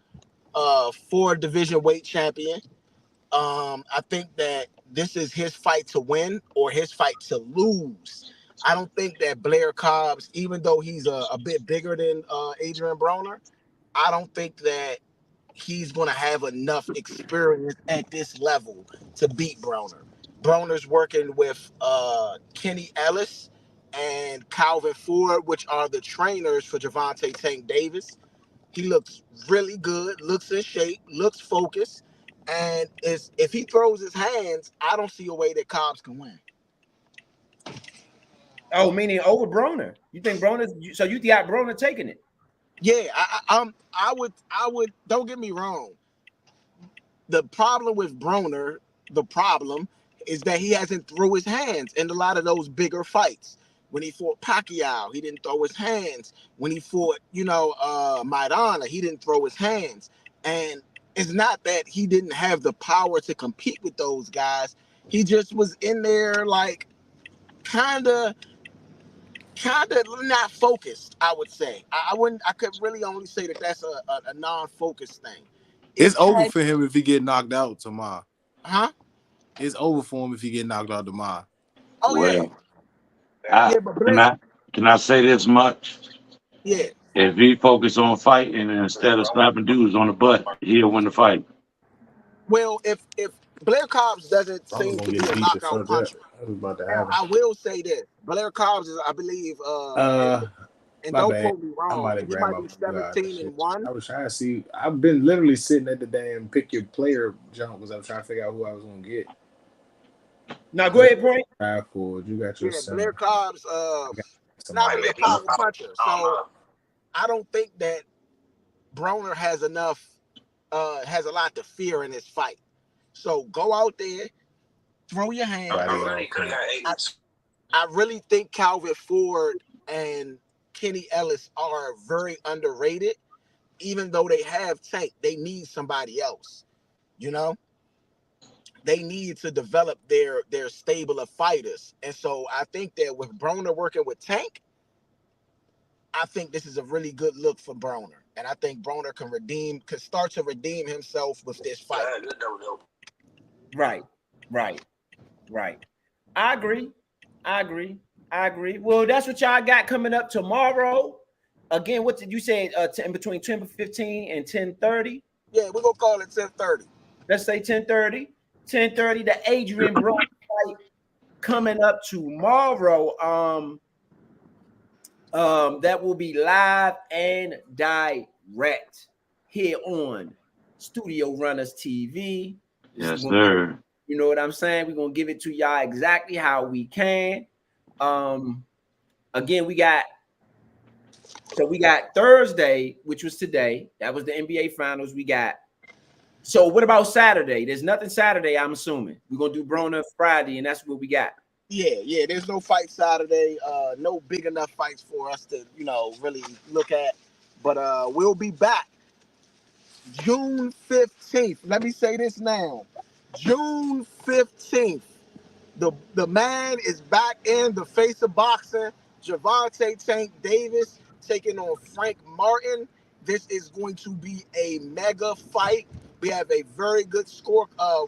Speaker 9: 4 division weight champion. I think that this is his fight to win or his fight to lose. I don't think that Blair Cobbs, even though he's a bit bigger than Adrian Broner, I don't think that he's going to have enough experience at this level to beat Broner. Broner's working with Kenny Ellis and Calvin Ford, which are the trainers for Gervonta Tank Davis. He looks really good, looks in shape, looks focused, and if he throws his hands, I don't see a way that Cobbs can win.
Speaker 5: Oh, meaning over Broner? You think so you got Broner taking it?
Speaker 9: Yeah, I would. Don't get me wrong. The problem with Broner, is that he hasn't thrown his hands in a lot of those bigger fights. When he fought Pacquiao, he didn't throw his hands. When he fought, Maidana, he didn't throw his hands. And it's not that he didn't have the power to compete with those guys. He just was in there like kind of not focused, I would say. I could really only say that that's a non-focused thing.
Speaker 6: It's over for him if he get knocked out tomorrow.
Speaker 9: Huh?
Speaker 6: It's over for him if he get knocked out tomorrow.
Speaker 9: Oh yeah.
Speaker 8: Can I say this much?
Speaker 9: Yeah.
Speaker 8: If he focus on fighting and instead of slapping dudes on the butt, he'll win the fight.
Speaker 9: Well, if Blair Cobbs doesn't seem to be a knockout puncher, I will say this: Blair Cobbs is, I believe, and don't quote me wrong, he might be 17-1.
Speaker 7: I was trying to see. I've been literally sitting at the damn pick your player jump because I was trying to figure out who I was gonna get.
Speaker 5: Now go ahead, Point.
Speaker 7: You got your
Speaker 9: Blair Cobbs, not really a powerful puncher, so I don't think that Broner has enough, has a lot to fear in this fight. So go out there, throw your hand. I really think Calvin Ford and Kenny Ellis are very underrated. Even though they have Tank, they need somebody else. You know, they need to develop their stable of fighters. And so I think that with Broner working with Tank, I think this is a really good look for Broner. And I think Broner can start to redeem himself with this fight.
Speaker 5: Right. I agree. Well, that's what y'all got coming up tomorrow. Again, what did you say? In between 10:15 and 10:30?
Speaker 9: Yeah, we're gonna call it 10:30.
Speaker 5: Let's say 10:30. 10:30. The Adrian Broner fight coming up tomorrow. That will be live and direct here on Studio Runners TV.
Speaker 8: Yes, sir.
Speaker 5: You know what I'm saying? We're gonna give it to y'all exactly how we can. Again, we got Thursday, which was today. That was the NBA Finals. So what about Saturday? There's nothing Saturday, I'm assuming. We're gonna do Broner Friday, and that's what we got.
Speaker 9: Yeah. There's no fight Saturday. No big enough fights for us to, really look at. But we'll be back June 15th. Let me say this now. June 15th. The man is back in the face of boxing. Gervonta Tank Davis taking on Frank Martin. This is going to be a mega fight. We have a very good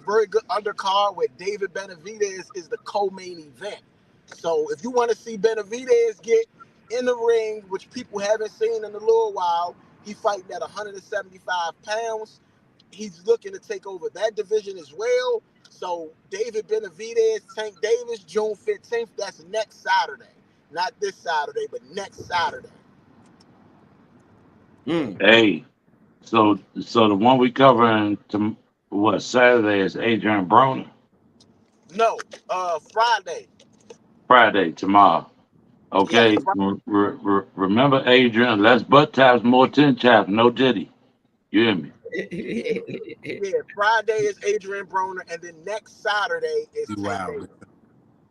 Speaker 9: very good undercard where David Benavidez is the co-main event. So if you want to see Benavidez get in the ring, which people haven't seen in a little while, he's fighting at 175 pounds. He's looking to take over that division as well. So David Benavidez, Tank Davis, June 15th. That's next Saturday. Not this Saturday, but next Saturday.
Speaker 8: Hey, so the one we covering Saturday is Adrian Broner?
Speaker 9: No, Friday.
Speaker 8: Friday, tomorrow. Okay,
Speaker 9: Yeah.
Speaker 8: Remember Adrian, less butt taps, more 10 chaps, no diddy. You hear me?
Speaker 9: Yeah, Friday is Adrian Broner, and then next Saturday is Tank Davis.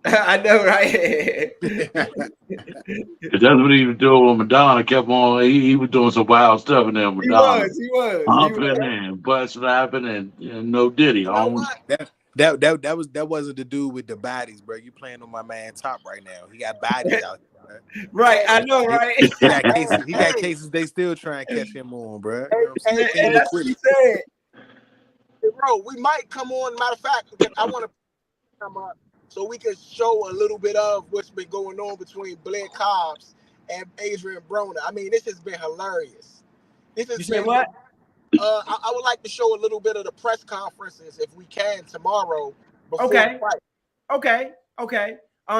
Speaker 5: I know, right?
Speaker 8: That's what he was doing when Madonna kept on. He was doing some wild stuff in there. Madonna.
Speaker 5: He was.
Speaker 8: Humping and butt slapping and no diddy.
Speaker 6: That wasn't the dude with the bodies, bro. You playing on my man Top right now. He got bodies out there, bro.
Speaker 5: Right, I know, right?
Speaker 6: He got cases they still trying to catch him on, bro. You know what I'm saying?
Speaker 5: And that's what he said.
Speaker 9: Hey, bro, we might come on. Matter of fact, I want to come up so we can show a little bit of what's been going on between Blair Cobbs and Adrian Broner. I mean, this has been hilarious.
Speaker 5: You said what?
Speaker 9: I would like to show a little bit of the press conferences if we can tomorrow.
Speaker 5: Okay. Okay.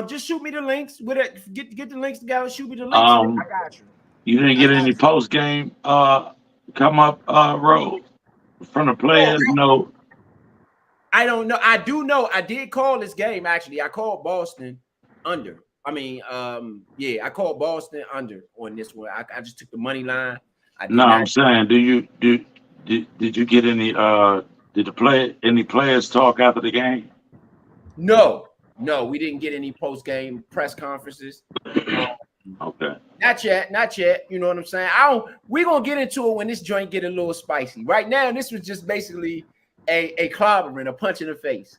Speaker 5: Just shoot me the links. Get the links together. Shoot me the links. I got you.
Speaker 8: You didn't get any post game come up road from the players? No.
Speaker 5: I don't know. I do know. I did call this game actually. I called Boston under. I called Boston under on this one. I just took the money line.
Speaker 8: I'm saying, did you get any? Any players talk after the game?
Speaker 5: No, we didn't get any post game press conferences.
Speaker 8: Okay.
Speaker 5: Not yet. You know what I'm saying? We're gonna get into it when this joint get a little spicy. Right now, this was just basically a clobbering, a punch in the face.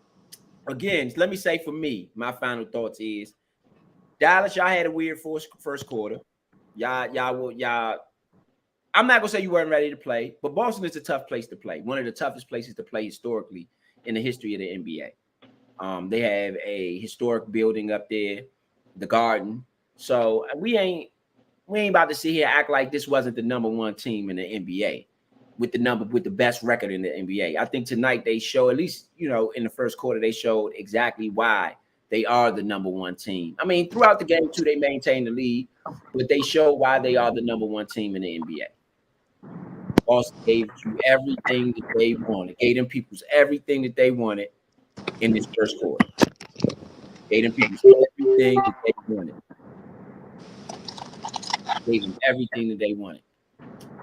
Speaker 5: again, let me say for me, my final thoughts is Dallas, y'all had a weird first quarter. Y'all. I'm not gonna say you weren't ready to play, but Boston is a tough place to play. One of the toughest places to play historically in the history of the NBA. They have a historic building up there, the Garden. So we ain't about to sit here and act like this wasn't the number one team in the NBA with the best record in the NBA. I think tonight they show, at least, in the first quarter, they showed exactly why they are the number one team. I mean, throughout the game too, they maintained the lead, but they show why they are the number one team in the NBA. Boston gave you everything that they wanted. Gave them peoples everything that they wanted in this first quarter. Gave them peoples everything that they wanted. Gave them everything that they wanted.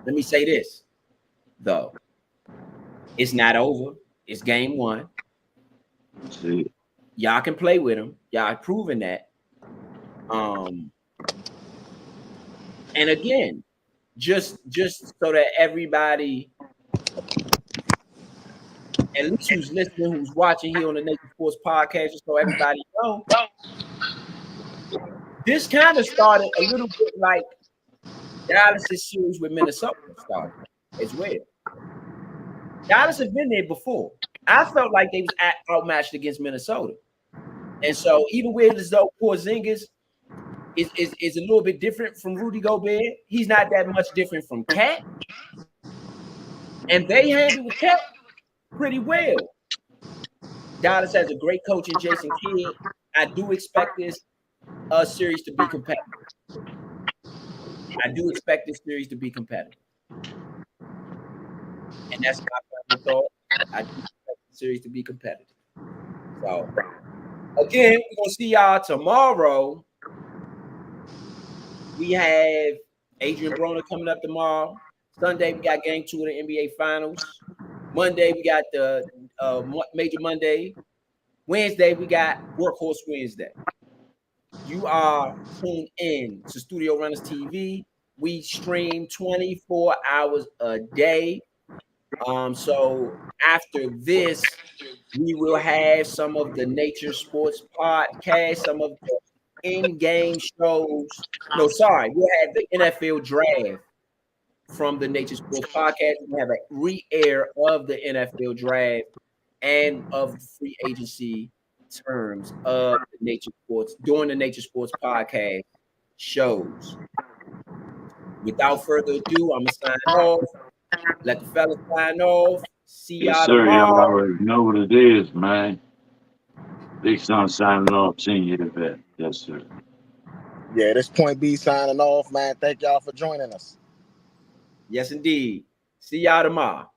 Speaker 5: Let me say this, though. It's not over. It's game one.
Speaker 8: See.
Speaker 5: Y'all can play with them. Y'all proven that. And again, just so that everybody, at least who's listening, who's watching here on the Nature Sports Podcast, just so everybody know, this kind of started a little bit like Dallas' series with Minnesota started as well. Dallas had been there before. I felt like they was outmatched against Minnesota. And so even with as though Porzingis is a little bit different from Rudy Gobert, he's not that much different from Cat. And they handled Cat pretty well. Dallas has a great coach in Jason Kidd. I do expect this series to be competitive. And that's my final thought. I do expect the series to be competitive. So, again, we're going to see y'all tomorrow. We have Adrian Broner coming up tomorrow. Sunday, we got game 2 of the NBA Finals. Monday, we got the Major Monday. Wednesday, we got Workhorse Wednesday. You are tuned in to Studio Runners TV. We stream 24 hours a day. So after this, we will have some of the Nature Sports Podcast, some of the in-game shows. We'll have the NFL Draft from the Nature Sports Podcast. We'll have a re-air of the NFL Draft and of the free agency terms of the Nature Sports during the Nature Sports Podcast shows. Without further ado, I'm going to sign off. Let the fellas sign off. See y'all tomorrow.
Speaker 8: Y'all already know what it is, man. Big Son signing off. Senior event. Yes, sir.
Speaker 9: Yeah, this Point B signing off, man. Thank y'all for joining us.
Speaker 5: Yes, indeed. See y'all tomorrow.